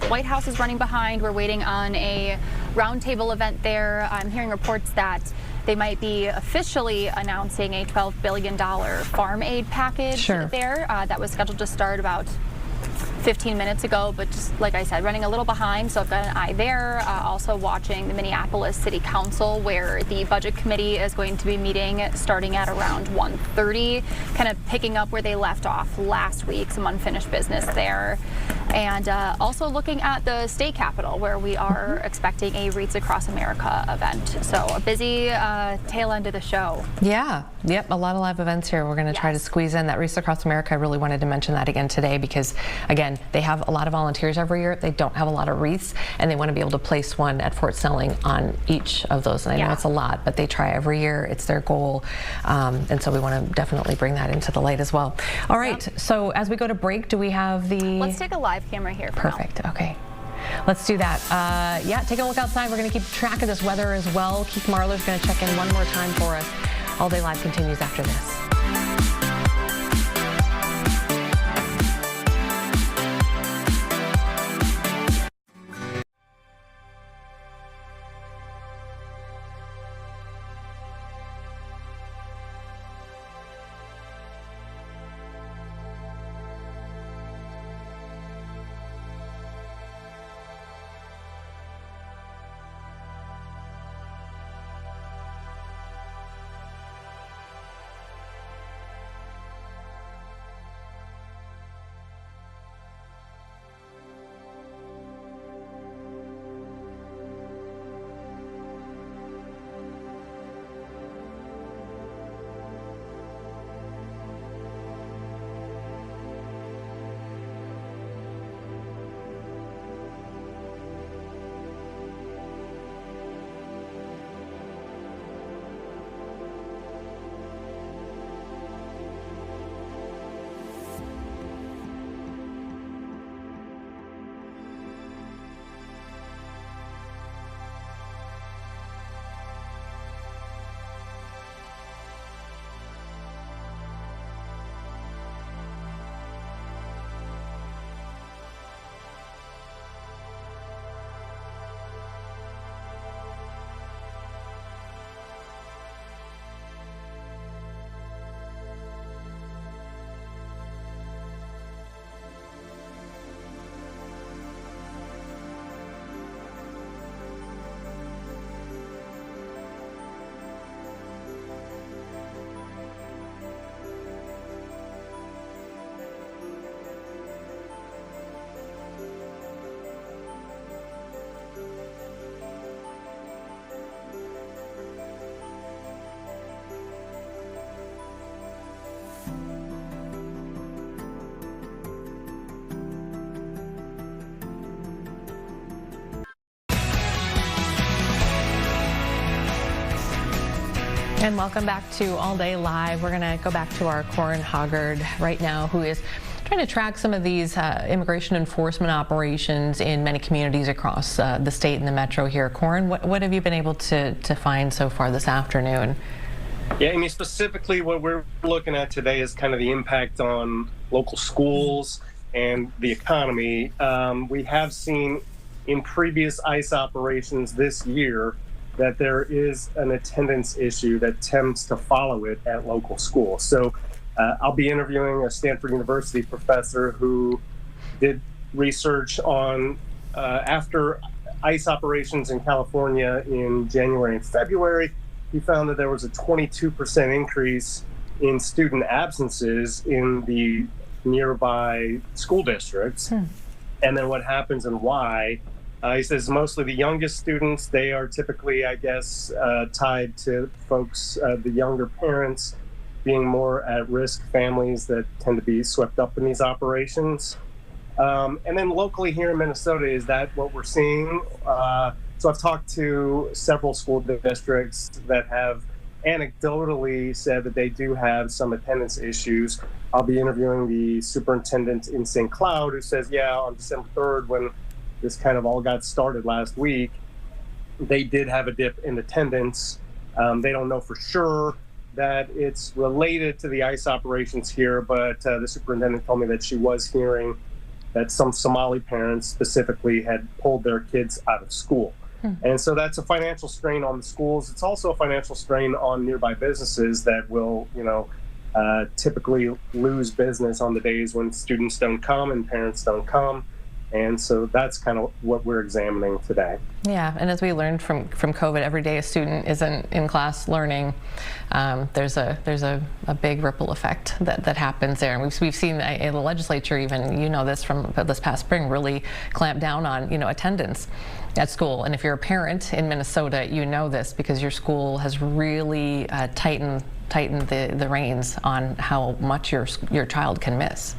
White House is running behind. We're waiting on a roundtable event there. I'm hearing reports that they might be officially announcing a $12 billion farm aid package there that was scheduled to start about 15 minutes ago, but just like I said, running a little behind, so I've got an eye there. Also watching the Minneapolis City Council, where the Budget Committee is going to be meeting starting at around 1:30, kind of picking up where they left off last week, some unfinished business there. And also looking at the state capitol, where we are expecting a Wreaths Across America event. So a busy tail end of the show. Yeah, yep, a lot of live events here. We're going to try to squeeze in that Wreaths Across America. I really wanted to mention that again today because, again, they have a lot of volunteers every year. They don't have a lot of wreaths, and they want to be able to place one at Fort Snelling on each of those. And I know it's a lot, but they try every year. It's their goal. And so we want to definitely bring that into the light as well. All right, so as we go to break, do we have the... Let's take a live camera here. Perfect, okay. Let's do that. Yeah, take a look outside. We're going to keep track of this weather as well. Keith Marler's going to check in one more time for us. All Day Live continues after this. And welcome back to All Day Live. We're going to go back to our Corin Hoggard right now, who is trying to track some of these immigration enforcement operations in many communities across the state and the metro here. Corin, what have you been able to find so far this afternoon? Yeah, Amy, specifically what we're looking at today is kind of the impact on local schools and the economy. We have seen in previous ICE operations this year that there is an attendance issue that tends to follow it at local schools. So I'll be interviewing a Stanford University professor who did research on after ICE operations in California in January and February. He found that there was a 22% increase in student absences in the nearby school districts. And then what happens and why. He says mostly the youngest students, they are typically, I guess, tied to folks, the younger parents being more at risk families that tend to be swept up in these operations. And then locally here in Minnesota, is that what we're seeing? So I've talked to several school districts that have anecdotally said that they do have some attendance issues. I'll be interviewing the superintendent in St. Cloud who says, yeah, on December 3rd, when this kind of all got started last week, they did have a dip in attendance. They don't know for sure that it's related to the ICE operations here, but the superintendent told me that she was hearing that some Somali parents specifically had pulled their kids out of school. And so that's a financial strain on the schools. It's also a financial strain on nearby businesses that will, typically lose business on the days when students don't come and parents don't come. And so that's kind of what we're examining today. Yeah, and as we learned from COVID, every day a student isn't in class learning, there's a big ripple effect that happens there. And we've seen the legislature, even this from this past spring, really clamp down on attendance at school. And if you're a parent in Minnesota, you know this because your school has really tightened the reins on how much your child can miss.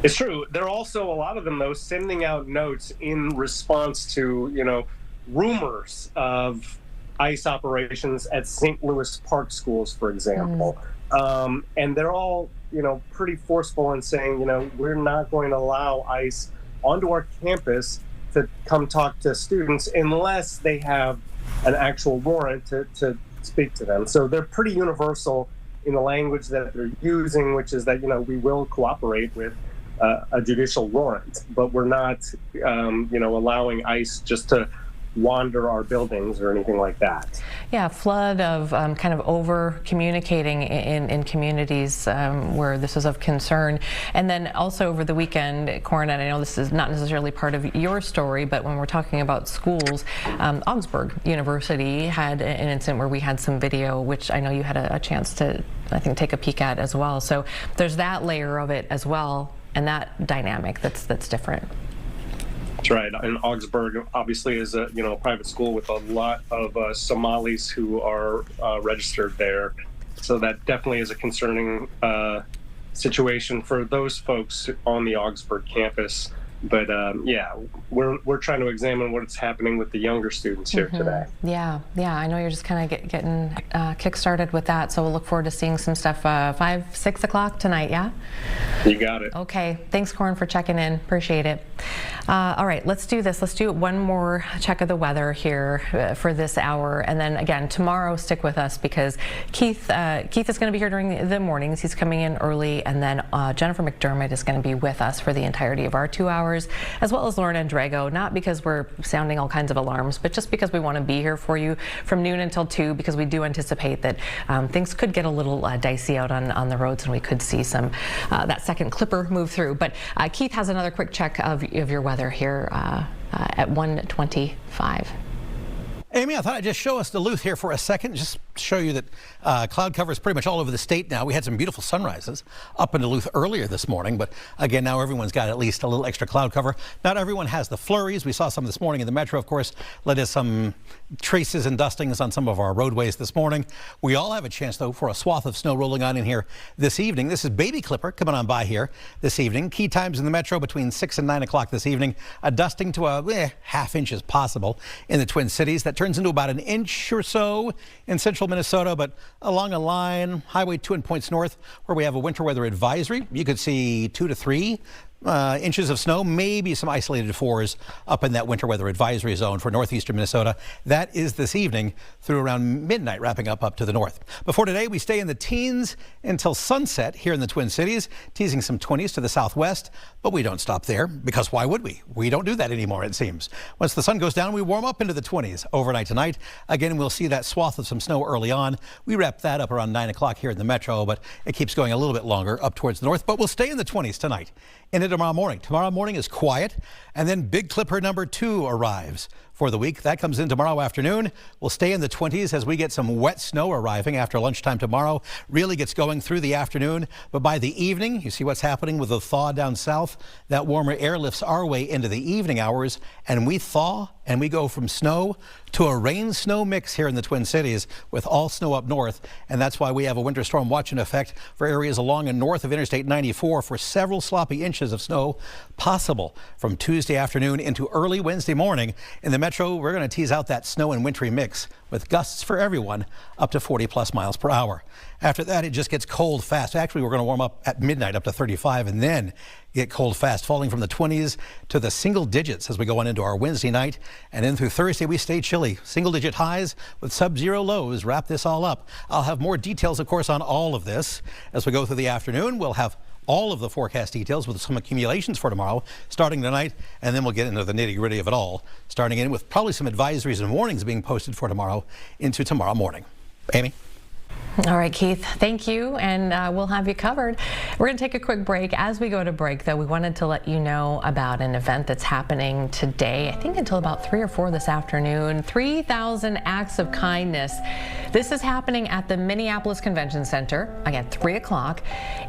It's true. There are also a lot of them, though, sending out notes in response to, rumors of ICE operations at St. Louis Park schools, for example. And they're all, pretty forceful in saying, we're not going to allow ICE onto our campus to come talk to students unless they have an actual warrant to speak to them. So they're pretty universal in the language that they're using, which is that, we will cooperate with a judicial warrant, but we're not, allowing ICE just to wander our buildings or anything like that. Yeah, a flood of kind of over communicating in communities where this is of concern. And then also over the weekend, Corin, and I know this is not necessarily part of your story, but when we're talking about schools, Augsburg University had an incident where we had some video, which I know you had a chance to, I think, take a peek at as well. So there's that layer of it as well, and that dynamic that's different. That's right. And Augsburg obviously is a private school with a lot of Somalis who are registered there. So that definitely is a concerning situation for those folks on the Augsburg campus. But we're trying to examine what's happening with the younger students here today. Yeah, I know you're just kind of getting kick-started with that, so we'll look forward to seeing some stuff 5, 6 o'clock tonight, yeah? You got it. Okay, thanks, Corin, for checking in. Appreciate it. All right, let's do this. Let's do one more check of the weather here for this hour, and then again, tomorrow, stick with us because Keith is going to be here during the mornings. He's coming in early, and then Jennifer McDermott is going to be with us for the entirety of our 2 hours. As well as Lauren and Drago, not because we're sounding all kinds of alarms, but just because we want to be here for you from noon until 2, because we do anticipate that things could get a little dicey out on the roads, and we could see some that second clipper move through. But Keith has another quick check of your weather here at 1:25. Amy, I thought I'd just show us Duluth here for a second, just show you that cloud cover is pretty much all over the state now. We had some beautiful sunrises up in Duluth earlier this morning, but again, now everyone's got at least a little extra cloud cover. Not everyone has the flurries. We saw some this morning in the metro, of course, led to some traces and dustings on some of our roadways this morning. We all have a chance, though, for a swath of snow rolling on in here this evening. This is Baby Clipper coming on by here this evening. Key times in the metro between 6 and 9 o'clock this evening. A dusting to a half inch is possible in the Twin Cities. That turns into about an inch or so in central central Minnesota, but along a line, Highway 2 and points north, where we have a winter weather advisory. You could see 2 to 3 inches of snow, maybe some isolated 4s up in that winter weather advisory zone for northeastern Minnesota. That is this evening through around midnight, wrapping up to the north. Before today, we stay in the teens until sunset here in the Twin Cities, teasing some 20s to the southwest, but we don't stop there because why would we? We don't do that anymore, it seems. Once the sun goes down, we warm up into the 20s overnight tonight. Again, we'll see that swath of some snow early on. We wrap that up around 9 o'clock here in the metro, but it keeps going a little bit longer up towards the north, but we'll stay in the 20s tonight. Into tomorrow morning. Tomorrow morning is quiet, and then big clipper number 2 arrives for the week. That comes in tomorrow afternoon. We'll stay in the 20s as we get some wet snow arriving after lunchtime tomorrow. Really gets going through the afternoon, but by the evening, you see what's happening with the thaw down south. That warmer air lifts our way into the evening hours, and we thaw and we go from snow to a rain-snow mix here in the Twin Cities with all snow up north, and that's why we have a winter storm watch in effect for areas along and north of Interstate 94 for several sloppy inches of snow possible from Tuesday afternoon into early Wednesday morning. In the metro, we're going to tease out that snow and wintry mix with gusts for everyone up to 40+ miles per hour. After that, it just gets cold fast. Actually, we're going to warm up at midnight up to 35 and then get cold fast, falling from the 20s to the single digits as we go on into our Wednesday night. And then through Thursday, we stay chilly. Single-digit highs with sub-zero lows wrap this all up. I'll have more details, of course, on all of this as we go through the afternoon. We'll have all of the forecast details with some accumulations for tomorrow starting tonight, and then we'll get into the nitty-gritty of it all, starting in with probably some advisories and warnings being posted for tomorrow into tomorrow morning. Amy? All right, Keith, thank you, and we'll have you covered. We're going to take a quick break. As we go to break, though, we wanted to let you know about an event that's happening today, I think until about 3 or 4 this afternoon, 3,000 Acts of Kindness. This is happening at the Minneapolis Convention Center, again, 3 o'clock.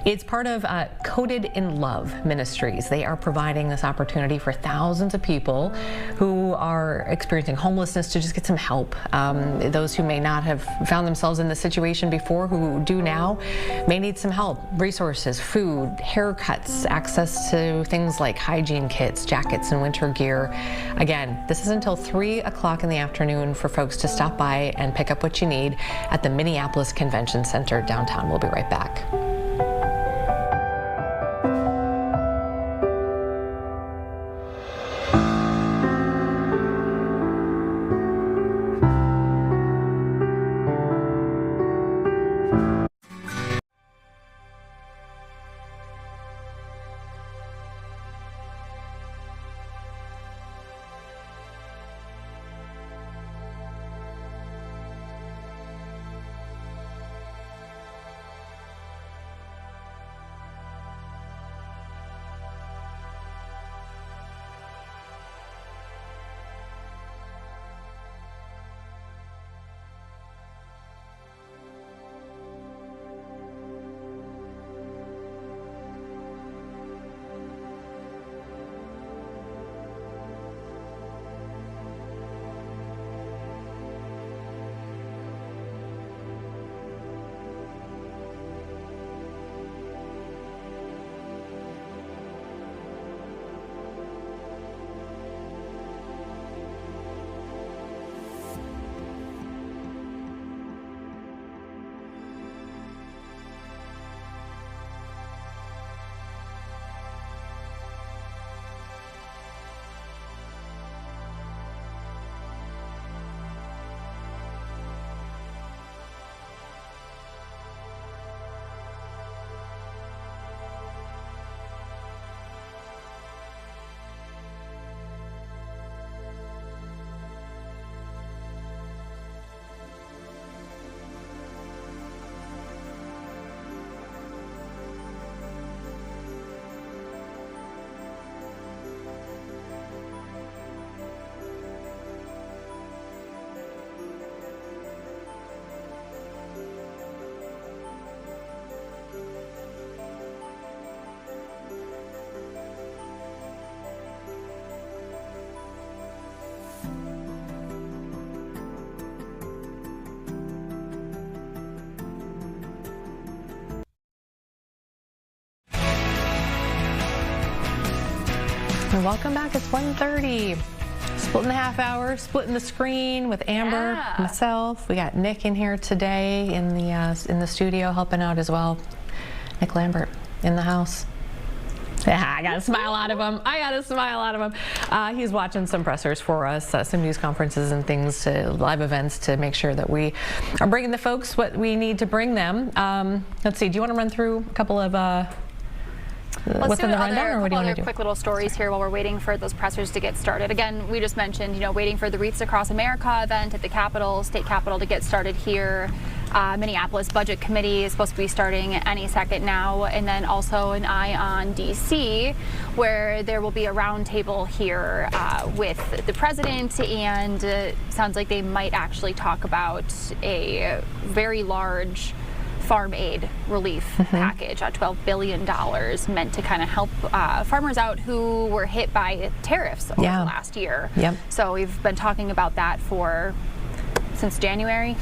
It's part of Coded in Love Ministries. They are providing this opportunity for thousands of people who are experiencing homelessness to just get some help. Those who may not have found themselves in this situation before, who do now, may need some help, resources, food, haircuts, access to things like hygiene kits, jackets, and winter gear. Again, this is until 3 o'clock in the afternoon for folks to stop by and pick up what you need at the Minneapolis Convention Center downtown. We'll be right back. And welcome back. It's 1:30. Splitting the half hour, splitting the screen with Amber, myself. We got Nick in here today in the studio helping out as well. Nick Lambert in the house. Yeah, I got a smile out of him. He's watching some pressers for us, some news conferences and things, live events to make sure that we are bringing the folks what we need to bring them. Let's see, do you want to run through a couple of what's in the rundown, or what do you want to do? Quick little stories here while we're waiting for those pressers to get started. Again, we just mentioned, waiting for the Wreaths Across America event at the Capitol, State Capitol, to get started here. Minneapolis Budget Committee is supposed to be starting any second now, and then also an eye on D.C., where there will be a roundtable here with the president, and sounds like they might actually talk about a very large farm aid relief package, $12 billion, meant to kind of help farmers out who were hit by tariffs over the last year. So we've been talking about that since January.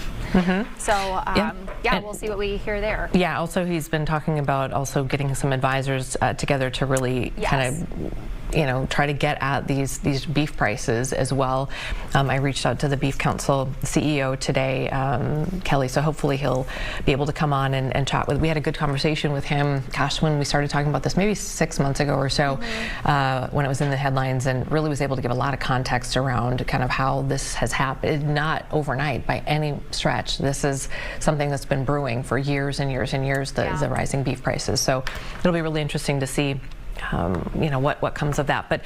So we'll see what we hear there. Yeah, also he's been talking about also getting some advisors together to really kind of try to get at these beef prices as well. I reached out to the Beef Council CEO today, Kelly, so hopefully he'll be able to come on and chat with. We had a good conversation with him, gosh, when we started talking about this, maybe 6 months ago or so, when it was in the headlines, and really was able to give a lot of context around kind of how this has happened, not overnight by any stretch. This is something that's been brewing for years and years and years, the rising beef prices. So it'll be really interesting to see what comes of that. But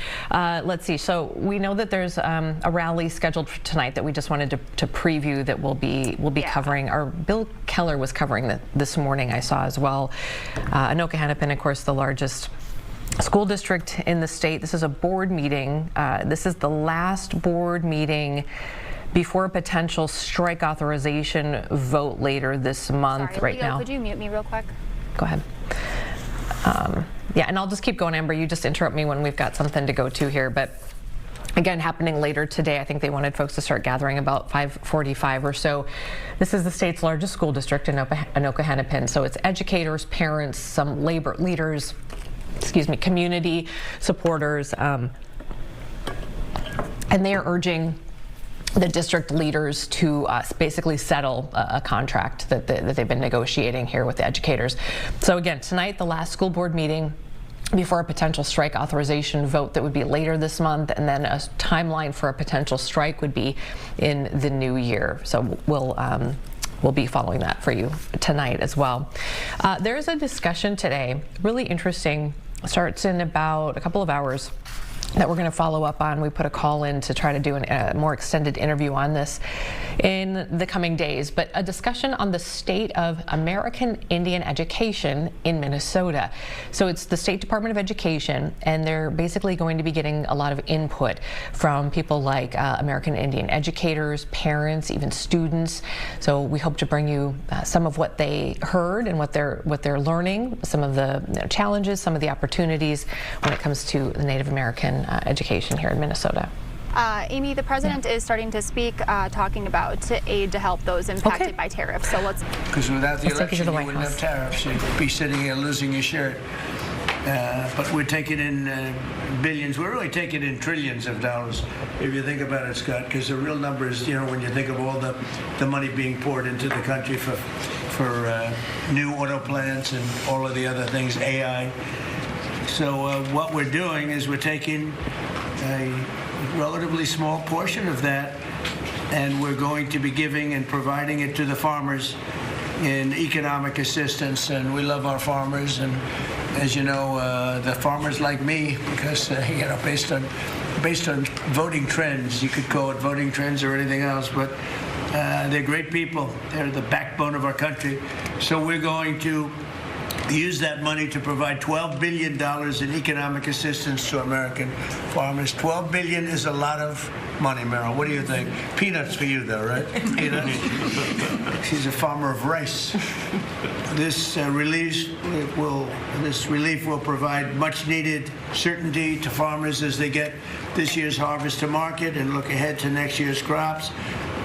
let's see. So we know that there's a rally scheduled for tonight that we just wanted to preview that we'll be covering. Our Bill Keller was covering that this morning, I saw as well. Anoka-Hennepin, of course, the largest school district in the state. This is a board meeting. This is the last board meeting before a potential strike authorization vote later this month. Sorry, right Leo, now. Could you mute me real quick? Go ahead. Yeah, and I'll just keep going, Amber. You just interrupt me when we've got something to go to here. But again, happening later today, I think they wanted folks to start gathering about 5:45 or so. This is the state's largest school district in Anoka-Hennepin. So it's educators, parents, some labor leaders, community supporters, and they are urging the district leaders to basically settle a contract that they've been negotiating here with the educators. So again, tonight, the last school board meeting before a potential strike authorization vote that would be later this month, and then a timeline for a potential strike would be in the new year. So we'll be following that for you tonight as well. There is a discussion today, really interesting, starts in about a couple of hours, that we're going to follow up on. We put a call in to try to do a more extended interview on this in the coming days, but a discussion on the state of American Indian education in Minnesota. So it's the State Department of Education, and they're basically going to be getting a lot of input from people like American Indian educators, parents, even students. So we hope to bring you some of what they heard and what they're learning, some of the challenges, some of the opportunities when it comes to the Native American education here in Minnesota. Amy, the president is starting to speak, talking about aid to help those impacted by tariffs. So because without the election, you wouldn't have tariffs. You'd be sitting here losing your shirt. But we're taking in billions. We're really taking in trillions of dollars, if you think about it, Scott, because the real numbers, when you think of all the money being poured into the country for new auto plants and all of the other things, AI. So what we're doing is we're taking a relatively small portion of that, and we're going to be giving and providing it to the farmers in economic assistance. And we love our farmers, and as you know, the farmers like me, because based on voting trends, you could call it voting trends or anything else, but they're great people. They're the backbone of our country. So we're going to use that money to provide $12 billion in economic assistance to American farmers. $12 billion is a lot of money, Meryl. What do you think? Peanuts for you, though, right? Peanuts. She's a farmer of rice. This relief will provide much-needed certainty to farmers as they get this year's harvest to market and look ahead to next year's crops.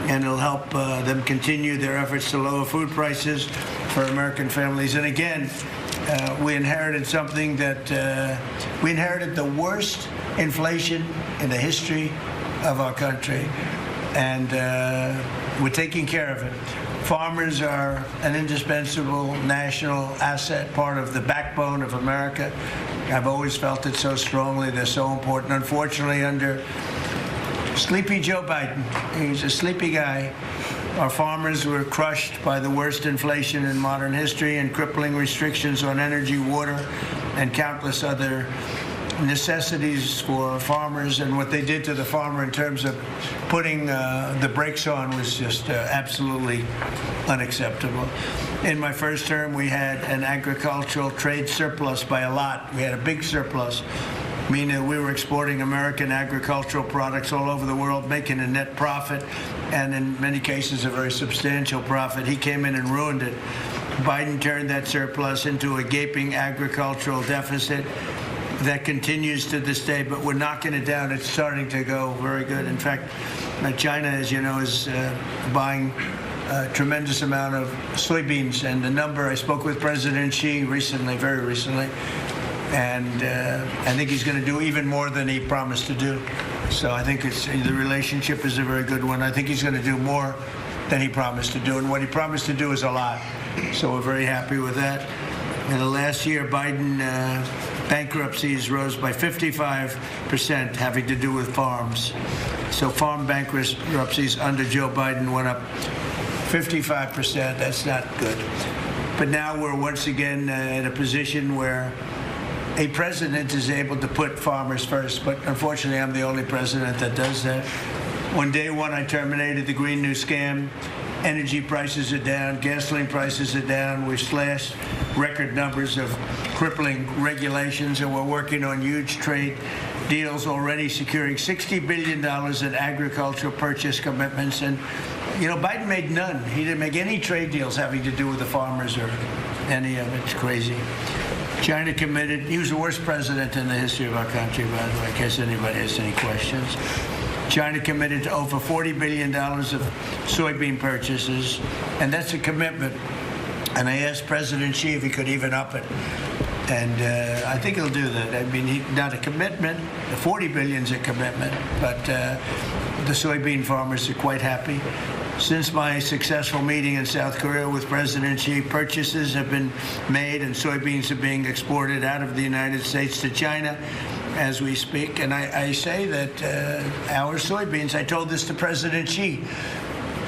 And it'll help them continue their efforts to lower food prices for American families. And again, we inherited something that we inherited the worst inflation in the history of our country, and we're taking care of it. Farmers are an indispensable national asset, part of the backbone of America. I've always felt it so strongly. They're so important. Unfortunately, under sleepy Joe Biden, he's a sleepy guy, our farmers were crushed by the worst inflation in modern history and crippling restrictions on energy, water, and countless other necessities for farmers. And what they did to the farmer in terms of putting the brakes on was just absolutely unacceptable. In my first term, we had an agricultural trade surplus by a lot. We had a big surplus, meaning we were exporting American agricultural products all over the world, making a net profit, and in many cases a very substantial profit. He came in and ruined it. Biden turned that surplus into a gaping agricultural deficit that continues to this day, but we're knocking it down. It's starting to go very good. In fact, China, as you know, is buying a tremendous amount of soybeans, and the number, I spoke with President Xi recently, very recently, and I think he's going to do even more than he promised to do. So I think the relationship is a very good one. I think he's going to do more than he promised to do, and what he promised to do is a lot. So we're very happy with that. In the last year, Biden bankruptcies rose by 55%, having to do with farms. So farm bankruptcies under Joe Biden went up 55%. That's not good. But now we're once again in a position where a president is able to put farmers first. But unfortunately, I'm the only president that does that. On day one, I terminated the Green New Scam. Energy prices are down, gasoline prices are down. We've slashed record numbers of crippling regulations, and we're working on huge trade deals, already securing $60 billion in agricultural purchase commitments. And, you know, Biden made none. He didn't make any trade deals having to do with the farmers or any of it. It's crazy. China committed. He was the worst president in the history of our country, by the way, in case anybody has any questions. China committed to over $40 billion of soybean purchases, and that's a commitment. And I asked President Xi if he could even up it, and I think he'll do that. I mean, not a commitment. The $40 billion is a commitment, but the soybean farmers are quite happy. Since my successful meeting in South Korea with President Xi, purchases have been made and soybeans are being exported out of the United States to China as we speak. And I say that our soybeans, I told this to President Xi,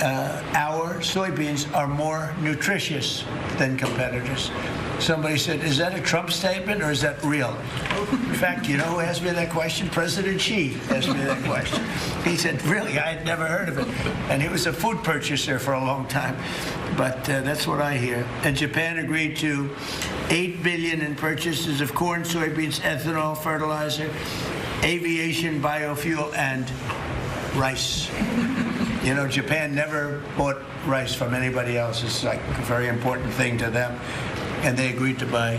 our soybeans are more nutritious than competitors. Somebody said, is that a Trump statement or is that real? In fact, you know who asked me that question? President Xi asked me that question. He said, really, I had never heard of it. And he was a food purchaser for a long time. But that's what I hear. And Japan agreed to $8 billion in purchases of corn, soybeans, ethanol, fertilizer, aviation, biofuel, and rice. You know, Japan never bought rice from anybody else. It's like a very important thing to them. And they agreed to buy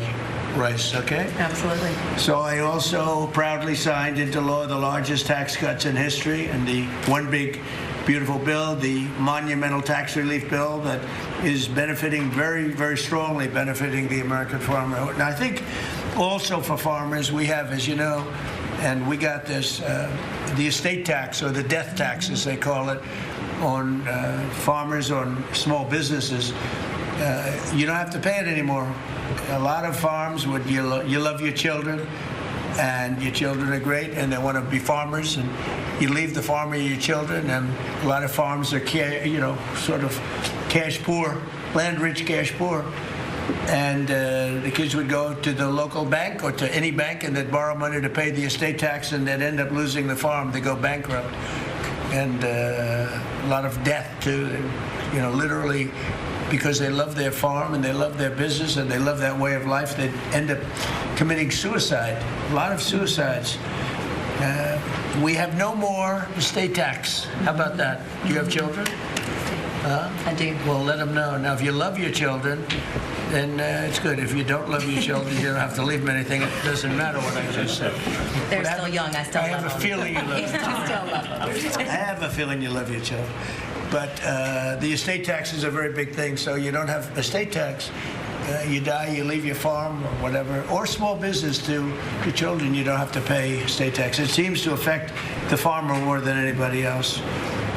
rice, okay? Absolutely. So I also proudly signed into law the largest tax cuts in history, and the one big, beautiful bill, the monumental tax relief bill that is benefiting very, very strongly, benefiting the American farmer. And I think also for farmers, we have, as you know, and we got this, the estate tax, or the death tax, as they call it, on farmers, on small businesses. You don't have to pay it anymore. A lot of farms would, you love your children, and your children are great, and they want to be farmers, and you leave the farm with your children, and a lot of farms are, you know, sort of cash poor, land-rich cash poor. And the kids would go to the local bank or to any bank, and they'd borrow money to pay the estate tax, and they'd end up losing the farm. They go bankrupt. And a lot of death, too, you know, literally, because they love their farm and they love their business and they love that way of life, they end up committing suicide. A lot of suicides. We have no more estate tax. How about that? Do you have children? I do. Well, let them know. Now, if you love your children, then it's good. If you don't love your children, you don't have to leave them anything. It doesn't matter what I just said. They're still young. I still love them. I have a feeling you love them. Still love them. I have a feeling you love your children. But the estate tax is a very big thing, so you don't have estate tax. you die, you leave your farm or whatever, or small business to children, you don't have to pay state tax. It seems to affect the farmer more than anybody else,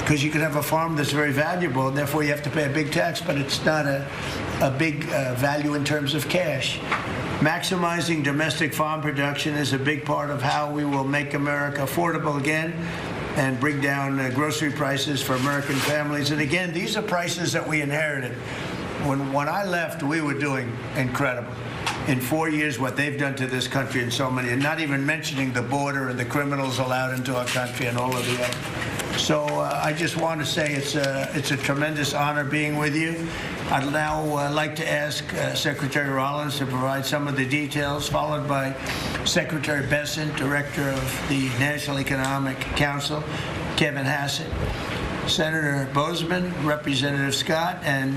because you can have a farm that's very valuable, and therefore you have to pay a big tax, but it's not a big value in terms of cash. Maximizing domestic farm production is a big part of how we will make America affordable again and bring down grocery prices for American families. And again, these are prices that we inherited. When I left, we were doing incredible. In 4 years, what they've done to this country and so many, and not even mentioning the border and the criminals allowed into our country and all of the other. So I just want to say it's a tremendous honor being with you. I'd now like to ask Secretary Rollins to provide some of the details, followed by Secretary Bessent, Director of the National Economic Council, Kevin Hassett, Senator Bozeman, Representative Scott, and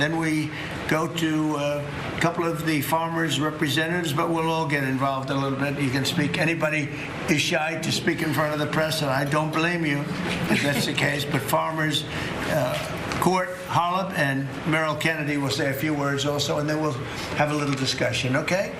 then we go to a couple of the farmers' representatives, but we'll all get involved a little bit. You can speak. Anybody is shy to speak in front of the press, and I don't blame you if that's the case, but farmers, Court Holub and Merrill Kennedy will say a few words also, and then we'll have a little discussion, okay?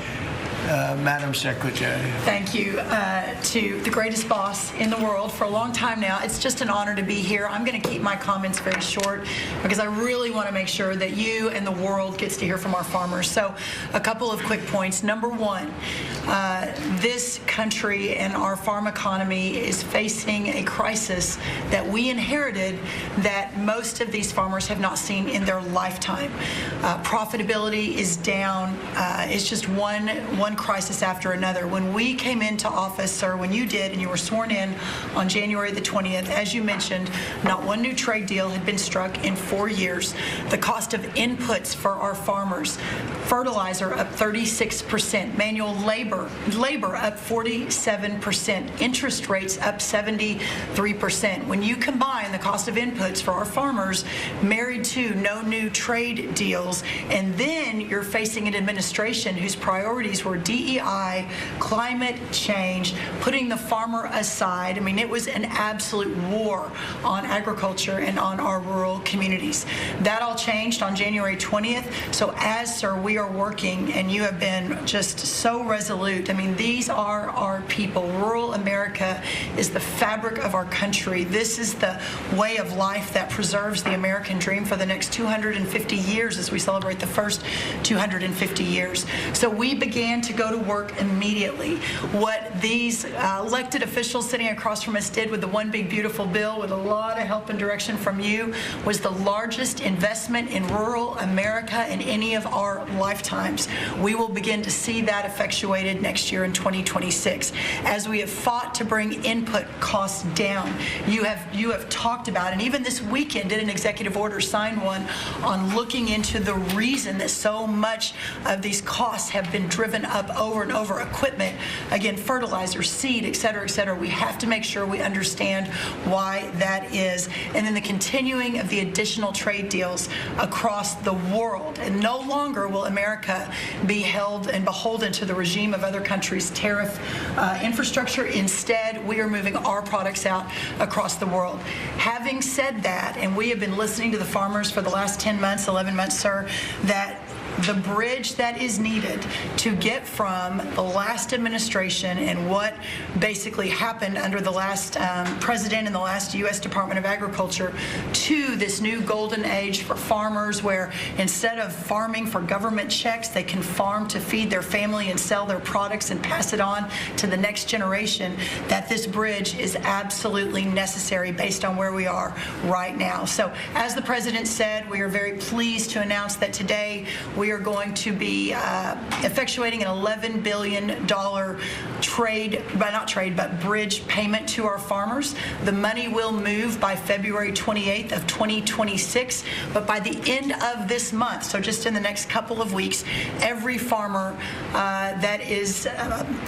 Madam Secretary. Thank you to the greatest boss in the world for a long time now. It's just an honor to be here. I'm going to keep my comments very short because I really want to make sure that you and the world gets to hear from our farmers. So a couple of quick points. Number one, this country and our farm economy is facing a crisis that we inherited that most of these farmers have not seen in their lifetime. Profitability is down. It's just one crisis after another. When we came into office, or when you did, and you were sworn in on January the 20th, as you mentioned, not one new trade deal had been struck in 4 years. The cost of inputs for our farmers, fertilizer up 36%, manual labor up 47%, interest rates up 73%. When you combine the cost of inputs for our farmers married to no new trade deals, and then you're facing an administration whose priorities were DEI, climate change, putting the farmer aside. I mean, it was an absolute war on agriculture and on our rural communities. That all changed on January 20th. So as, sir, we are working, and you have been just so resolute. I mean, these are our people. Rural America is the fabric of our country. This is the way of life that preserves the American dream for the next 250 years as we celebrate the first 250 years. So we began to go to work immediately. What these elected officials sitting across from us did with the One Big Beautiful Bill, with a lot of help and direction from you, was the largest investment in rural America in any of our lifetimes. We will begin to see that effectuated next year in 2026. As we have fought to bring input costs down, you have talked about, and even this weekend did an executive order, signed one, on looking into the reason that so much of these costs have been driven up over and over. Equipment, again, fertilizer, seed, et cetera, et cetera. We have to make sure we understand why that is. And then the continuing of the additional trade deals across the world. And no longer will America be held and beholden to the regime of other countries' tariff infrastructure. Instead, we are moving our products out across the world. Having said that, and we have been listening to the farmers for the last 10 months, 11 months, sir, that the bridge that is needed to get from the last administration and what basically happened under the last president and the last U.S. Department of Agriculture to this new golden age for farmers, where instead of farming for government checks, they can farm to feed their family and sell their products and pass it on to the next generation, that this bridge is absolutely necessary based on where we are right now. So as the president said, we are very pleased to announce that today we are going to be effectuating an $11 billion bridge payment to our farmers. The money will move by February 28th of 2026, but by the end of this month, so just in the next couple of weeks, every farmer that is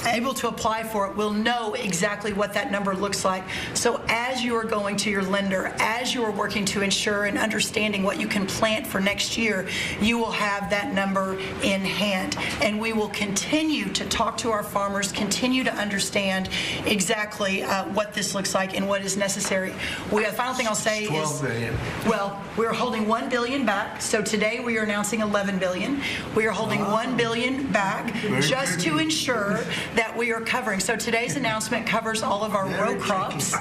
able to apply for it will know exactly what that number looks like. So as you are going to your lender, as you are working to ensure and understanding what you can plant for next year, you will have that that number in hand. And we will continue to talk to our farmers, continue to understand exactly what this looks like and what is necessary. The final thing I'll say is 12 billion. Well, we're holding $1 billion back. So today we are announcing $11 billion. We are holding $1 billion back just to ensure that we are covering. So today's announcement covers all of our row crops,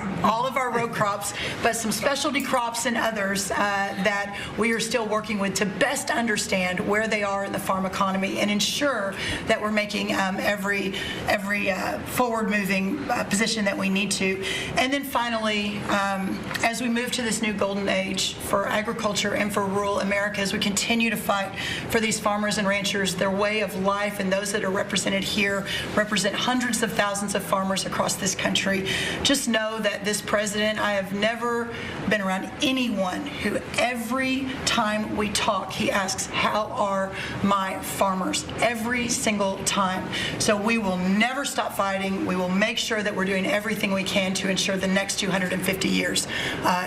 but some specialty crops and others that we are still working with to best understand where they are in the farm economy and ensure that we're making every forward-moving position that we need to. And then finally, as we move to this new golden age for agriculture and for rural America, as we continue to fight for these farmers and ranchers, their way of life, and those that are represented here represent hundreds of thousands of farmers across this country. Just know that this president, I have never been around anyone who every time we talk, he asks, how are my farmers? Every single time. So we will never stop fighting. We will make sure that we're doing everything we can to ensure the next 250 years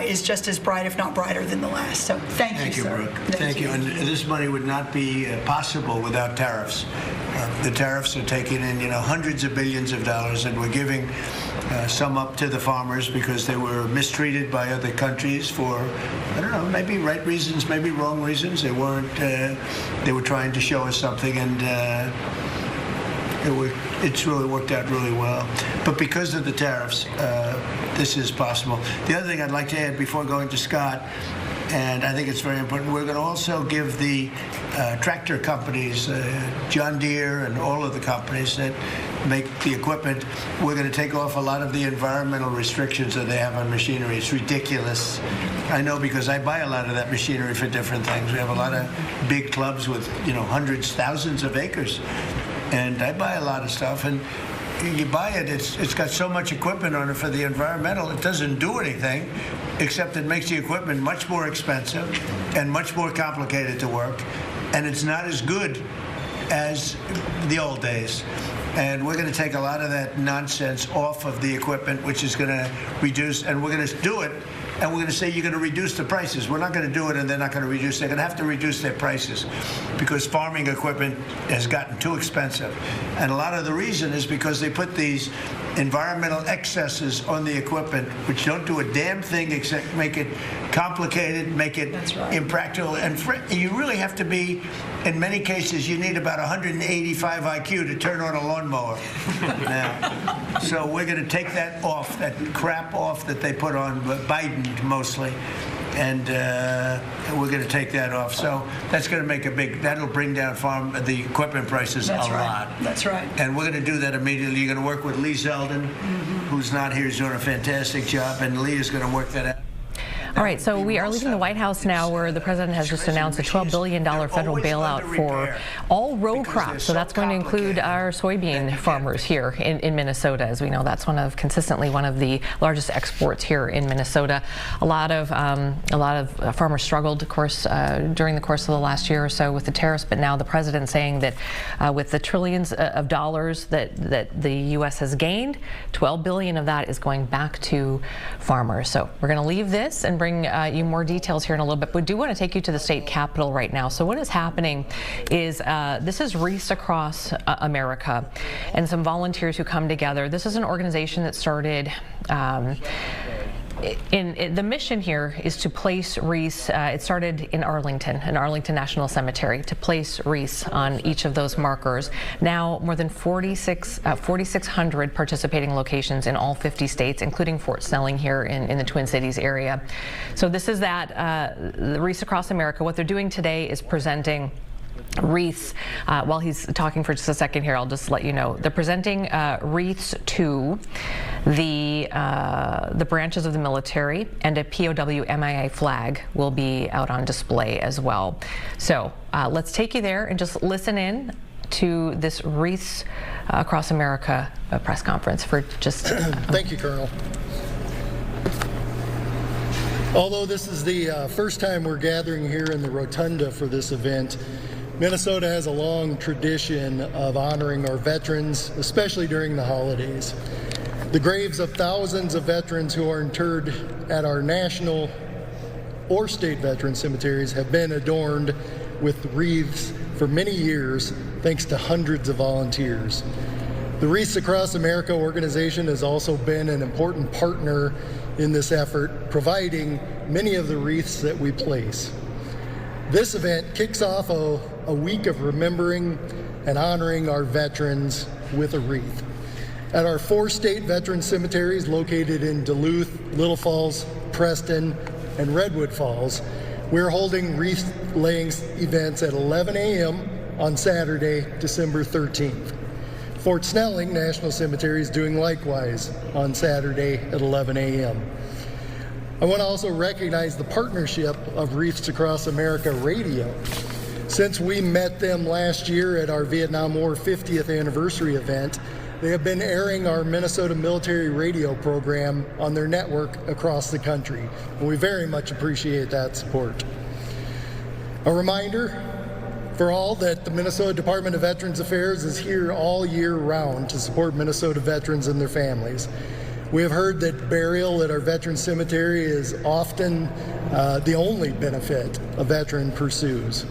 is just as bright, if not brighter, than the last. So thank you, sir. Brooke. Thank you. And this money would not be possible without tariffs. The tariffs are taking in, hundreds of billions of dollars, and we're giving some up to the farmers because they were mistreated by other countries for, I don't know, maybe right reasons, maybe wrong reasons. They weren't. They were trying to show us something, and it's really worked out really well. But because of the tariffs, this is possible. The other thing I'd like to add before going to Scott, and I think it's very important, we're going to also give the tractor companies, John Deere and all of the companies that make the equipment, we're going to take off a lot of the environmental restrictions that they have on machinery. It's ridiculous. I know because I buy a lot of that machinery for different things. We have a lot of big clubs with, hundreds, thousands of acres. And I buy a lot of stuff, and you buy it, it's got so much equipment on it for the environmental, it doesn't do anything, except it makes the equipment much more expensive and much more complicated to work, and it's not as good as the old days. And we're going to take a lot of that nonsense off of the equipment, which is going to reduce, and we're going to do it, and we're going to say you're going to reduce the prices. We're not going to do it, and they're not going to reduce. They're going to have to reduce their prices because farming equipment has gotten too expensive. And a lot of the reason is because they put these environmental excesses on the equipment, which don't do a damn thing except make it complicated, make it impractical. And you really have to be, in many cases, you need about 185 IQ to turn on a lawnmower now. So we're going to take that off, that crap off that they put on Biden mostly. And we're going to take that off. So that's going to make that'll bring down the equipment prices a lot. That's right. And we're going to do that immediately. You're going to work with Lee Zeldin, who's not here. He's doing a fantastic job, and Lee is going to work that out. All right, so we are leaving the White House now, where the president has just announced a $12 billion federal bailout for all row crops. So that's going to include our soybean farmers here in Minnesota. As we know, that's consistently one of the largest exports here in Minnesota. A lot of farmers struggled, of course, during the course of the last year or so with the tariffs. But now the president saying that with the trillions of dollars that the U.S. has gained, $12 billion of that is going back to farmers. So we're going to leave this and bring you more details here in a little bit. We do want to take you to the state capitol right now. So what is happening is this is Wreaths across America, and some volunteers who come together. This is an organization that started the mission here is to place wreaths. It started in Arlington National Cemetery, to place wreaths on each of those markers. Now more than 4,600 participating locations in all 50 states, including Fort Snelling here in the Twin Cities area. So this is the Wreaths Across America. What they're doing today is presenting wreaths. While he's talking for just a second here, I'll just let you know they're presenting wreaths to the branches of the military, and a POW MIA flag will be out on display as well. So let's take you there and just listen in to this Wreaths Across America press conference for just. Thank you, Colonel. Although this is the first time we're gathering here in the rotunda for this event, Minnesota has a long tradition of honoring our veterans, especially during the holidays. The graves of thousands of veterans who are interred at our national or state veteran cemeteries have been adorned with wreaths for many years thanks to hundreds of volunteers. The Wreaths Across America organization has also been an important partner in this effort, providing many of the wreaths that we place. This event kicks off a week of remembering and honoring our veterans with a wreath. At our 4 state veteran cemeteries located in Duluth, Little Falls, Preston, and Redwood Falls, we're holding wreath laying events at 11 a.m. on Saturday, December 13th. Fort Snelling National Cemetery is doing likewise on Saturday at 11 a.m. I want to also recognize the partnership of Wreaths Across America Radio. Since we met them last year at our Vietnam War 50th anniversary event, they have been airing our Minnesota military radio program on their network across the country, and we very much appreciate that support. A reminder for all that the Minnesota Department of Veterans Affairs is here all year round to support Minnesota veterans and their families. We have heard that burial at our veteran cemetery is often the only benefit a veteran pursues.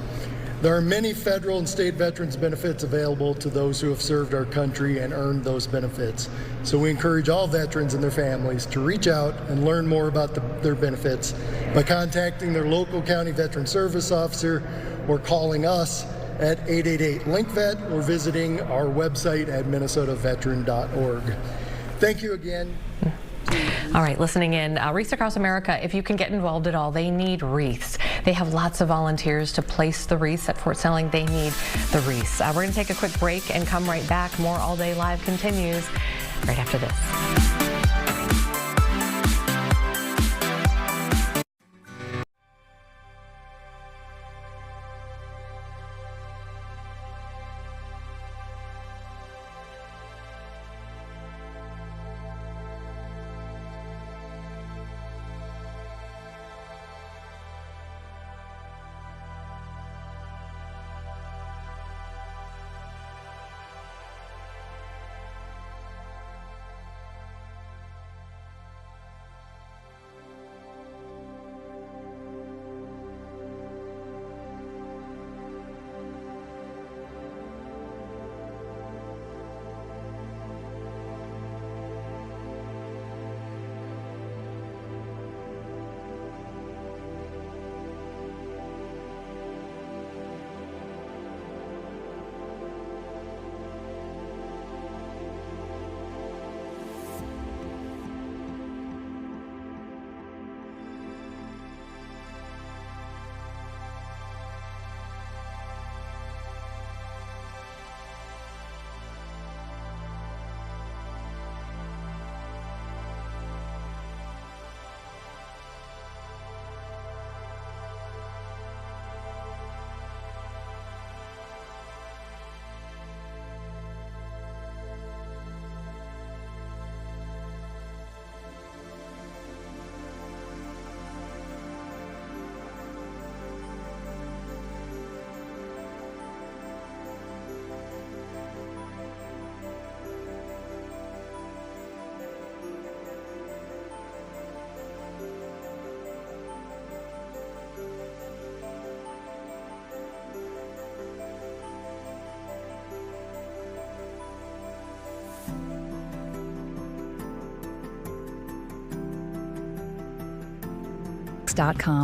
There are many federal and state veterans benefits available to those who have served our country and earned those benefits. So we encourage all veterans and their families to reach out and learn more about their benefits by contacting their local county veteran service officer or calling us at 888-LINK-VET or visiting our website at minnesotaveteran.org. Thank you again. All right, listening in, Wreaths Across America, if you can get involved at all, they need wreaths. They have lots of volunteers to place the wreaths at Fort Snelling. They need the wreaths. We're going to take a quick break and come right back. More All Day Live continues right after this.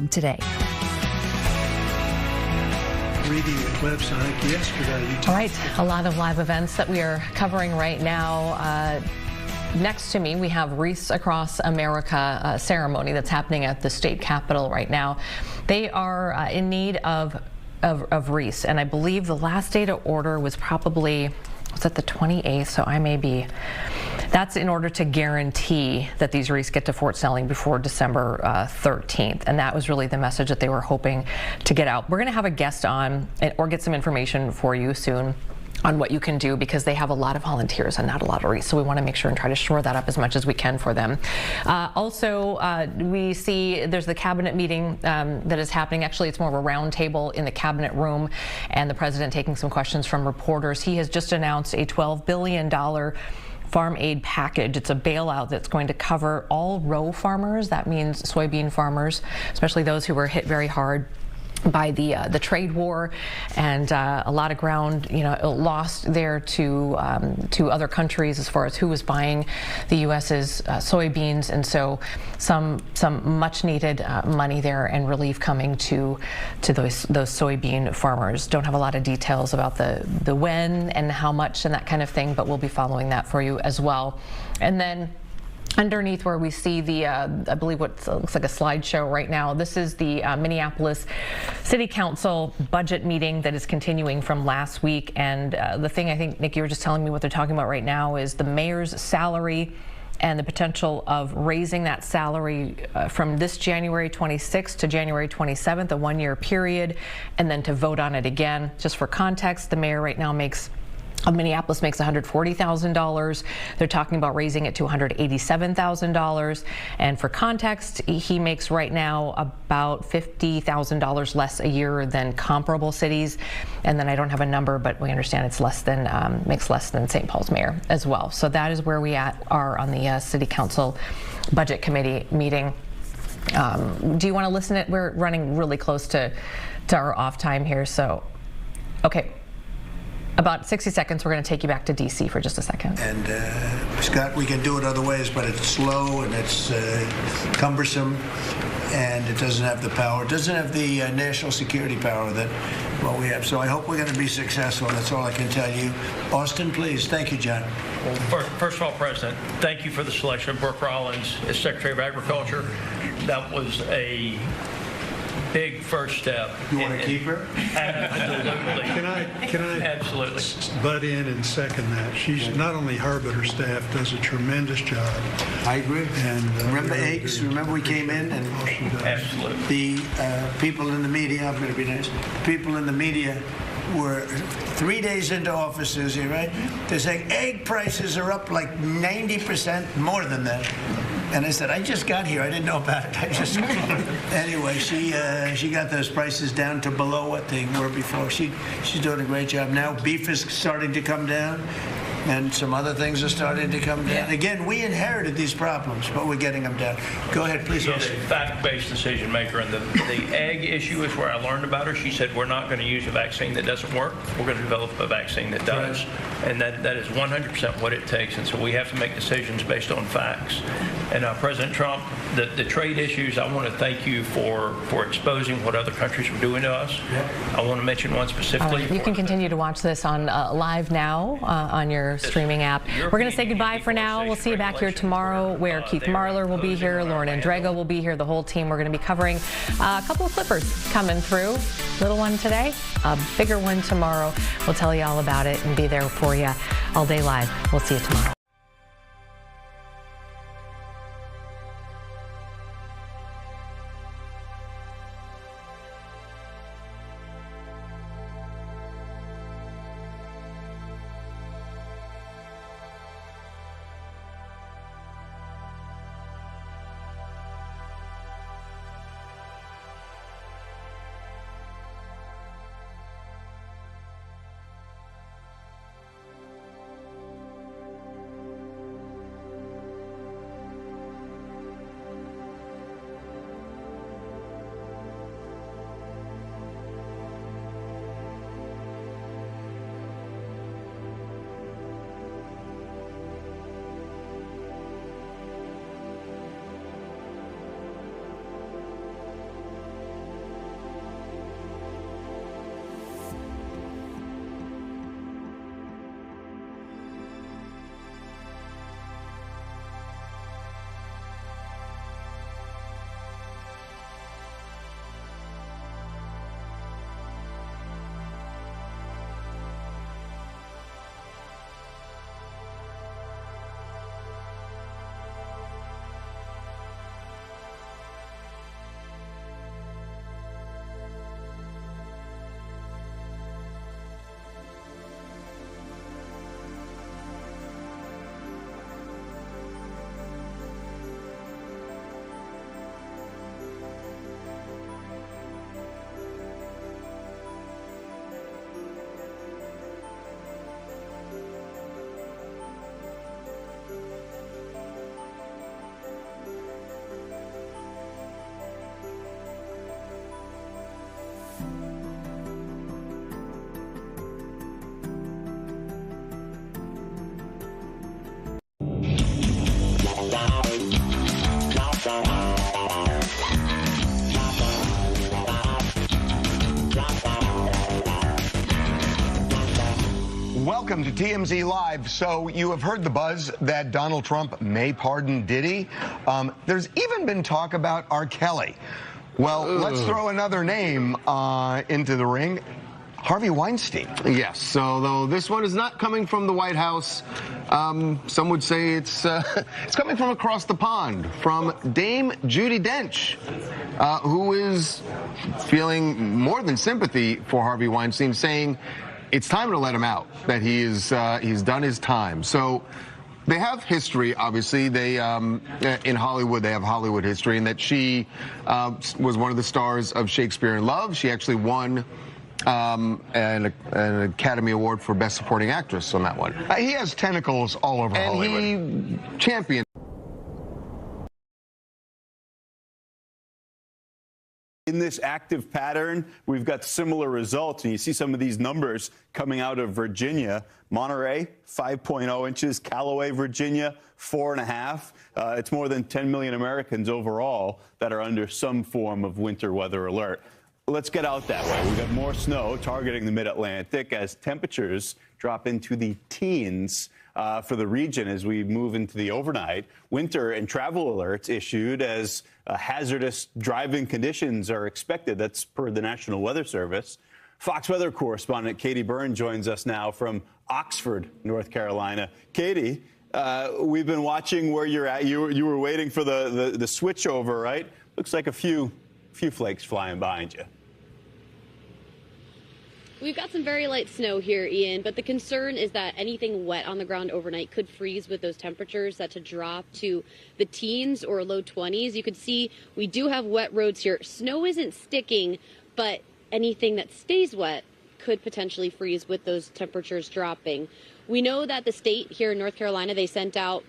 today. Reading the clips, I think yesterday you talked. All right, a lot of live events that we are covering right now. Next to me, we have Wreaths Across America ceremony that's happening at the state capitol right now. They are in need of wreaths, and I believe the last day to order was probably, was it the 28th? So I may be. That's in order to guarantee that these wreaths get to Fort Snelling before December 13th. And that was really the message that they were hoping to get out. We're going to have a guest on or get some information for you soon on what you can do, because they have a lot of volunteers and not a lot of wreaths. So we want to make sure and try to shore that up as much as we can for them. We see there's the cabinet meeting that is happening. Actually, it's more of a round table in the cabinet room, and the president taking some questions from reporters. He has just announced a $12 billion farm aid package. It's a bailout that's going to cover all row farmers. That means soybean farmers, especially those who were hit very hard by the trade war, and a lot of ground, lost there to other countries as far as who was buying the U.S.'s soybeans, and so some much needed money there and relief coming to those soybean farmers. Don't have a lot of details about the when and how much and that kind of thing, but we'll be following that for you as well. And then underneath where we see the, I believe what looks like a slideshow right now, this is the Minneapolis City Council budget meeting that is continuing from last week. And the thing I think, Nick, you were just telling me what they're talking about right now is the mayor's salary and the potential of raising that salary from this January 26th to January 27th, a one-year period, and then to vote on it again. Just for context, the mayor right now of Minneapolis makes $140,000. They're talking about raising it to $187,000. And for context, he makes right now about $50,000 less a year than comparable cities. And then I don't have a number, but we understand it's less than, makes less than St. Paul's mayor as well. So that is where we are on the City Council Budget Committee meeting. Do you want to listen? We're running really close to our off time here. So, okay. About 60 seconds, we're going to take you back to D.C. for just a second. And Scott, we can do it other ways, but it's slow and it's cumbersome, and it doesn't have the power. It doesn't have the national security power that we have. So I hope we're going to be successful. That's all I can tell you. Austin, please. Thank you, John. Well, first of all, President, thank you for the selection of Brooke Rollins as Secretary of Agriculture. That was a big first step. You want to keep her? Absolutely. Can I absolutely butt in and second that? She's not only her, but her staff does a tremendous job. I agree. And remember eggs? Remember we came in and absolutely the people in the media. I'm going to be nice. People in the media were 3 days into office, Susie, right? They're saying egg prices are up like 90% more than that. And I said, I just got here. I didn't know about it. Anyway, she got those prices down to below what they were before. She's doing a great job. Now beef is starting to come down, and some other things are starting to come down. Again, we inherited these problems, but we're getting them down. Go ahead, please. She's a fact-based decision maker, and the egg issue is where I learned about her. She said, we're not going to use a vaccine that doesn't work. We're going to develop a vaccine that does. And that is 100% what it takes. And so we have to make decisions based on facts. And President Trump, the trade issues, I want to thank you for exposing what other countries are doing to us. I want to mention one specifically. You can continue to watch this on live now on your streaming app. We're going to say goodbye for now. We'll see you back here tomorrow, where Keith Marler will be here, Lauren Andrego will be here, the whole team. We're going to be covering a couple of Clippers coming through. Little one today, a bigger one tomorrow. We'll tell you all about it and be there for you all day live. We'll see you tomorrow. Welcome to TMZ Live. So you have heard the buzz that Donald Trump may pardon Diddy. There's even been talk about R. Kelly. Well, let's throw another name into the ring. Harvey Weinstein. Yes, so though this one is not coming from the White House, some would say it's coming from across the pond, from Dame Judi Dench, who is feeling more than sympathy for Harvey Weinstein, saying it's time to let him out, that he's done his time. So they have history, obviously. They in Hollywood, they have Hollywood history, and that she was one of the stars of Shakespeare in Love. She actually won an Academy Award for Best Supporting Actress on that one. He has tentacles all over Hollywood. And he championed. In this active pattern, we've got similar results, and you see some of these numbers coming out of Virginia. Monterey, 5.0 inches. Callaway, Virginia, 4.5. It's more than 10 million Americans overall that are under some form of winter weather alert. Let's get out that way. We've got more snow targeting the mid-Atlantic as temperatures drop into the teens for the region as we move into the overnight. Winter and travel alerts issued as hazardous driving conditions are expected. That's per the National Weather Service. Fox Weather correspondent Katie Byrne joins us now from Oxford, North Carolina. Katie, we've been watching where you're at. You were waiting for the switchover, right? Looks like a few flakes flying behind you. We've got some very light snow here, Ian, but the concern is that anything wet on the ground overnight could freeze with those temperatures that to drop to the teens or low 20s. You could see we do have wet roads here. Snow isn't sticking, but anything that stays wet could potentially freeze with those temperatures dropping. We know that the state here in North Carolina, they sent out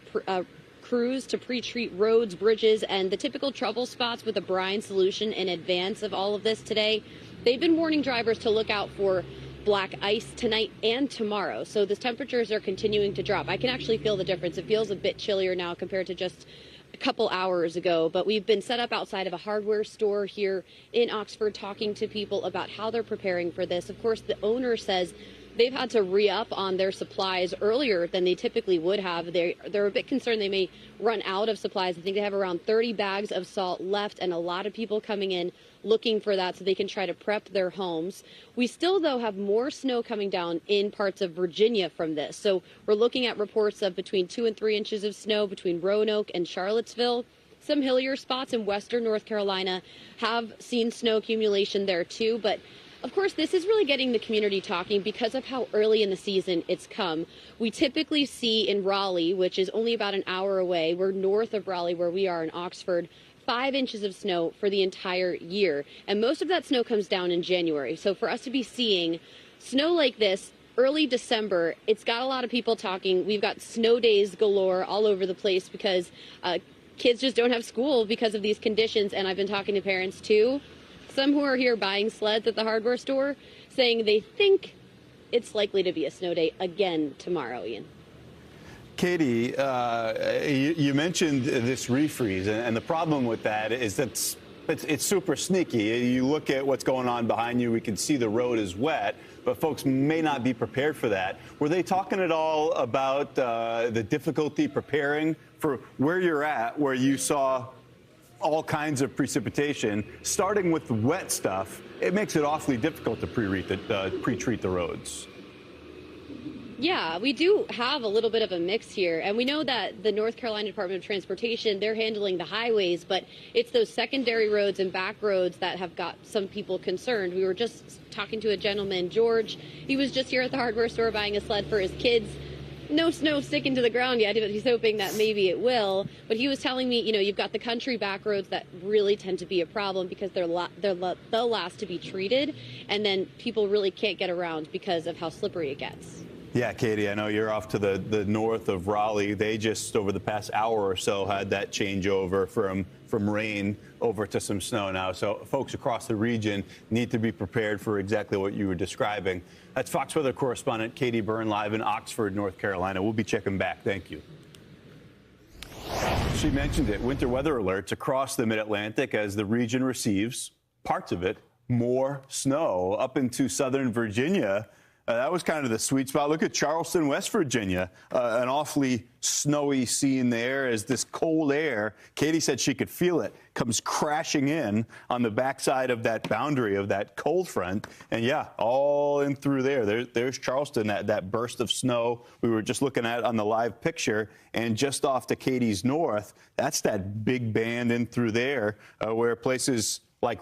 crews to pre-treat roads, bridges, and the typical trouble spots with a brine solution in advance of all of this today. They've been warning drivers to look out for black ice tonight and tomorrow. So the temperatures are continuing to drop. I can actually feel the difference. It feels a bit chillier now compared to just a couple hours ago. But we've been set up outside of a hardware store here in Oxford talking to people about how they're preparing for this. Of course, the owner says they've had to re-up on their supplies earlier than they typically would have. They're a bit concerned they may run out of supplies. I think they have around 30 bags of salt left, and a lot of people coming in looking for that so they can try to prep their homes. We still, though, have more snow coming down in parts of Virginia from this. So we're looking at reports of between 2 and 3 inches of snow between Roanoke and Charlottesville. Some hillier spots in western North Carolina have seen snow accumulation there, too. But of course, this is really getting the community talking because of how early in the season it's come. We typically see in Raleigh, which is only about an hour away, we're north of Raleigh where we are in Oxford, 5 inches of snow for the entire year. And most of that snow comes down in January. So for us to be seeing snow like this early December, it's got a lot of people talking. We've got snow days galore all over the place because kids just don't have school because of these conditions. And I've been talking to parents too. Some who are here buying sleds at the hardware store saying they think it's likely to be a snow day again tomorrow, Ian. Katie, you mentioned this refreeze, and the problem with that is that it's super sneaky. You look at what's going on behind you, we can see the road is wet, but folks may not be prepared for that. Were they talking at all about the difficulty preparing for where you're at, where you saw all kinds of precipitation, starting with the wet stuff? It makes it awfully difficult to pre-treat the roads. Yeah, we do have a little bit of a mix here, and we know that the North Carolina Department of Transportation, they're handling the highways, but it's those secondary roads and back roads that have got some people concerned. We were just talking to a gentleman, George. He was just here at the hardware store buying a sled for his kids. No snow sticking to the ground yet, but he's hoping that maybe it will. But he was telling me, you know, you've got the country back roads that really tend to be a problem because they'll last to be treated, and then people really can't get around because of how slippery it gets. Yeah, Katie, I know you're off to the north of Raleigh. They just, over the past hour or so, had that changeover from rain over to some snow now. So folks across the region need to be prepared for exactly what you were describing. That's Fox Weather correspondent Katie Byrne live in Oxford, North Carolina. We'll be checking back. Thank you. She mentioned it. Winter weather alerts across the mid-Atlantic as the region receives, parts of it, more snow up into southern Virginia. That was kind of the sweet spot. Look at Charleston, West Virginia, an awfully snowy scene there as this cold air, Katie said she could feel it, comes crashing in on the backside of that boundary of that cold front. And yeah, all in through there. There's Charleston, that burst of snow we were just looking at on the live picture. And just off to Katie's north, that's that big band in through there where places